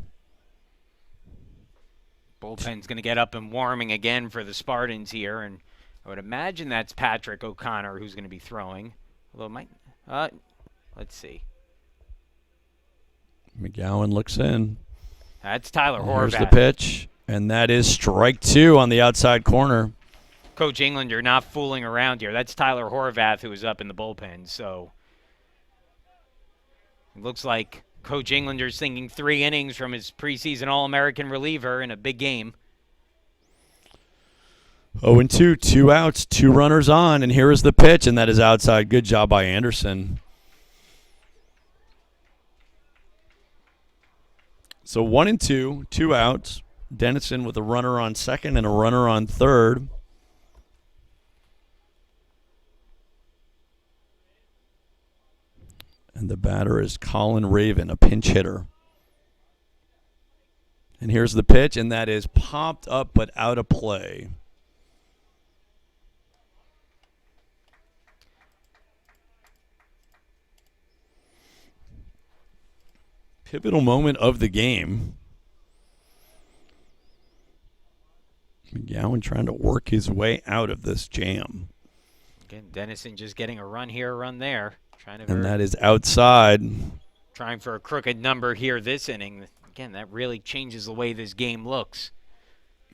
Bullpen's going to get up and warming again for the Spartans here, and I would imagine that's Patrick O'Connor who's going to be throwing. Although it might, let's see. McGowan looks in. That's Tyler Horvath. Here's the pitch, and that is strike 2 on the outside corner. Coach Englander not fooling around here. That's Tyler Horvath who is up in the bullpen, so it looks like Coach Englander's thinking 3 innings from his preseason All-American reliever in a big game. 0-2, 2 outs, 2 runners on, and here is the pitch, and that is outside. Good job by Anderson. So 1-2, 2 outs. Denison with a runner on second and a runner on third. And the batter is Colin Raven, a pinch hitter. And here's the pitch, and that is popped up but out of play. Pivotal moment of the game. McGowan trying to work his way out of this jam. Again, Denison just getting a run here, a run there. And that is outside. Trying for a crooked number here this inning. Again, that really changes the way this game looks.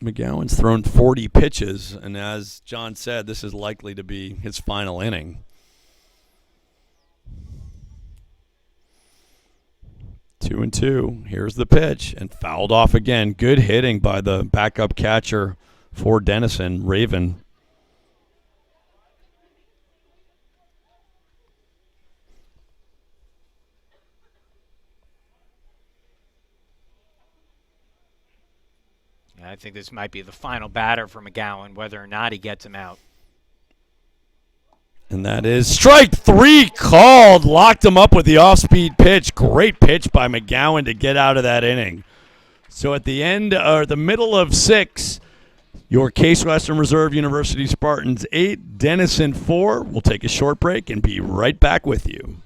McGowan's thrown 40 pitches, and as John said, this is likely to be his final inning. 2-2. Here's the pitch, and fouled off again. Good hitting by the backup catcher for Denison, Raven. I think this might be the final batter for McGowan, whether or not he gets him out. And that is strike 3 called. Locked him up with the off-speed pitch. Great pitch by McGowan to get out of that inning. So at the end, or the middle of 6, your Case Western Reserve University Spartans 8, Denison 4. We'll take a short break and be right back with you.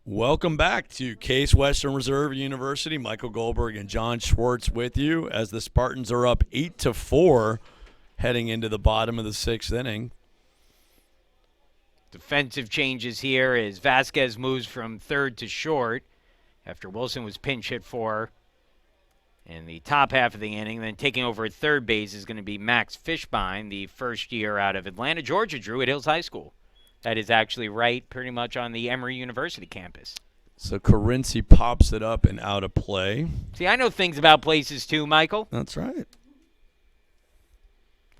Welcome back to Case Western Reserve University. Michael Goldberg and John Schwartz with you as the Spartans are up 8-4 heading into the bottom of the 6th inning. Defensive changes here as Vasquez moves from third to short after Wilson was pinch hit for in the top half of the inning. Then taking over at third base is going to be Max Fishbein, the first year out of Atlanta, Georgia, Druid Hills High School. That is actually right pretty much on the Emory University campus. So Carinci pops it up and out of play. See, I know things about places too, Michael. That's right.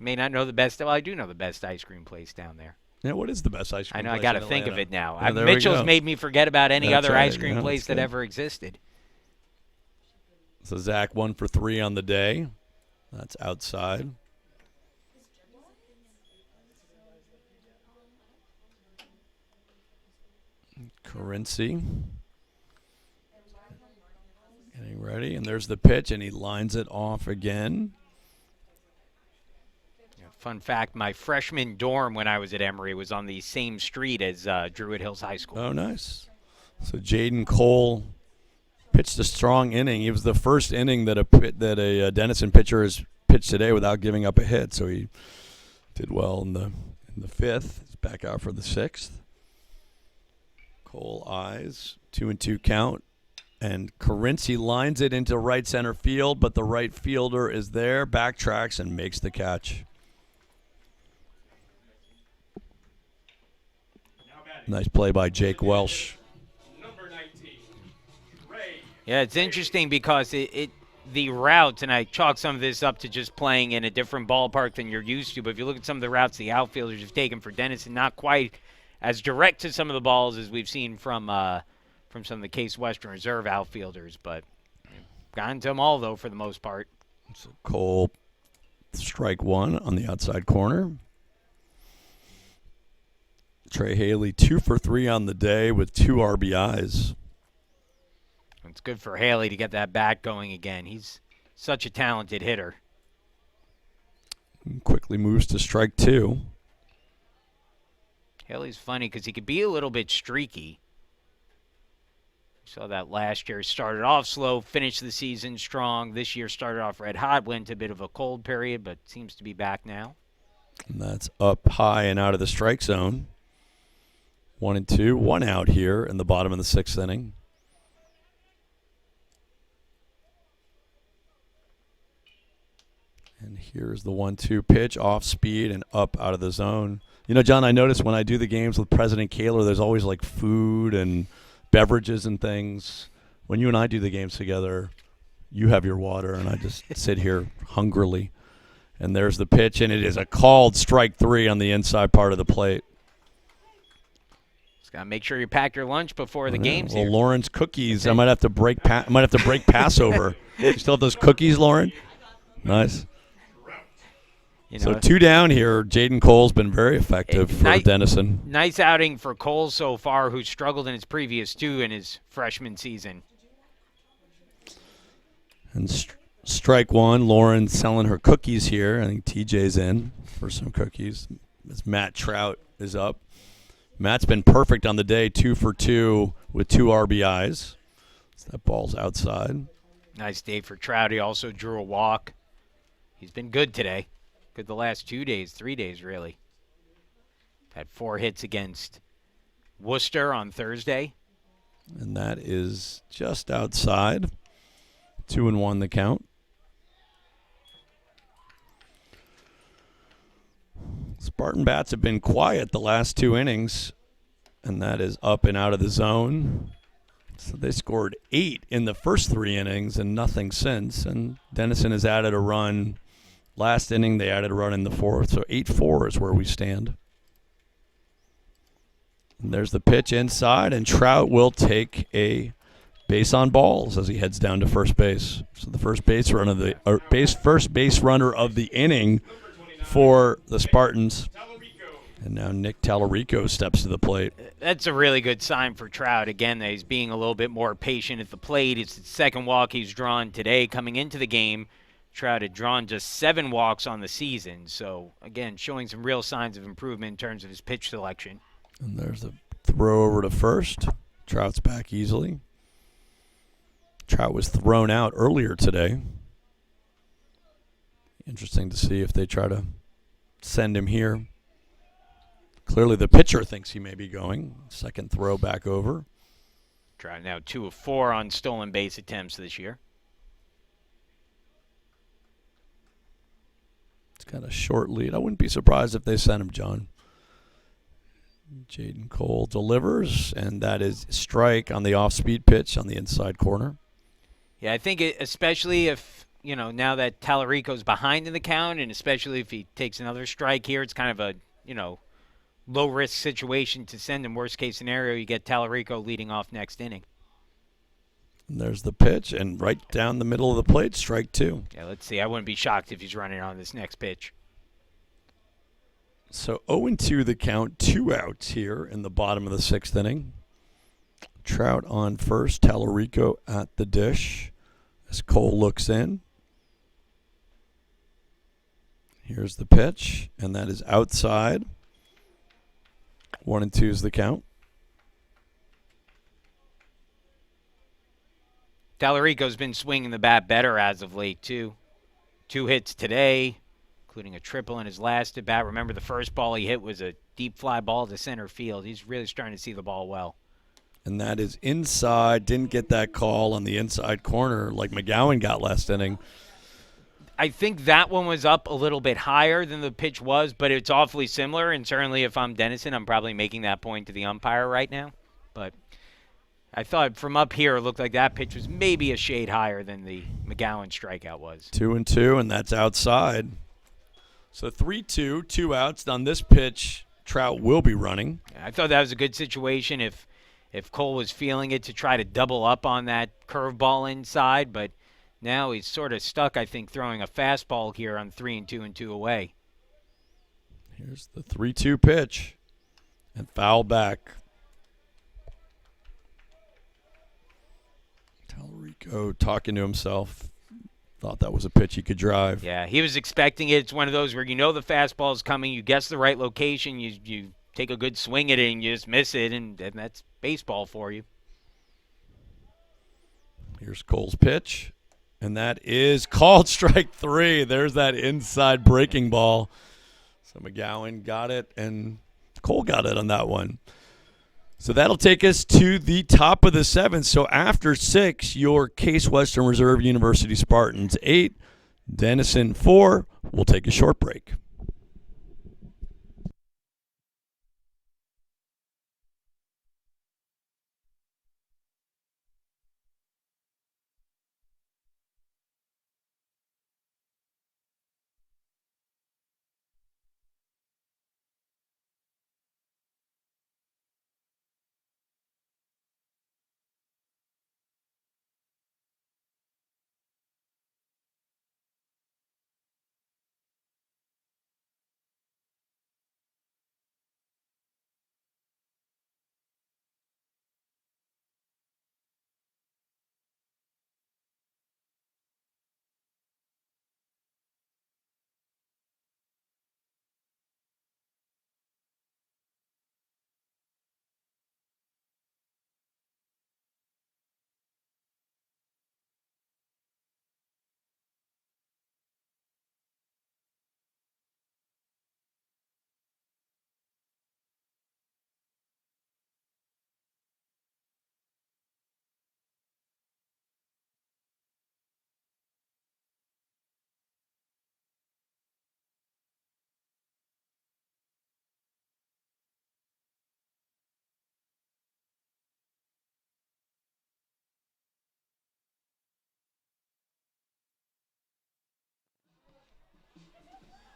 May not know the best. Well, I do know the best ice cream place down there. Yeah, what is the best ice cream I know. place I got to in think of Atlanta? it now. Yeah, there we Mitchell's go. made me forget about any That's other right. ice cream Yeah, place that's that good. ever existed. So Zach 1 for 3 on the day. That's outside. Currency. Getting ready, and there's the pitch, and he lines it off again. Fun fact, my freshman dorm when I was at Emory was on the same street as Druid Hills High School. Oh, nice. So Jaden Cole pitched a strong inning. It was the first inning that a Denison pitcher has pitched today without giving up a hit. So he did well in the fifth. He's back out for the sixth. Cole eyes 2-2 count, and Currency lines it into right center field, but the right fielder is there, backtracks, and makes the catch. Nice play by Jake Welsh. Number 19, Ray. Yeah, it's interesting because the routes, and I chalk some of this up to just playing in a different ballpark than you're used to, but if you look at some of the routes the outfielders have taken for Denison, not quite as direct to some of the balls as we've seen from some of the Case Western Reserve outfielders, but gotten to them all, though, for the most part. So Cole, strike one on the outside corner. Trey Haley 2 for 3 on the day with 2 RBIs. It's good for Haley to get that bat going again. He's such a talented hitter. Quickly moves to strike 2. Haley's funny because he could be a little bit streaky. Saw that last year. Started off slow, finished the season strong. This year started off red hot, went a bit of a cold period, but seems to be back now. And that's up high and out of the strike zone. 1-2, 1 out here in the bottom of the 6th inning. And here's the 1-2 pitch, off speed and up out of the zone. You know, John, I notice when I do the games with President Kaler, there's always like food and beverages and things. When you and I do the games together, you have your water and I just sit here hungrily. And there's the pitch, and it is a called strike 3 on the inside part of the plate. Just gotta make sure you pack your lunch before the game's Well, here. Lauren's cookies. I might have to break. Passover. You still have those cookies, Lauren? Nice. You So know, 2 down here. Jaden Cole's been very effective for nice- Denison. nice outing for Cole so far, who struggled in his previous 2 in his freshman season. And strike 1. Lauren selling her cookies here. I think TJ's in for some cookies. As Matt Trout is up. Matt's been perfect on the day, 2 for 2 with 2 RBIs. So that ball's outside. Nice day for Trout. He also drew a walk. He's been good today. Good the last 2 days, 3 days, really. Had 4 hits against Worcester on Thursday. And that is just outside. 2-1 the count. Spartan bats have been quiet the last 2 innings, and that is up and out of the zone. So they scored 8 in the first 3 innings and nothing since. And Denison has added a run. Last inning, they added a run in the 4th. So 8-4 is where we stand. And there's the pitch inside, and Trout will take a base on balls as he heads down to first base. So the first base runner of the inning for the Spartans. And now Nick Tallarico steps to the plate. That's a really good sign for Trout. Again, that he's being a little bit more patient at the plate. It's the second walk he's drawn today. Coming into the game, Trout had drawn just 7 walks on the season. So, again, showing some real signs of improvement in terms of his pitch selection. And there's a throw over to first. Trout's back easily. Trout was thrown out earlier today. Interesting to see if they try to send him here. Clearly the pitcher thinks he may be going. Second throw back over. Trout now 2 of 4 on stolen base attempts this year. It's got a short lead. I wouldn't be surprised if they sent him, John. Jaden Cole delivers, and that is strike on the off-speed pitch on the inside corner. Yeah, I think especially if now that Tallarico's behind in the count, and especially if he takes another strike here, it's kind of a, low-risk situation to send him. Worst-case scenario, you get Tallarico leading off next inning. And there's the pitch, and right down the middle of the plate, strike 2. Yeah, let's see. I wouldn't be shocked if he's running on this next pitch. So 0-2 the count, 2 outs here in the bottom of the 6th inning. Trout on first, Tallarico at the dish as Cole looks in. Here's the pitch, and that is outside. 1-2 is the count. Tallarico's been swinging the bat better as of late, too. 2 hits today, including a triple in his last at bat. Remember, the first ball he hit was a deep fly ball to center field. He's really starting to see the ball well. And that is inside. Didn't get that call on the inside corner like McGowan got last inning. I think that one was up a little bit higher than the pitch was, but it's awfully similar. And certainly if I'm Denison, I'm probably making that point to the umpire right now. But I thought from up here, it looked like that pitch was maybe a shade higher than the McGowan strikeout was. 2-2, and that's outside. So 3-2, 2 outs. On this pitch, Trout will be running. I thought that was a good situation if Cole was feeling it to try to double up on that curveball inside, but now he's sort of stuck, I think, throwing a fastball here on 3-2 and 2 away. Here's the 3-2 pitch, and foul back. Tallarico talking to himself. Thought that was a pitch he could drive. Yeah, he was expecting it. It's one of those where the fastball is coming, you guess the right location, you take a good swing at it, and you just miss it, and that's baseball for you. Here's Cole's pitch, and that is called strike 3. There's that inside breaking ball. So McGowan got it, and Cole got it on that one. So that'll take us to the top of the 7th. So after 6, your Case Western Reserve University Spartans 8, Denison 4. We'll take a short break.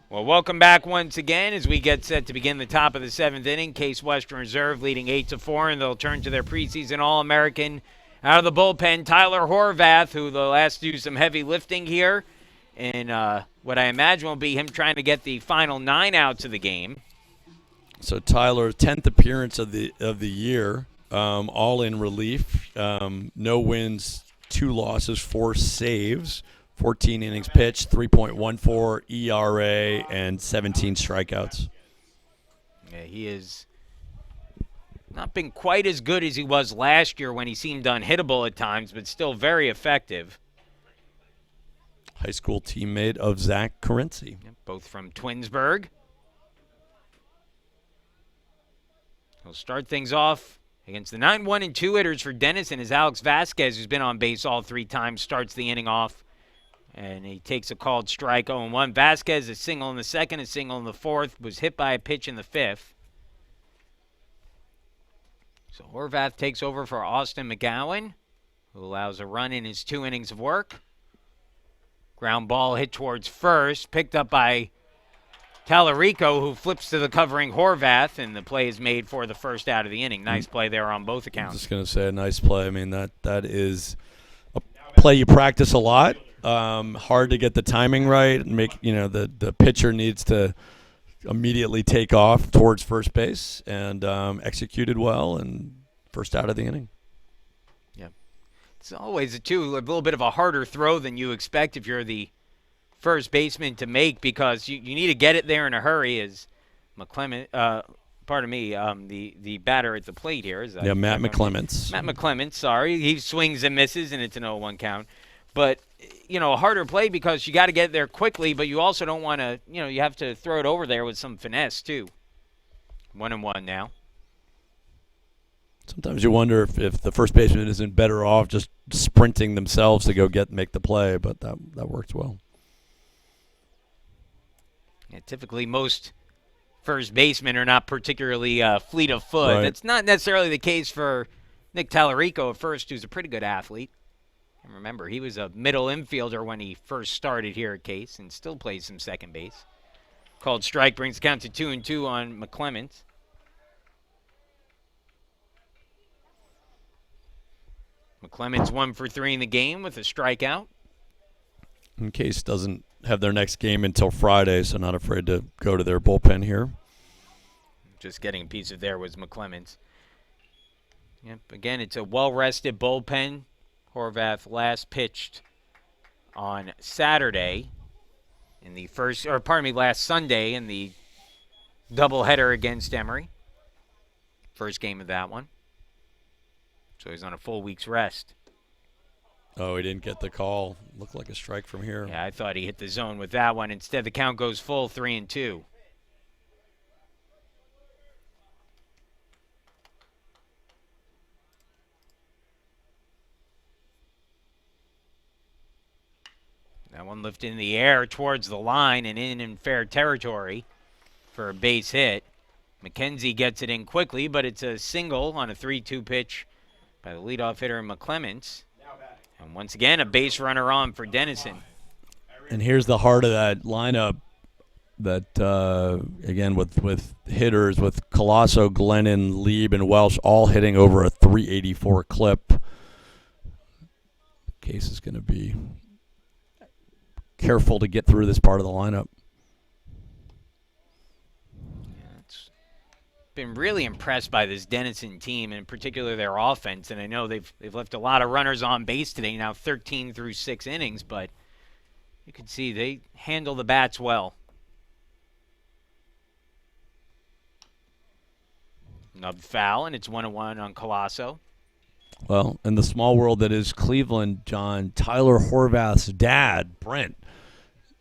Well, welcome back once again as we get set to begin the top of the 7th inning. Case Western Reserve leading 8-4, and they'll turn to their preseason All-American out of the bullpen, Tyler Horvath, who they'll ask to do some heavy lifting here. And what I imagine will be him trying to get the final 9 outs of the game. So Tyler, 10th appearance of the year, all in relief. No wins, 2 losses, 4 saves. 14 innings pitched, 3.14 ERA, and 17 strikeouts. Yeah, he has not been quite as good as he was last year when he seemed unhittable at times, but still very effective. High school teammate of Zach Carenzi. Both from Twinsburg. He'll start things off against the 9-1 and 2 hitters for Denison as Alex Vasquez, who's been on base all 3 times, starts the inning off. And he takes a called strike 0-1. Vasquez, a single in the 2nd, a single in the 4th, was hit by a pitch in the 5th. So Horvath takes over for Austin McGowan, who allows a run in his 2 innings of work. Ground ball hit towards first, picked up by Tallarico, who flips to the covering Horvath, and the play is made for the first out of the inning. Nice play there on both I'm accounts. just going to say a nice play. I mean, that is a play you practice a lot. Hard to get the timing right and make, the pitcher needs to immediately take off towards first base and executed well and first out of the inning. Yeah. It's always, a little bit of a harder throw than you expect if you're the first baseman to make, because you need to get it there in a hurry, as the batter at the plate here. Matt McClements. Matt McClements, sorry. He swings and misses, and it's an 0-1 count. But, a harder play because you got to get it there quickly, but you also don't want to, you have to throw it over there with some finesse, too. 1-1 now. Sometimes you wonder if the first baseman isn't better off just sprinting themselves to go make the play, but that works well. Yeah, typically, most first basemen are not particularly fleet of foot. Right. That's not necessarily the case for Nick Tallarico at first, who's a pretty good athlete. And remember, he was a middle infielder when he first started here at Case and still plays some second base. Called strike brings the count to 2-2 on McClements. McClements 1 for 3 in the game with a strikeout. In Case doesn't have their next game until Friday, so not afraid to go to their bullpen here. Just getting a piece of there was McClements. Yep, again, it's a well-rested bullpen. Horvath last pitched on Saturday last Sunday in the doubleheader against Emory. First game of that one. So he's on a full week's rest. Oh, he didn't get the call. Looked like a strike from here. Yeah, I thought he hit the zone with that one. Instead, the count goes full, 3-2. That one lifted in the air towards the line and in fair territory for a base hit. McKenzie gets it in quickly, but it's a single on a 3-2 pitch by the leadoff hitter McClements. And once again, a base runner on for Denison. And here's the heart of that lineup that, again, with hitters, with Colosso, Glennon, Lieb, and Welsh all hitting over a 384 clip. Case is going to be careful to get through this part of the lineup. Been really impressed by this Denison team, and in particular their offense. And I know they've left a lot of runners on base today, now 13 through 6 innings, but you can see they handle the bats well. Nubbed foul, and it's 1-1 on Colosso. Well, in the small world that is Cleveland, John, Tyler Horvath's dad, Brent,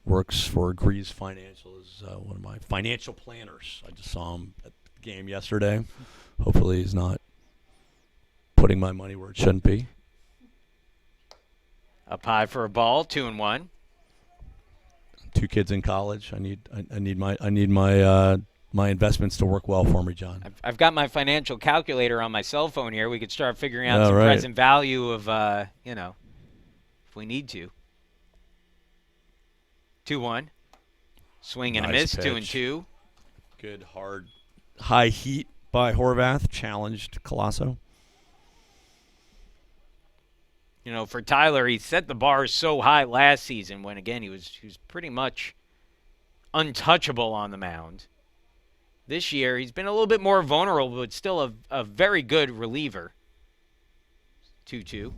works for Grease Financial, is one of my financial planners. I just saw him at game yesterday. Hopefully he's not putting my money where it shouldn't be. Up high for a ball, 2-1. 2 kids in college. I need my investments to work well for me, John. I've got my financial calculator on my cell phone here. We could start figuring out some present value of if we need to. 2-1. Swing and Nice a miss, pitch. 2-2. Good hard high heat by Horvath, challenged Colosso. For Tyler, he set the bar so high last season when, again, he was pretty much untouchable on the mound. This year, he's been a little bit more vulnerable, but still a very good reliever. 2-2.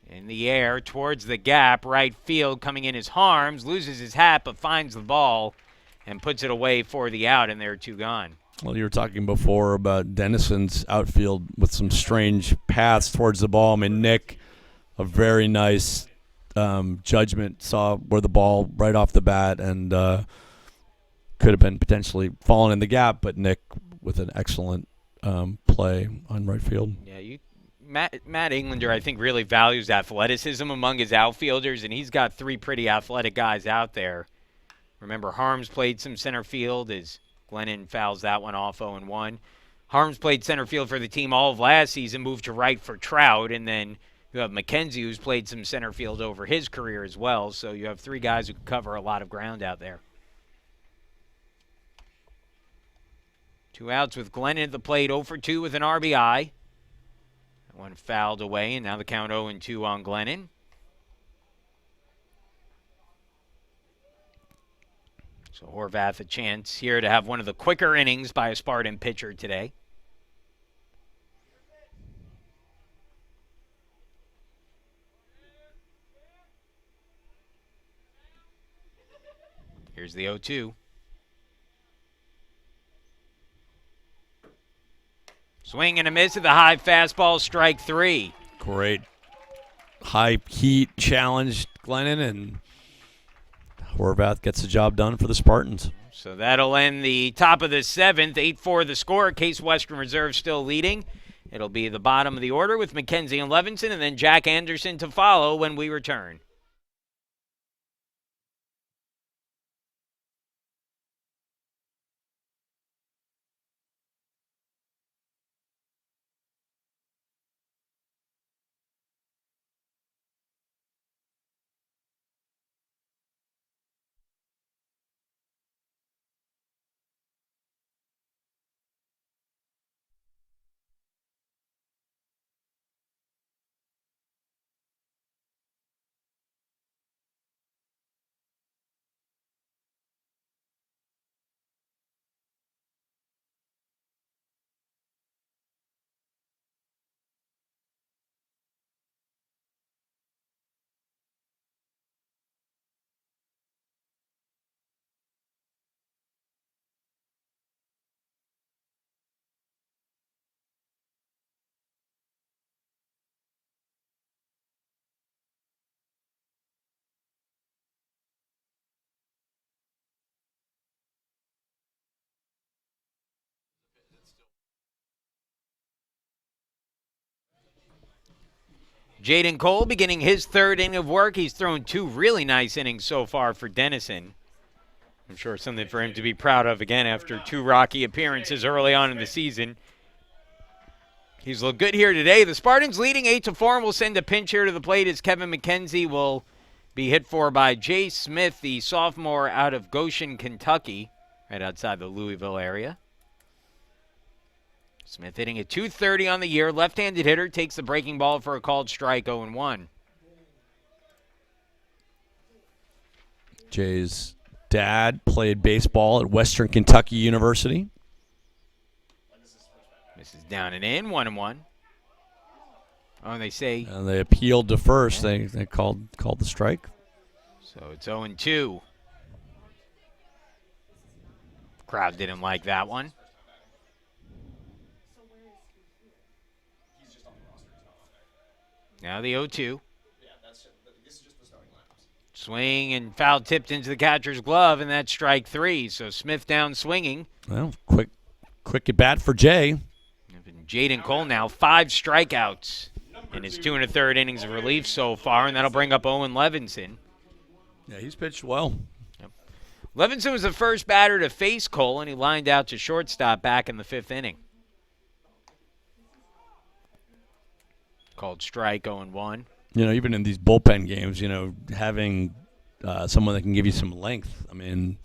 In the air, towards the gap, right field, coming in is Harms, loses his hat, but finds the ball and puts it away for the out, and there are 2 gone. Well, you were talking before about Denison's outfield with some strange paths towards the ball. I mean, Nick, a very nice judgment, saw where the ball right off the bat and could have been potentially falling in the gap, but Nick with an excellent play on right field. Yeah, Matt Englander, I think, really values athleticism among his outfielders, and he's got 3 pretty athletic guys out there. Remember, Harms played some center field as Glennon fouls that one off 0-1. Harms played center field for the team all of last season, moved to right for Trout, and then You have McKenzie, who's played some center field over his career as well, so you have 3 guys who can cover a lot of ground out there. 2 outs with Glennon at the plate, 0 for 2 with an RBI. That one fouled away, and now the count 0-2 on Glennon. So Horvath a chance here to have one of the quicker innings by a Spartan pitcher today. Here's the 0-2. Swing and a miss at the high fastball, strike 3. Great high heat challenge, Glennon, and Horvath gets the job done for the Spartans. So that'll end the top of the 7th. 8-4 the score. Case Western Reserve still leading. It'll be the bottom of the order with McKenzie and Levinson, and then Jack Anderson to follow when we return. Jaden Cole beginning his 3rd inning of work. He's thrown 2 really nice innings so far for Denison. I'm sure something for him to be proud of again after 2 rocky appearances early on in the season. He's looked good here today. The Spartans leading 8-4 and will send a pinch here to the plate as Kevin McKenzie will be hit for by Jay Smith, the sophomore out of Goshen, Kentucky, right outside the Louisville area. Smith hitting at .230 on the year. Left-handed hitter takes the breaking ball for a called strike, 0-1. Jay's dad played baseball at Western Kentucky University. This is down and in, 1-1. Oh, and they say... And they appealed to first. Yeah. They called the strike. So it's 0-2. Crowd didn't like that one. Now the 0-2. Swing and foul tipped into the catcher's glove, and that's strike 3. So Smith down swinging. Well, quick at bat for Jay. Jaden Cole now 5 strikeouts in his 2 1/3 innings of relief so far, and that'll bring up Owen Levinson. Yeah, he's pitched well. Yep. Levinson was the first batter to face Cole, and he lined out to shortstop back in the 5th inning. Called strike, 0-1. You know, even in these bullpen games, you know, having someone that can give you some length. I mean,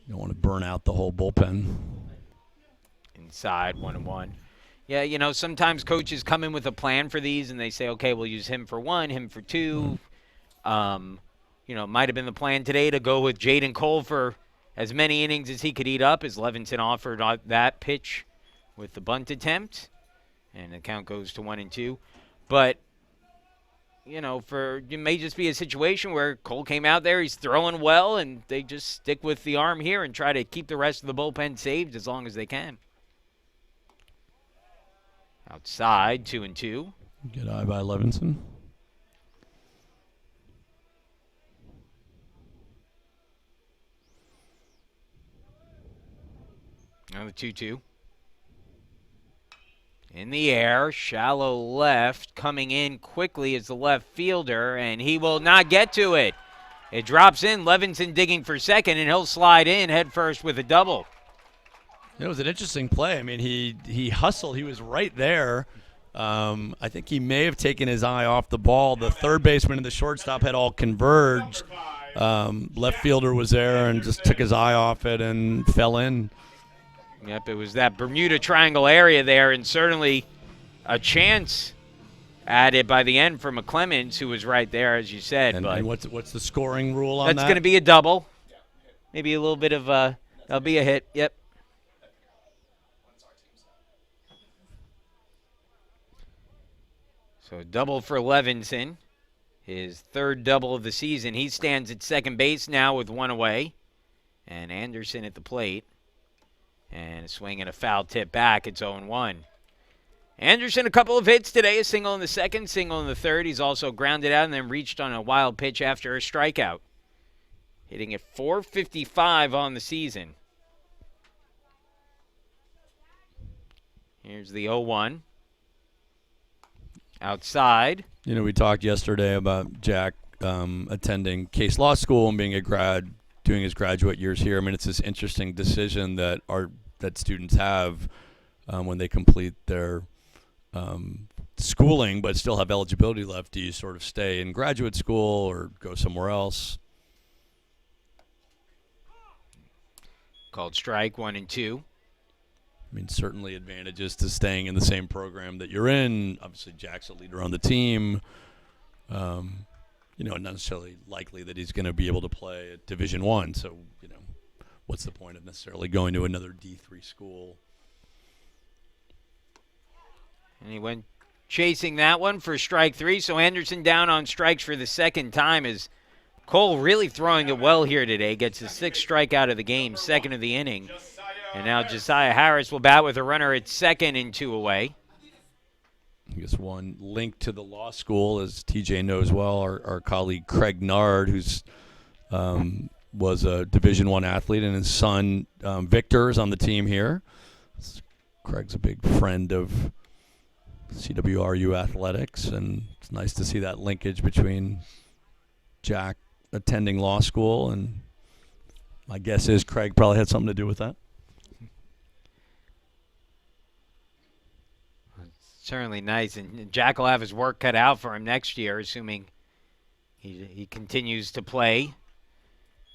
you don't want to burn out the whole bullpen. Inside, 1-1. Yeah, you know, sometimes coaches come in with a plan for these, and they say, okay, we'll use him for 1, him for 2. You know, it might have been the plan today to go with Jaden Cole for as many innings as he could eat up, as Levinson offered that pitch with the bunt attempt. And the count goes to 1-2. But, you know, it may just be a situation where Cole came out there, he's throwing well, and they just stick with the arm here and try to keep the rest of the bullpen saved as long as they can. Outside, 2-2. Good eye by Levinson. Now the 2-2. In the air, shallow left, coming in quickly as the left fielder, and he will not get to it. It drops in, Levinson digging for second, and he'll slide in head first with a double. It was an interesting play. I mean, he hustled. He was right there, I think he may have taken his eye off the ball. The third baseman and the shortstop had all converged. Left fielder was there and just took his eye off it and fell in. Yep, it was that Bermuda Triangle area there, and certainly a chance at it by the end for McClemens, who was right there, as you said. And what's the scoring rule on that? That's going to be a double. Maybe a little bit of that'll be a hit. Yep. So double for Levinson, his third double of the season. He stands at second base now with one away, and Anderson at the plate. And a swing and a foul tip back. It's 0-1. Anderson, a couple of hits today, a single in the second, single in the third. He's also grounded out and then reached on a wild pitch after a strikeout. Hitting at .455 on the season. Here's the 0-1. Outside. You know, we talked yesterday about Jack attending Case Law School and being doing his graduate years here. I mean, it's this interesting decision that students have when they complete their schooling but still have eligibility left. Do you sort of stay in graduate school or go somewhere else? Called strike 1-2. I mean, certainly advantages to staying in the same program that you're in. Obviously, Jack's a leader on the team. Not necessarily likely that he's going to be able to play at Division I. So, what's the point of necessarily going to another D3 school? And he went chasing that one for strike 3. So Anderson down on strikes for the second time as Cole really throwing it well here today. Gets his 6th strikeout of the game, second of the inning. And now Josiah Harris will bat with a runner at second and 2 away. I guess one link to the law school, as TJ knows well, our colleague Craig Nard, who's was a Division I athlete, and his son Victor is on the team here. Craig's a big friend of CWRU athletics, and it's nice to see that linkage between Jack attending law school, and my guess is Craig probably had something to do with that. Certainly nice, and Jack will have his work cut out for him next year, assuming he continues to play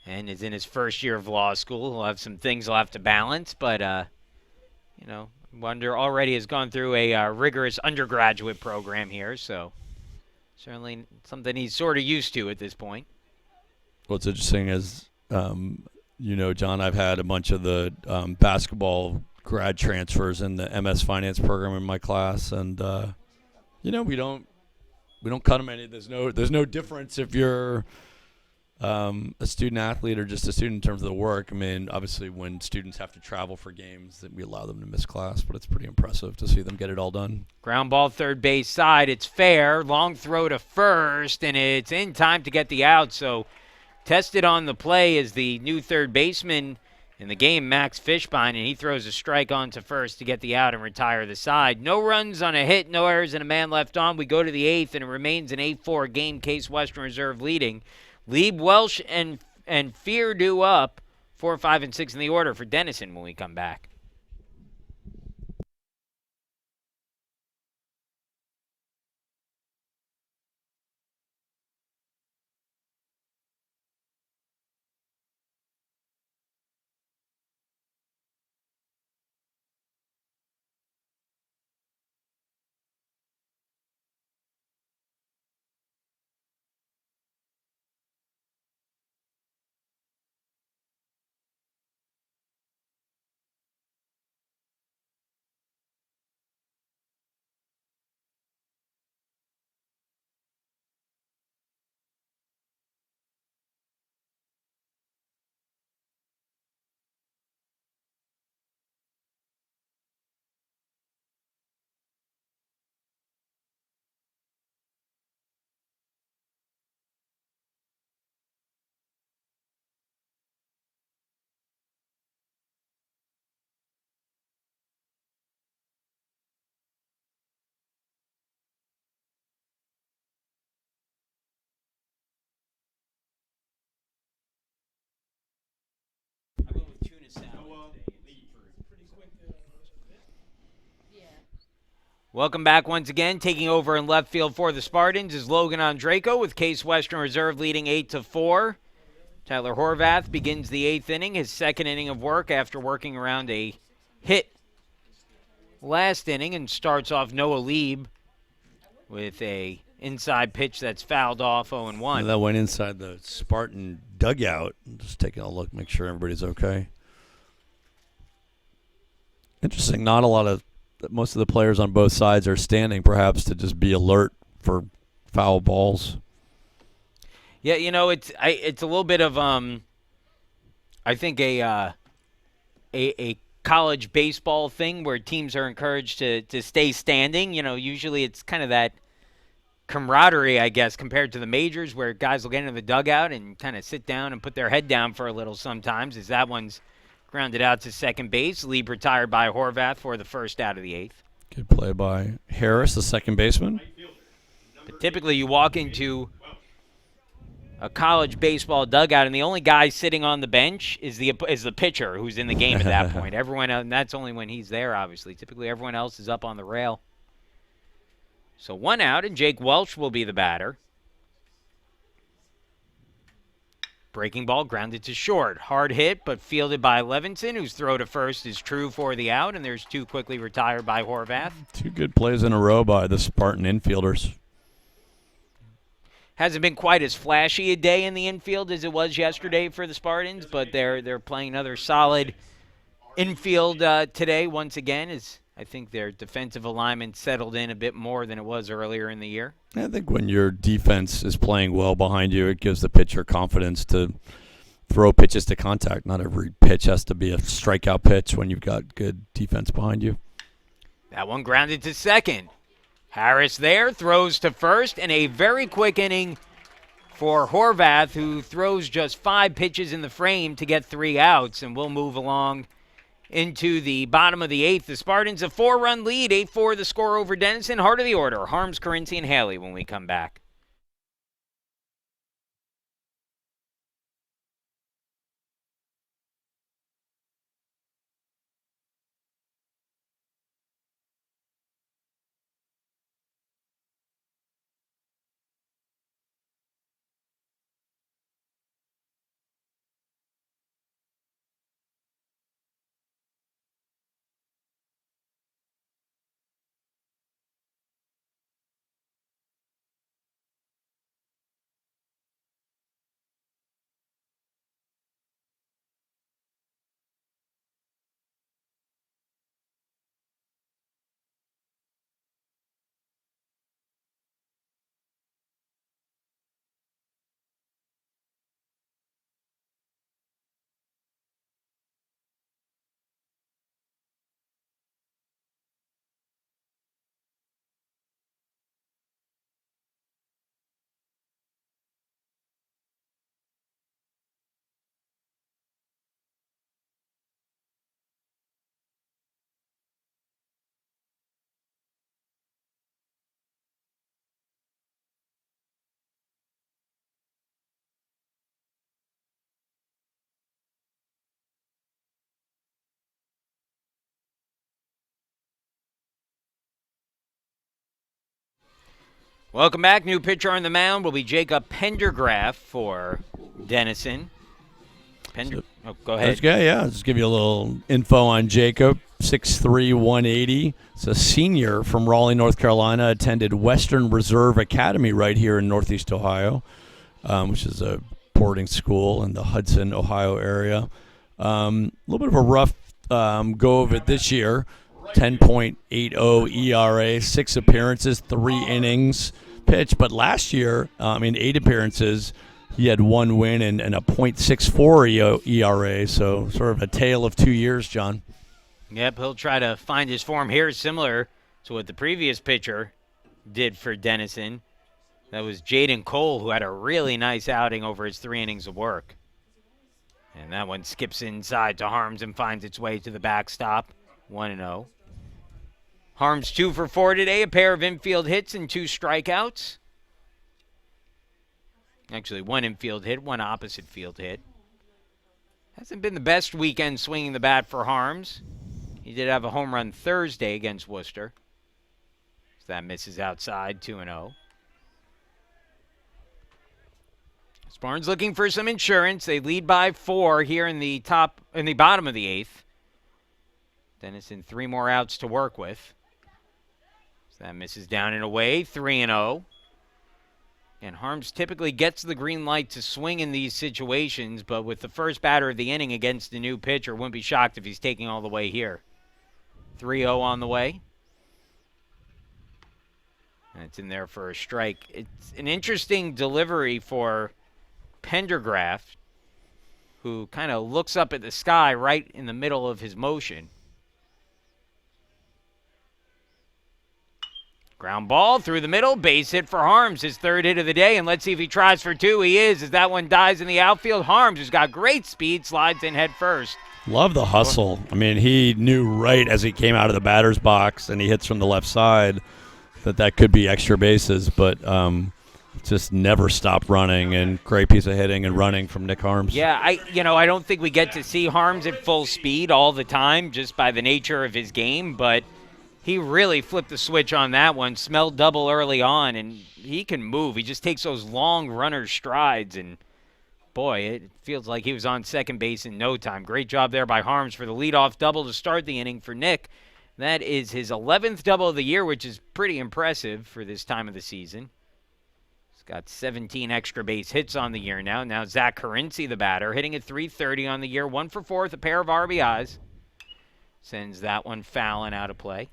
and is in his first year of law school. He'll have some things he'll have to balance, but, Wonder already has gone through a rigorous undergraduate program here, so certainly something he's sort of used to at this point. What's interesting is, John, I've had a bunch of the basketball grad transfers in the MS Finance program in my class, and we don't cut them any. There's no difference if you're a student athlete or just a student in terms of the work. I mean, obviously, when students have to travel for games, that we allow them to miss class, but it's pretty impressive to see them get it all done. Ground ball third base side. It's fair. Long throw to first, and it's in time to get the out. So tested on the play is the new third baseman in the game, Max Fishbein, and he throws a strike on to first to get the out and retire the side. No runs on a hit, no errors, and a man left on. We go to the 8th, and it remains an 8-4 game. Case Western Reserve leading. Lieb, Welsh, and Feardo up 4, 5, and 6 in the order for Denison when we come back. Welcome back once again. Taking over in left field for the Spartans is Logan Andreyko with Case Western Reserve leading 8-4. Tyler Horvath begins the 8th inning, his second inning of work after working around a hit last inning, and starts off Noah Lieb with a inside pitch that's fouled off 0-1. That went inside the Spartan dugout. Just taking a look, make sure everybody's okay. Interesting. Not a lot of most of the players on both sides are standing, perhaps to just be alert for foul balls. Yeah, it's a little bit of I think a college baseball thing where teams are encouraged to stay standing. Usually it's kind of that camaraderie, I guess, compared to the majors where guys will get into the dugout and kind of sit down and put their head down for a little sometimes, as that one's grounded out to second base. Lieb retired by Horvath for the first out of the 8th. Good play by Harris, the second baseman. But typically you walk into a college baseball dugout, and the only guy sitting on the bench is the pitcher who's in the game at that point. Everyone else, and that's only when he's there, obviously. Typically everyone else is up on the rail. So 1 out, and Jake Welch will be the batter. Breaking ball grounded to short. Hard hit, but fielded by Levinson, whose throw to first is true for the out, and there's 2 quickly retired by Horvath. 2 good plays in a row by the Spartan infielders. Hasn't been quite as flashy a day in the infield as it was yesterday for the Spartans, but they're playing another solid infield today once again, as I think their defensive alignment settled in a bit more than it was earlier in the year. I think when your defense is playing well behind you, it gives the pitcher confidence to throw pitches to contact. Not every pitch has to be a strikeout pitch when you've got good defense behind you. That one grounded to second. Harris there, throws to first, and a very quick inning for Horvath, who throws just 5 pitches in the frame to get 3 outs, and we'll move along into the bottom of the 8th. The Spartans a 4-run lead, 8-4 the score over Denison. Heart of the order, Harms, Carinci, and Haley when we come back. Welcome back. New pitcher on the mound will be Jacob Pendergraph for Denison. Go ahead. Yeah. Just give you a little info on Jacob. 6'3", 180. He's a senior from Raleigh, North Carolina. Attended Western Reserve Academy right here in Northeast Ohio, which is a boarding school in the Hudson, Ohio area. A little bit of a rough go of it this year. 10.80 ERA, 6 appearances, 3 innings pitched. But last year, in 8 appearances, he had 1 win and a .64 ERA. So sort of a tale of 2 years, John. Yep, he'll try to find his form here, similar to what the previous pitcher did for Denison. That was Jaden Cole, who had a really nice outing over his 3 innings of work. And that one skips inside to Harms and finds its way to the backstop, 1-0. Harms 2 for 4 today, a pair of infield hits and 2 strikeouts. Actually, 1 infield hit, 1 opposite field hit. Hasn't been the best weekend swinging the bat for Harms. He did have a home run Thursday against Worcester. That misses outside, 2-0. Barnes looking for some insurance. They lead by 4 here in the bottom of the 8th. Denison 3 more outs to work with. So that misses down and away, 3-0. And Harms typically gets the green light to swing in these situations, but with the first batter of the inning against the new pitcher, wouldn't be shocked if he's taking all the way here. 3-0 on the way. And it's in there for a strike. It's an interesting delivery for Pendergraft, who kind of looks up at the sky right in the middle of his motion. Ground ball through the middle, base hit for Harms, his 3rd hit of the day, and let's see if he tries for 2. He is, as that one dies in the outfield. Harms, who's got great speed, slides in head first. Love the hustle. I mean, he knew right as he came out of the batter's box and he hits from the left side that could be extra bases, but just never stopped running, and great piece of hitting and running from Nick Harms. Yeah, I don't think we get to see Harms at full speed all the time just by the nature of his game, but he really flipped the switch on that one, smelled double early on, and he can move. He just takes those long runner strides, and boy, it feels like he was on second base in no time. Great job there by Harms for the leadoff double to start the inning for Nick. That is his 11th double of the year, which is pretty impressive for this time of the season. He's got 17 extra base hits on the year now. Now Zach Carinci, the batter, hitting at .330 on the year, 1 for 4 with a pair of RBIs. Sends that one fouling out of play.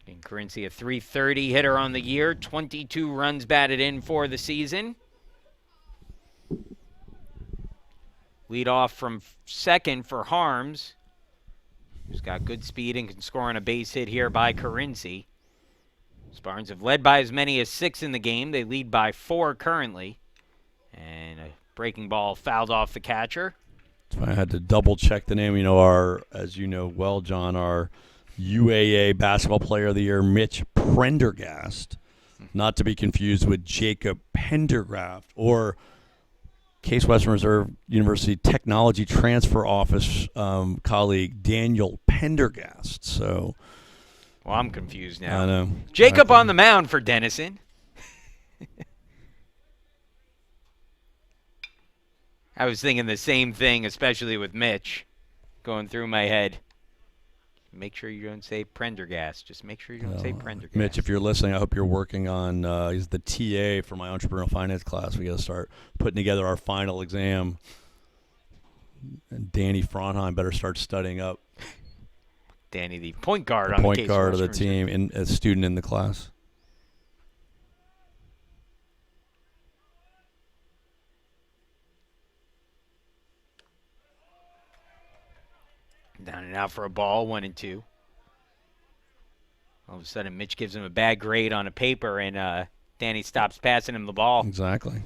And Carinci, a .330 hitter on the year, 22 runs batted in for the season. Lead off from second for Harms, who's got good speed and can score on a base hit here by Carinci. Spartans have led by as many as 6 in the game. They lead by 4 currently. And a breaking ball fouled off the catcher. That's why I had to double check the name. As you know well, John, our UAA Basketball Player of the Year, Mitch Prendergast, not to be confused with Jacob Pendergraft or Case Western Reserve University Technology Transfer Office colleague Daniel Pendergast. So, well, I'm confused now. I know. Jacob on the mound for Denison. I was thinking the same thing, especially with Mitch going through my head. Make sure you don't say Prendergast. Just make sure you don't say Prendergast. Mitch, if you're listening, I hope you're working on he's the TA for my entrepreneurial finance class. We got to start putting together our final exam. And Danny Fronheim better start studying up. Danny, the point guard the on point the Case guard of the Western team, and a student in the class. Down and out for a ball, 1-2. All of a sudden, Mitch gives him a bad grade on a paper, and Danny stops passing him the ball. Exactly.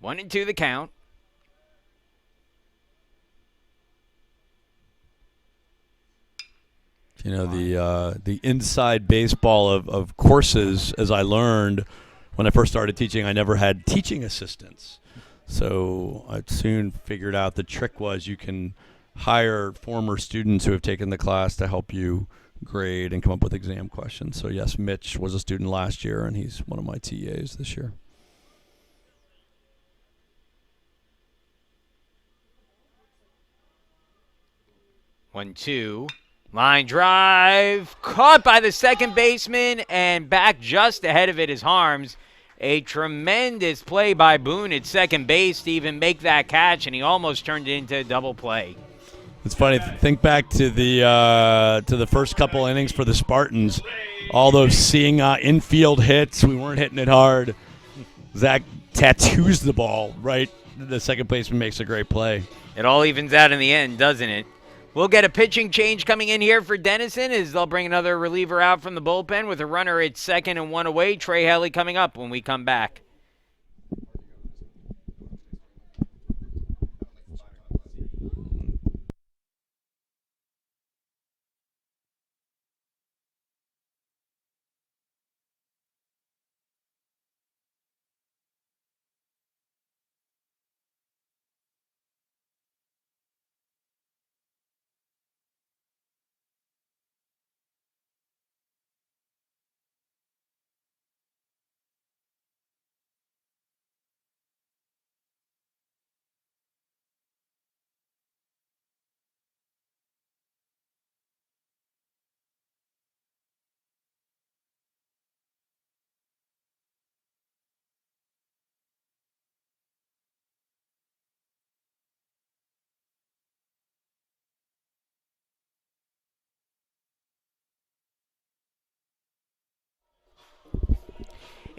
One and two the count. The inside baseball of courses, as I learned when I first started teaching, I never had teaching assistants. So I soon figured out the trick was you can hire former students who have taken the class to help you grade and come up with exam questions. So yes, Mitch was a student last year, and he's one of my TAs this year. One, two. Line drive. Caught by the second baseman, and back just ahead of it is Harms. A tremendous play by Boone at second base to even make that catch, and he almost turned it into a double play. It's funny. Think back to the first couple innings for the Spartans. All those seeing infield hits. We weren't hitting it hard. Zach tattoos the ball right. The second baseman makes a great play. It all evens out in the end, doesn't it? We'll get a pitching change coming in here for Denison as they'll bring another reliever out from the bullpen with a runner at second and one away. Trey Haley coming up when we come back.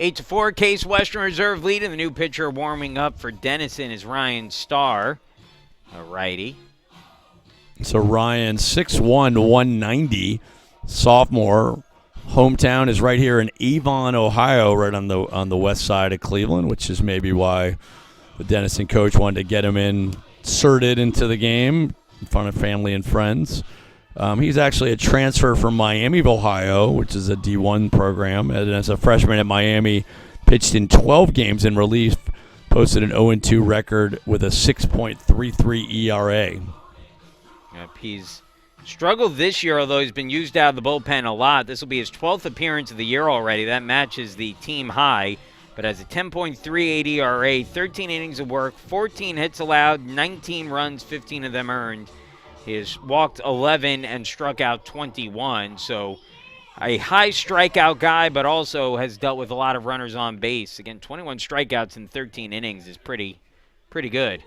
8-4, Case Western Reserve lead, and the new pitcher warming up for Denison is Ryan Starr, a righty. So Ryan, 6'1", 190, sophomore. Hometown is right here in Avon, Ohio, right on the west side of Cleveland, which is maybe why the Denison coach wanted to get him inserted into the game in front of family and friends. He's actually a transfer from Miami of Ohio, which is a D1 program. And as a freshman at Miami, pitched in 12 games in relief, posted an 0-2 record with a 6.33 ERA. Yep, he's struggled this year, although he's been used out of the bullpen a lot. This will be his 12th appearance of the year already. That matches the team high, but has a 10.38 ERA, 13 innings of work, 14 hits allowed, 19 runs, 15 of them earned. He has walked 11 and struck out 21, so a high strikeout guy, but also has dealt with a lot of runners on base. Again, 21 strikeouts in 13 innings is pretty good.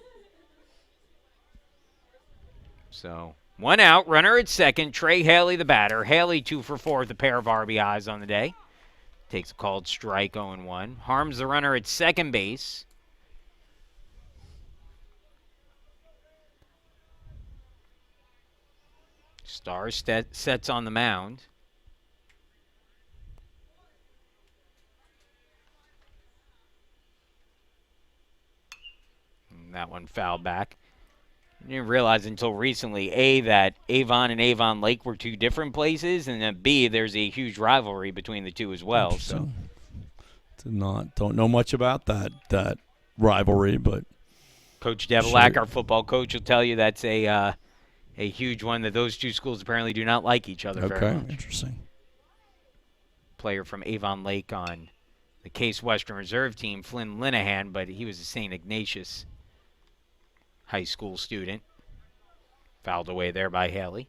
So, 1 out, runner at second, Trey Haley the batter. Haley 2 for 4 with a pair of RBIs on the day. Takes a called strike, 0-1. Harms the runner at second base. Starr sets on the mound. And that one fouled back. I didn't realize until recently, A, that Avon and Avon Lake were two different places, and then B, there's a huge rivalry between the two as well. So, don't know much about that rivalry, but Coach Devilack, sure. our football coach, will tell you that's a huge one, that those two schools apparently do not like each other very much. Okay, interesting. Player from Avon Lake on the Case Western Reserve team, Flynn Linehan, but he was a St. Ignatius high school student. Fouled away there by Haley.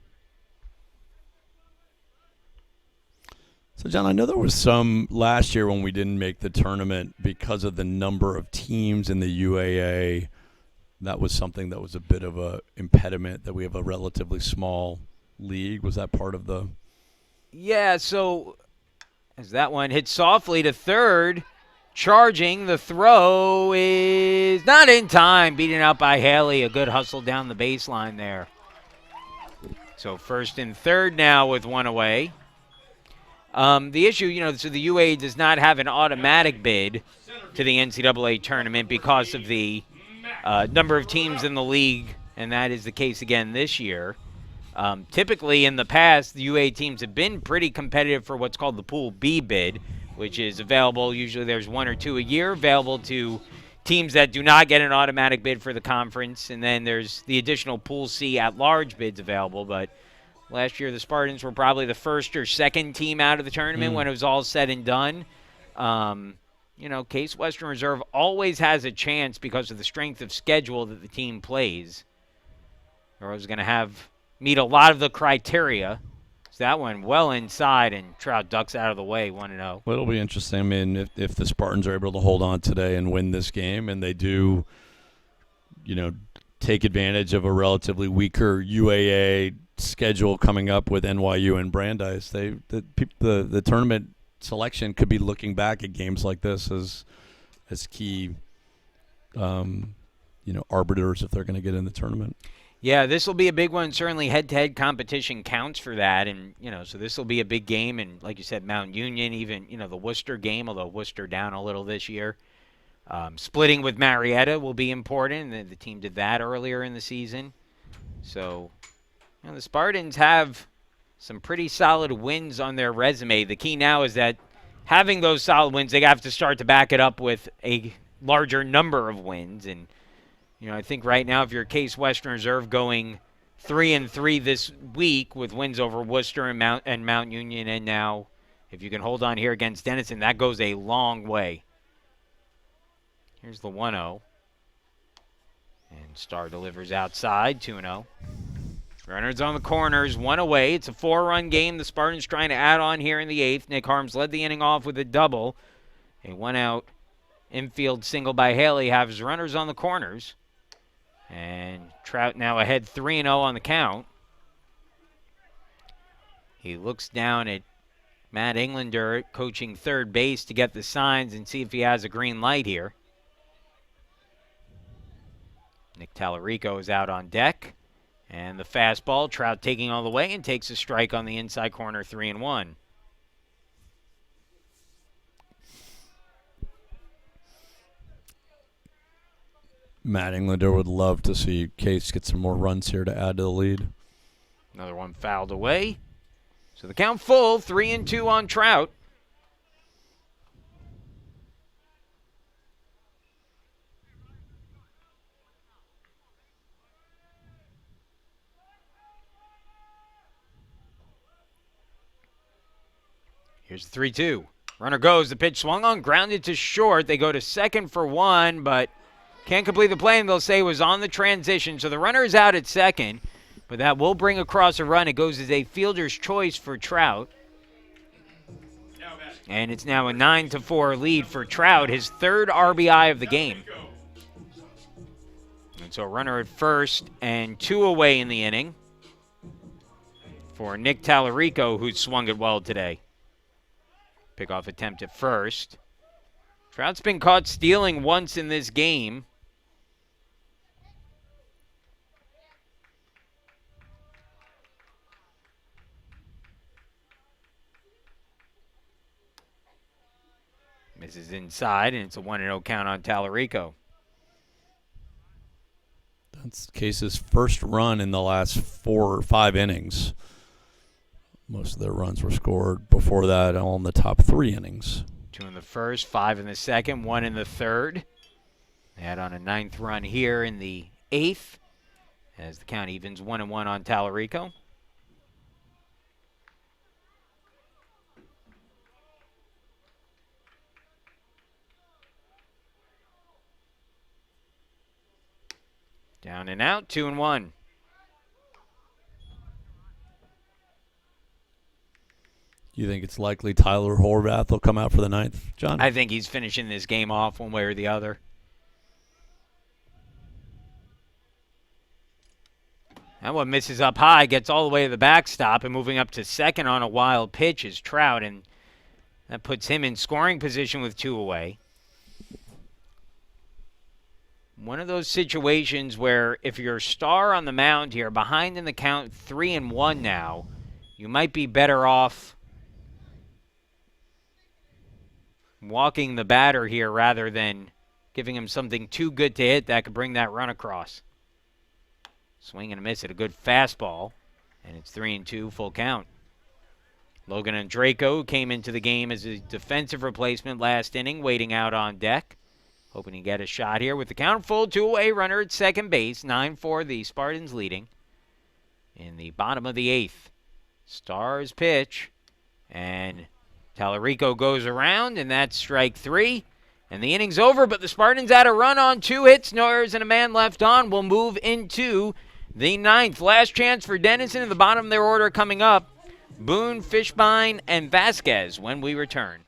So, John, I know there was some last year when we didn't make the tournament because of the number of teams in the UAA. That was something that was a bit of a impediment, that we have a relatively small league. Was that part of the... Yeah, so as that one hits softly to third, charging, the throw is not in time, beaten out by Haley. A good hustle down the baseline there. So first and third now with one away. The issue, so the UA does not have an automatic bid to the NCAA tournament because of the number of teams in the league, and that is the case again this year. Typically in the past, the UA teams have been pretty competitive for what's called the Pool B bid, which is available. Usually there's 1 or 2 a year available to teams that do not get an automatic bid for the conference, and then there's the additional Pool C at-large bids available. But last year the Spartans were probably the first or second team out of the tournament when it was all said and done. Case Western Reserve always has a chance because of the strength of schedule that the team plays. Or is going to meet a lot of the criteria. So that one well inside, and Trout ducks out of the way, 1-0. Well, it'll be interesting. I mean, if the Spartans are able to hold on today and win this game, and they do, take advantage of a relatively weaker UAA schedule coming up with NYU and Brandeis, the tournament selection could be looking back at games like this as key, arbiters if they're going to get in the tournament. Yeah, this will be a big one. Certainly head-to-head competition counts for that. And, so this will be a big game. And like you said, Mount Union, even, the Worcester game, although Worcester down a little this year. Splitting with Marietta will be important. The team did that earlier in the season. So, the Spartans have some pretty solid wins on their resume. The key now is that having those solid wins, they have to start to back it up with a larger number of wins. And, I think right now if you're Case Western Reserve going 3-3 this week with wins over Worcester and Mount Union, and now if you can hold on here against Denison, that goes a long way. Here's the 1-0. And Starr delivers outside, 2-0. Runners on the corners, 1 away. It's a 4-run game. The Spartans trying to add on here in the 8th. Nick Harms led the inning off with a double. A 1-out infield single by Haley has runners on the corners. And Trout now ahead 3-0 on the count. He looks down at Matt Englander coaching third base to get the signs and see if he has a green light here. Nick Tallarico is out on deck. And the fastball, Trout taking all the way and takes a strike on the inside corner, 3-1. Matt Englander would love to see Case get some more runs here to add to the lead. Another one fouled away. So the count full, 3-2 on Trout. Here's the 3-2. Runner goes. The pitch swung on, grounded to short. They go to second for one, but can't complete the play, and they'll say it was on the transition. So the runner is out at second, but that will bring across a run. It goes as a fielder's choice for Trout. And it's now a 9-4 lead for Trout, his third RBI of the game. And so a runner at first and two away in the inning for Nick Tallarico, who swung it well today. Pickoff attempt at first. Trout's been caught stealing once in this game. Misses inside, and it's a 1-0 count on Tallarico. That's Case's first run in the last 4 or 5 innings. Most of their runs were scored before that, all in the top 3 innings. 2 in the first, 5 in the second, 1 in the third. They had on a 9th run here in the 8th, as the count evens 1-1 on Tallarico. Down and out, 2-1. You think it's likely Tyler Horvath will come out for the 9th, John? I think he's finishing this game off one way or the other. That one misses up high, gets all the way to the backstop, and moving up to second on a wild pitch is Trout, and that puts him in scoring position with 2 away. One of those situations where if you're a star on the mound here, behind in the count 3-1 now, you might be better off walking the batter here rather than giving him something too good to hit that could bring that run across. Swing and a miss at a good fastball, and it's 3-2, full count. Logan Andraco came into the game as a defensive replacement last inning, waiting out on deck. Hoping to get a shot here with the count full, 2 away, runner at second base, 9-4, the Spartans leading. In the bottom of the 8th, Stars pitch, and Tallarico goes around, and that's strike 3. And the inning's over, but the Spartans had a run on 2 hits, no errors, and a man left on. Will move into the 9th. Last chance for Denison in the bottom of their order coming up. Boone, Fishbein, and Vasquez when we return.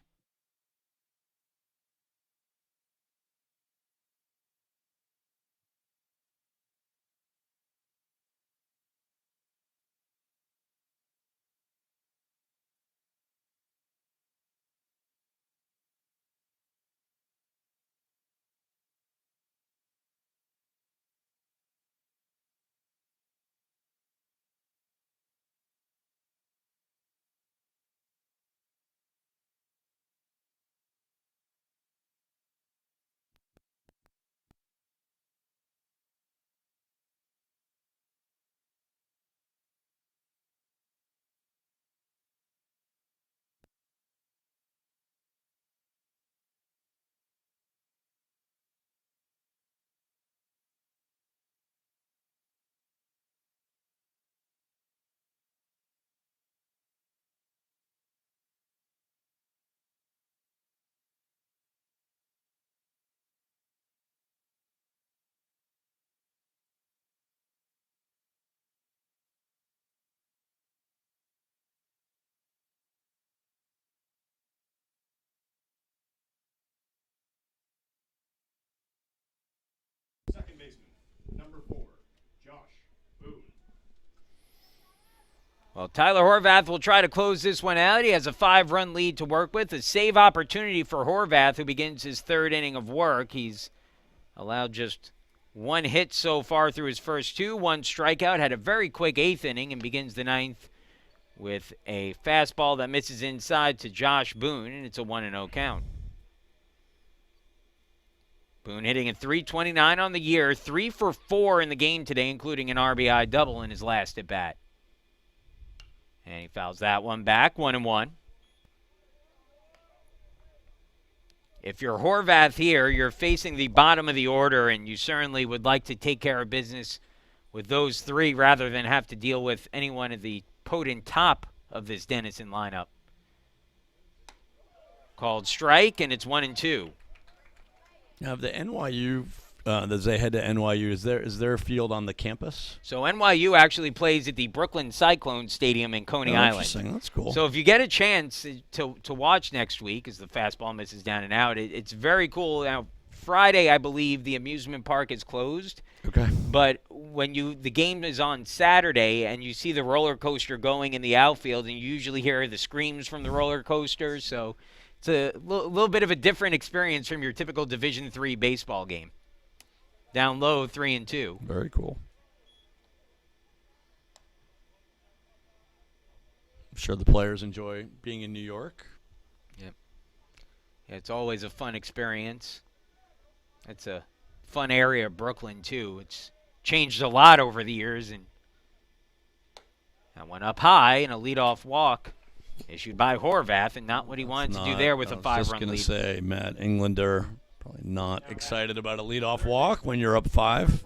Second baseman, number 4, Josh Boone. Well, Tyler Horvath will try to close this one out. He has a 5-run lead to work with. A save opportunity for Horvath, who begins his 3rd inning of work. He's allowed just 1 hit so far through his first 2, 1 strikeout. Had a very quick 8th inning and begins the 9th with a fastball that misses inside to Josh Boone, and it's a 1-0 count. Boone hitting at .329 on the year, 3 for 4 in the game today, including an RBI double in his last at bat. And he fouls that one back, 1-1. If you're Horvath here, you're facing the bottom of the order, and you certainly would like to take care of business with those 3 rather than have to deal with anyone at the potent top of this Denison lineup. Called strike, and it's 1-2. Now, the NYU, as they head to NYU, is there a field on the campus? So NYU actually plays at the Brooklyn Cyclone Stadium in Coney Island. Interesting. That's cool. So if you get a chance to watch next week as the fastball misses down and out, it's very cool. Now, Friday, I believe, the amusement park is closed. Okay. But when the game is on Saturday and you see the roller coaster going in the outfield, and you usually hear the screams from the roller coasters, so it's a little bit of a different experience from your typical Division III baseball game. Down low, 3-2. Very cool. I'm sure the players enjoy being in New York. Yep. Yeah, it's always a fun experience. It's a fun area of Brooklyn, too. It's changed a lot over the years. And that one up high and a leadoff walk issued by Horvath, and not what he wanted to do there with a 5-run lead. I was just going to say, Matt Englander, probably not excited about a leadoff walk when you're up 5.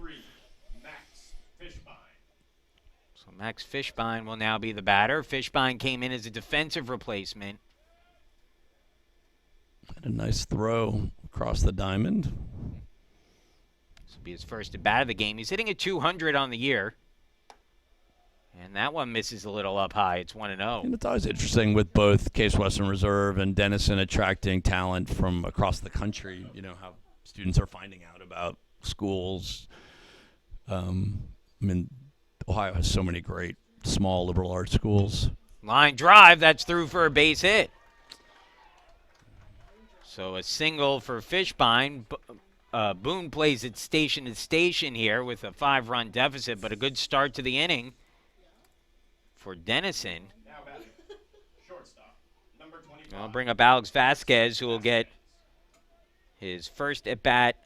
So Max Fishbein will now be the batter. Fishbein came in as a defensive replacement. Had a nice throw across the diamond. This will be his first at bat of the game. He's hitting at .200 on the year. And that one misses a little up high. It's 1-0. And it's always interesting with both Case Western Reserve and Denison attracting talent from across the country. You know, how students are finding out about schools. I mean, Ohio has so many great small liberal arts schools. Line drive, that's through for a base hit. So a single for Fishbein. Boone plays it station to station here with a 5-run deficit, but a good start to the inning for Denison. Now batting, shortstop, number 25. I'll bring up Alex Vasquez, who will get his first at bat,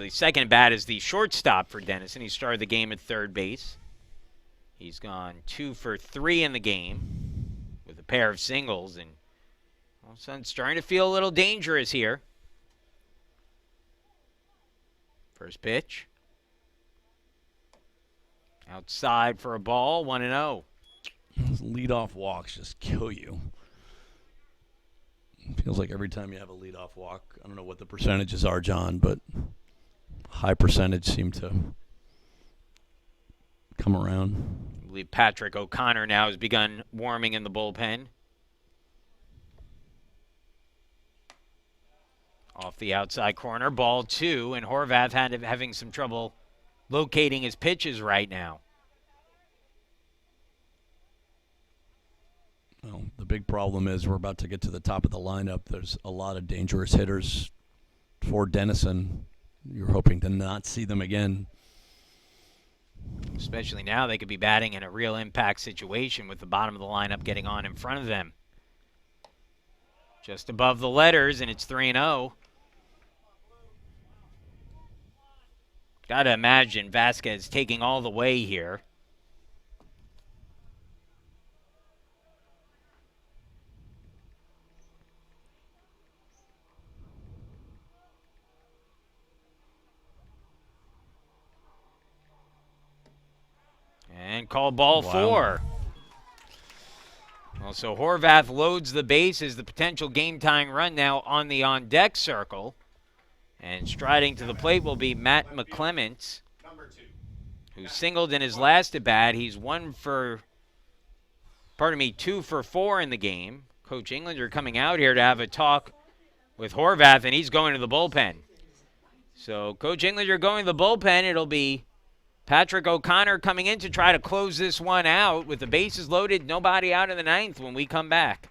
second at bat as the shortstop for Denison. He started the game at third base. He's gone 2 for 3 in the game with a pair of singles, and all of a sudden starting to feel a little dangerous here. First pitch. Outside for a ball, 1-0. Those leadoff walks just kill you. It feels like every time you have a leadoff walk, I don't know what the percentages are, John, but high percentage seem to come around. I believe Patrick O'Connor now has begun warming in the bullpen. Off the outside corner, ball 2, and Horvath having some trouble locating his pitches right now. Well, the big problem is we're about to get to the top of the lineup. There's a lot of dangerous hitters for Denison. You're hoping to not see them again. Especially now they could be batting in a real impact situation with the bottom of the lineup getting on in front of them. Just above the letters, and it's 3-0. Got to imagine Vasquez taking all the way here. And call ball 4. Well, so Horvath loads the bases, the potential game-tying run now on the on-deck circle. And striding to the plate will be Matt McClements, who singled in his last at-bat. He's 2 for 4 in the game. Coach Englander coming out here to have a talk with Horvath, and he's going to the bullpen. So Coach Englander going to the bullpen. It'll be Patrick O'Connor coming in to try to close this one out with the bases loaded, nobody out in the ninth when we come back.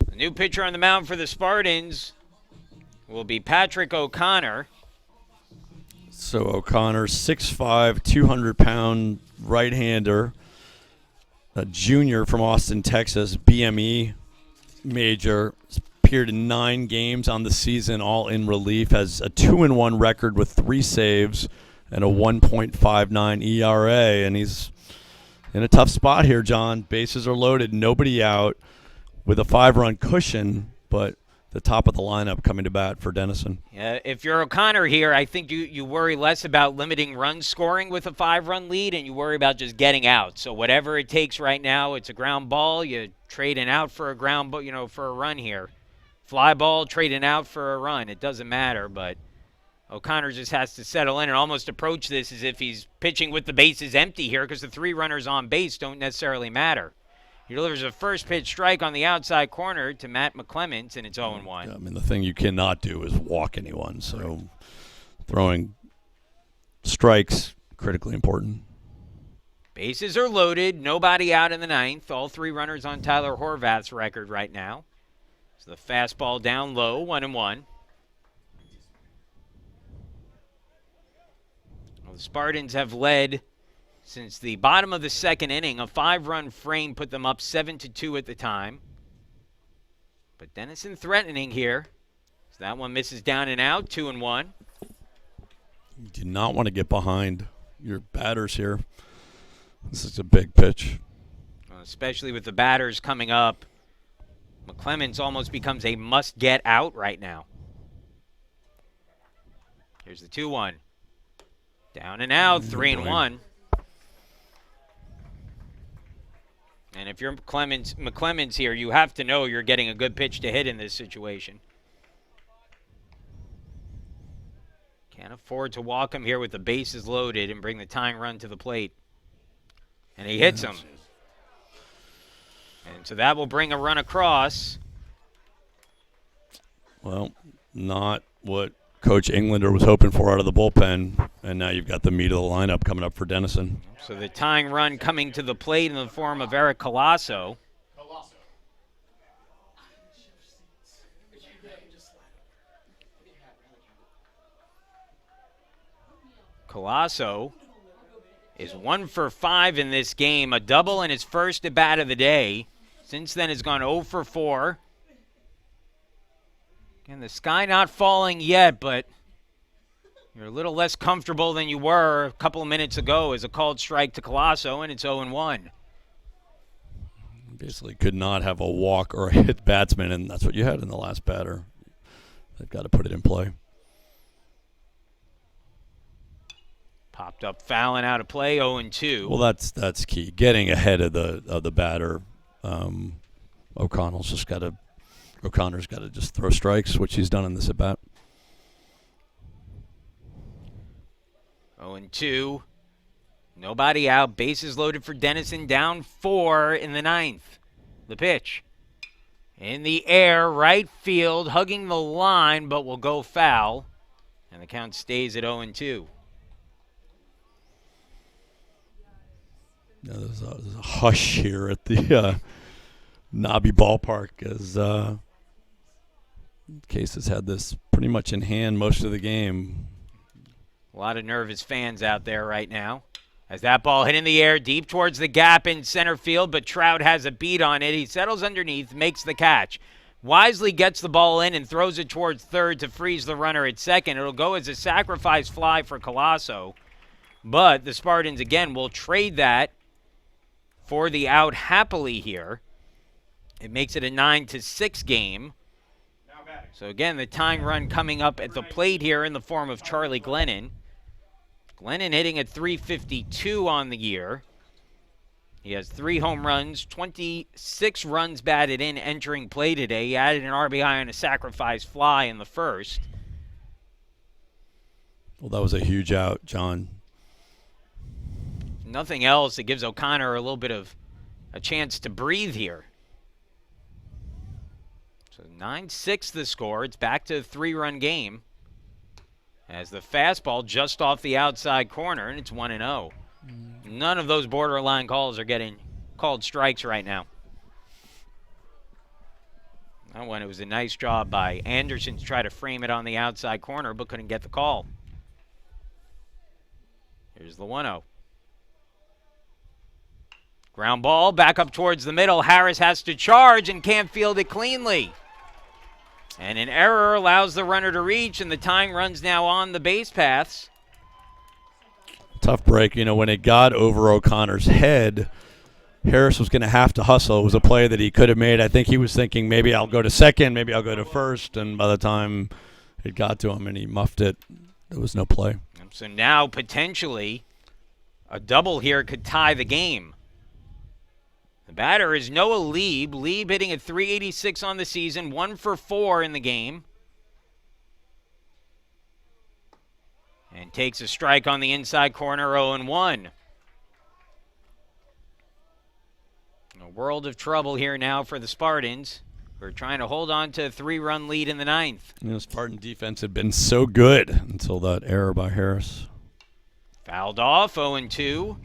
The new pitcher on the mound for the Spartans will be Patrick O'Connor. So O'Connor, 6'5", 200-pound right-hander, a junior from Austin, Texas, BME major, appeared in 9 games on the season, all in relief, has a 2-1 record with 3 saves and a 1.59 ERA, and he's in a tough spot here, John. Bases are loaded, nobody out, with a 5-run cushion, but the top of the lineup coming to bat for Denison. Yeah, if you're O'Connor here, I think you worry less about limiting run scoring with a 5-run lead, and you worry about just getting out. So whatever it takes right now, it's a ground ball. You trading out for a ground ball, for a run here. Fly ball, trading out for a run. It doesn't matter, but O'Connor just has to settle in and almost approach this as if he's pitching with the bases empty here, because the 3 runners on base don't necessarily matter. He delivers a first pitch strike on the outside corner to Matt McClements, and it's 0-1. I mean, the thing you cannot do is walk anyone, so throwing strikes, critically important. Bases are loaded, nobody out in the ninth. All 3 runners on Tyler Horvath's record right now. So the fastball down low, 1-1. Well, the Spartans have led since the bottom of the second inning. A 5-run frame put them up 7-2 at the time. But Denison threatening here. So that one misses down and out, 2-1. You do not want to get behind your batters here. This is a big pitch. Especially with the batters coming up. McClements almost becomes a must-get out right now. Here's the 2-1. Down and out, 3-1. And if you're McClements here, you have to know you're getting a good pitch to hit in this situation. Can't afford to walk him here with the bases loaded and bring the tying run to the plate. And he hits him. And so that will bring a run across. Well, not what Coach Englander was hoping for out of the bullpen. And now you've got the meat of the lineup coming up for Denison. So the tying run coming to the plate in the form of Eric Colasso. Colasso is 1 for 5 in this game, a double in his first at bat of the day. Since then has gone 0 for 4. Again, the sky not falling yet, but you're a little less comfortable than you were a couple of minutes ago as a called strike to Colasso, and it's 0-1. Basically could not have a walk or a hit batsman, and that's what you had in the last batter. They've got to put it in play. Popped up fouling out of play, 0-2. Well, that's key. Getting ahead of the batter. O'Connell's just got to, O'Connor's got to just throw strikes, which he's done in this at-bat. 0-2. Nobody out. Bases loaded for Denison. Down 4 in the 9th. The pitch. In the air, right field, hugging the line, but will go foul. And the count stays at 0-2. Yeah, there's a hush here at the Nobby Ballpark as Case has had this pretty much in hand most of the game. A lot of nervous fans out there right now. As that ball hit in the air, deep towards the gap in center field, but Trout has a beat on it. He settles underneath, makes the catch. Wisely gets the ball in and throws it towards third to freeze the runner at second. It'll go as a sacrifice fly for Colasso. But the Spartans, again, will trade that for the out happily here. It makes it a 9-6 game. So again, the tying run coming up at the plate here in the form of Charlie Glennon. Glennon hitting at .352 on the year. He has 3 home runs, 26 runs batted in entering play today. He added an RBI on a sacrifice fly in the first. Well, that was a huge out, John. Nothing else. It gives O'Connor a little bit of a chance to breathe here. So 9-6 the score. It's back to a 3-run game. As the fastball just off the outside corner, and it's 1-0. None of those borderline calls are getting called strikes right now. That one, it was a nice job by Anderson to try to frame it on the outside corner, but couldn't get the call. Here's the 1-0. Ground ball back up towards the middle. Harris has to charge and can't field it cleanly. And an error allows the runner to reach, and the tying run's now on the base paths. Tough break. You know, when it got over O'Connor's head, Harris was going to have to hustle. It was a play that he could have made. I think he was thinking maybe I'll go to second, maybe I'll go to first, and by the time it got to him and he muffed it, there was no play. So now potentially a double here could tie the game. The batter is Noah Lieb. Lieb hitting at .386 on the season, 1 for 4 in the game. And takes a strike on the inside corner, 0-1. A world of trouble here now for the Spartans. We're trying to hold on to a 3-run lead in the 9th. You know, Spartan defense had been so good until that error by Harris. Fouled off, 0-2.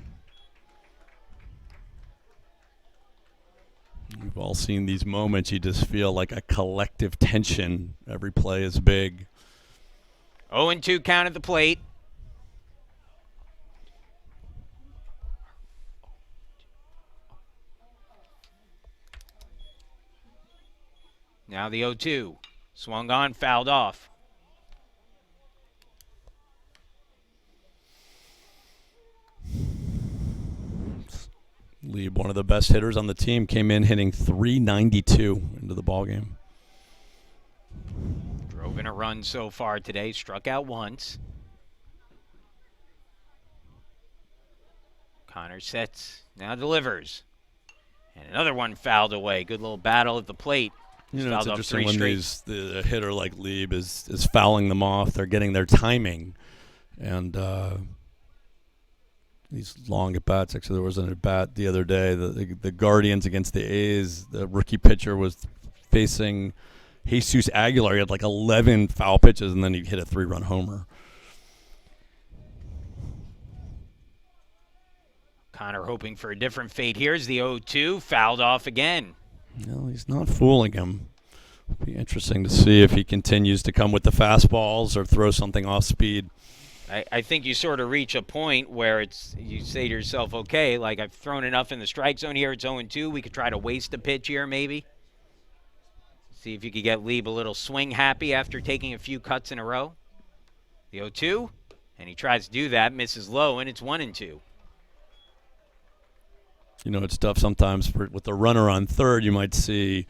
We've all seen these moments. You just feel like a collective tension. Every play is big. 0-2 count at the plate. Now the 0-2. Swung on, fouled off. Lieb, one of the best hitters on the team, came in hitting .392 into the ballgame. Drove in a run so far today, struck out once. Connor sets, now delivers. And another one fouled away. Good little battle at the plate. You know, it's interesting when the hitter like Lieb is fouling them off. They're getting their timing. And these long at-bats. Actually, there was an at-bat the other day. The Guardians against the A's, the rookie pitcher was facing Jesus Aguilar. He had like 11 foul pitches, and then he hit a 3-run homer. Connor hoping for a different fate. Here's the 0-2, fouled off again. No, he's not fooling him. It'll be interesting to see if he continues to come with the fastballs or throw something off speed. I think you sort of reach a point where you say to yourself, okay, like I've thrown enough in the strike zone here. It's 0-2. We could try to waste a pitch here maybe. See if you could get Lieb a little swing happy after taking a few cuts in a row. The 0-2, and he tries to do that, misses low, and it's 1-2. You know, it's tough sometimes with the runner on third. You might see,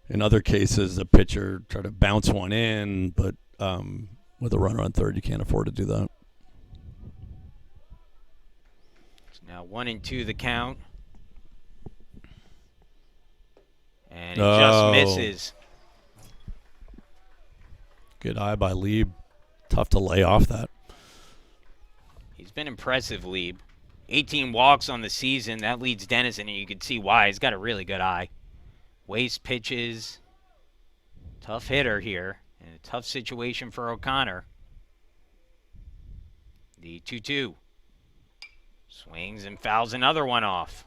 in other cases, a pitcher try to bounce one in, but with a runner on third, you can't afford to do that. It's now 1-2 the count. And it just misses. Good eye by Lieb. Tough to lay off that. He's been impressive, Lieb. 18 walks on the season. That leads Denison, and you can see why. He's got a really good eye. Waste pitches. Tough hitter here. And a tough situation for O'Connor. The 2-2. Swings and fouls another one off.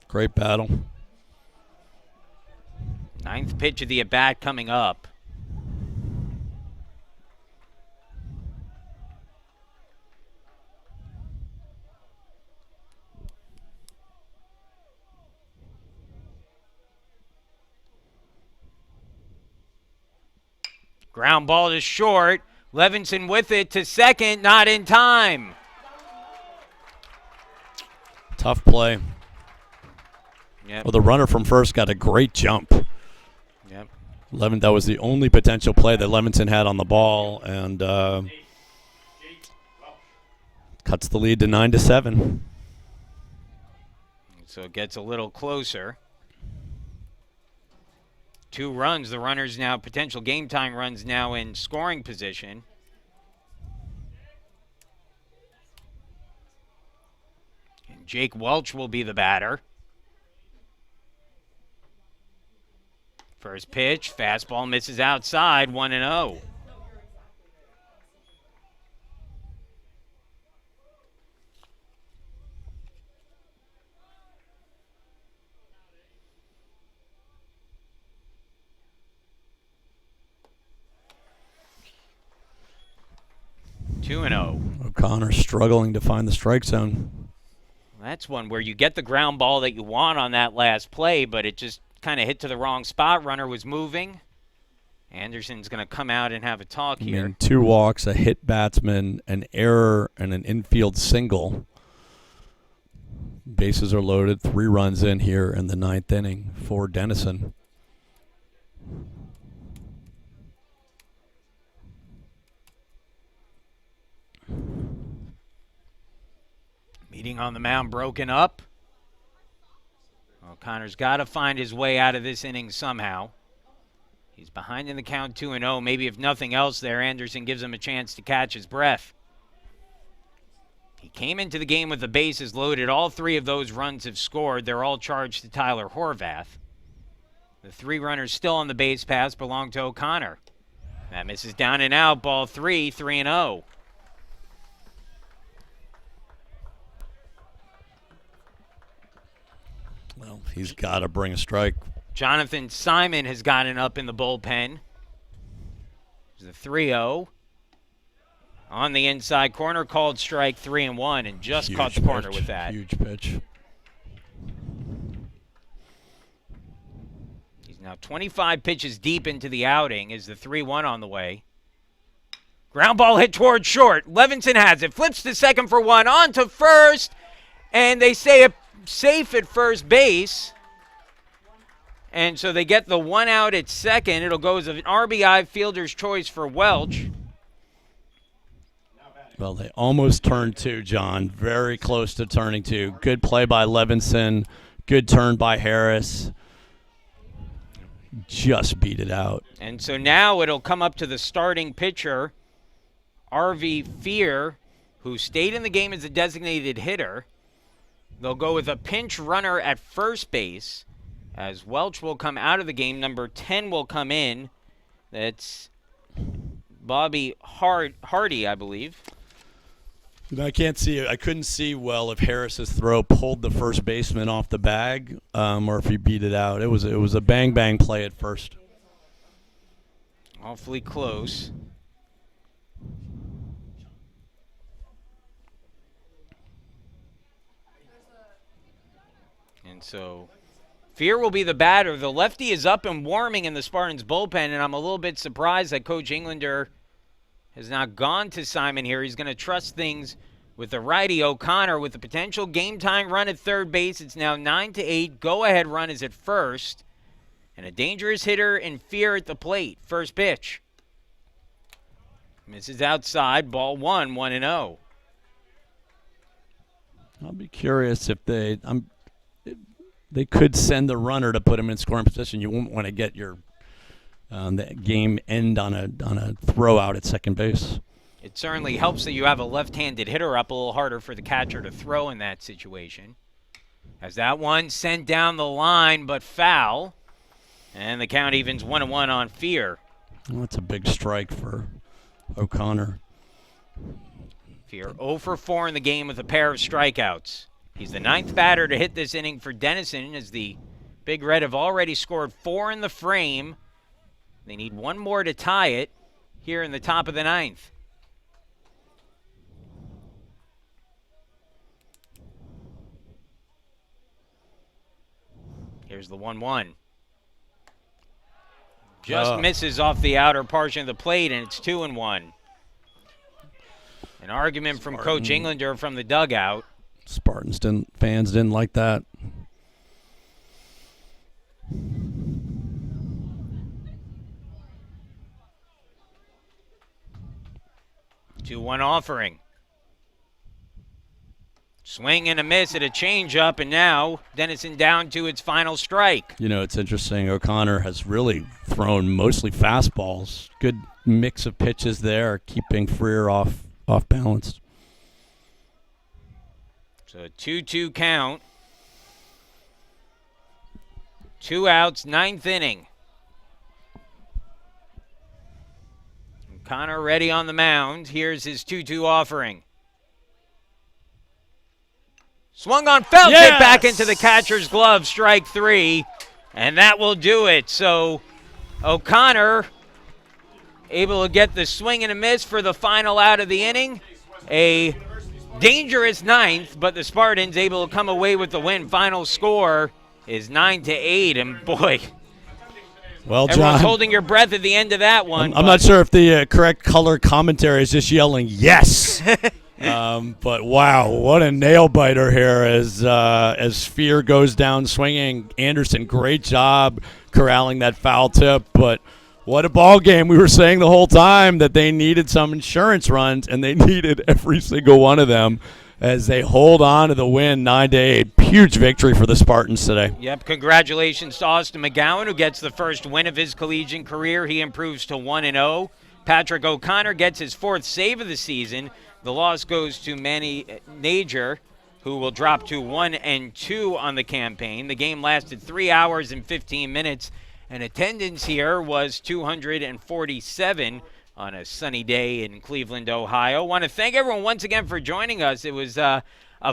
Great battle. Ninth pitch of the at-bat coming up. Ground ball to short. Levinson with it to second, not in time. Tough play. Yep. Well, the runner from first got a great jump. Yep. That was the only potential play that Levinson had on the ball, and cuts the lead to 9-7. So it gets a little closer. 2 runs. The runners now, potential game time runs now in scoring position. And Jake Welch will be the batter. First pitch, fastball misses outside, 1-0. Two and 0. O'Connor struggling to find the strike zone. That's one where you get the ground ball that you want on that last play, but it just kind of hit to the wrong spot. Runner was moving. Anderson's going to come out and have a talk here. I mean, 2 walks, a hit batsman, an error, and an infield single. Bases are loaded. 3 runs in here in the 9th inning for Denison. Meeting on the mound broken up. O'Connor's got to find his way out of this inning somehow. He's behind in the count 2-0. Maybe if nothing else there, Anderson gives him a chance to catch his breath. He came into the game with the bases loaded. All 3 of those runs have scored. They're all charged to Tyler Horvath. The 3 runners still on the base paths belong to O'Connor. That misses down and out. Ball 3, 3-0. Well, he's got to bring a strike. Jonathan Simon has gotten up in the bullpen. There's a 3-0. On the inside corner, called strike 3-1, and just Huge caught the corner pitch. with that. Huge pitch. He's now 25 pitches deep into the outing. Is the 3-1 on the way? Ground ball hit toward short. Levinson has it. Flips to second for 1. On to first. And they say it safe at first base. And so they get the 1 out at second. It'll go as an RBI fielder's choice for Welch. Well, they almost turned 2, John. Very close to turning 2. Good play by Levinson. Good turn by Harris. Just beat it out. And so now it'll come up to the starting pitcher, R.V. Fear, who stayed in the game as a designated hitter. They'll go with a pinch runner at first base, as Welch will come out of the game. Number 10 will come in. That's Bobby Hardy, I believe. I can't see. I couldn't see well if Harris's throw pulled the first baseman off the bag, or if he beat it out. It was a bang play at first. Awfully close. And so Fear will be the batter. The lefty is up and warming in the Spartans bullpen, and I'm a little bit surprised that Coach Englander has not gone to Simon here. He's going to trust things with the righty. O'Connor with the potential game-time run at third base. It's now 9-8. Go-ahead run is at first. And a dangerous hitter in Fear at the plate. First pitch. Misses outside. Ball 1, 1-0. I'll be curious if they could send the runner to put him in scoring position. You won't want to get your the game end on a throw out at second base. It certainly helps that you have a left-handed hitter up a little harder for the catcher to throw in that situation. As that one sent down the line, but foul. And the count evens 1-1 on Fear. Well, that's a big strike for O'Connor. Fear 0 for 4 in the game with a pair of strikeouts. He's the 9th batter to hit this inning for Denison, as the Big Red have already scored 4 in the frame. They need one more to tie it here in the top of the 9th. Here's the 1-1. Just misses off the outer portion of the plate, and it's 2-1. An argument from Coach Englander from the dugout. Fans didn't like that. 2-1 offering. Swing and a miss at a changeup, and now Denison down to its final strike. You know, it's interesting. O'Connor has really thrown mostly fastballs. Good mix of pitches there, keeping Freer off balance. So a 2-2 count. 2 outs, 9th inning. O'Connor ready on the mound. Here's his 2-2 offering. Swung on, felt it back into the catcher's glove, strike 3, and that will do it. So O'Connor able to get the swing and a miss for the final out of the inning. A dangerous 9th, but the Spartans able to come away with the win. Final score is 9-8, and boy, well, everyone's John, holding your breath at the end of that one. I'm not sure if the correct color commentary is just yelling yes. But wow, what a nail biter here as Fear goes down swinging. Anderson, great job corralling that foul tip, but what a ball game. We were saying the whole time that they needed some insurance runs, and they needed every single one of them as they hold on to the win 9-8. Huge victory for the Spartans today. Yep, congratulations to Austin McGowan, who gets the first win of his collegiate career. He improves to 1-0. Patrick O'Connor gets his 4th save of the season. The loss goes to Manny Nager, who will drop to 1-2 on the campaign. The game lasted 3 hours and 15 minutes, and attendance here was 247 on a sunny day in Cleveland, Ohio. Want to thank everyone once again for joining us. It was a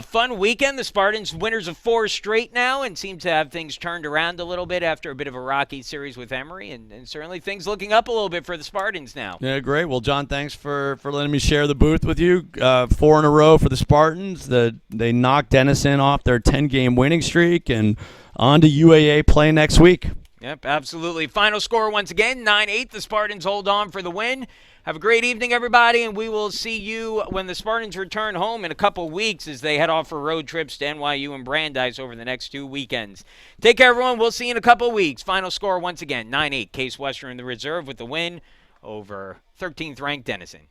fun weekend. The Spartans winners of 4 straight now and seem to have things turned around a little bit after a bit of a rocky series with Emory, and certainly things looking up a little bit for the Spartans now. Yeah, great. Well, John, thanks for letting me share the booth with you. 4 in a row for the Spartans. They knocked Denison off their 10-game winning streak, and on to UAA play next week. Yep, absolutely. Final score once again, 9-8. The Spartans hold on for the win. Have a great evening, everybody, and we will see you when the Spartans return home in a couple weeks as they head off for road trips to NYU and Brandeis over the next 2 weekends. Take care, everyone. We'll see you in a couple weeks. Final score once again, 9-8. Case Western in the reserve with the win over 13th-ranked Denison.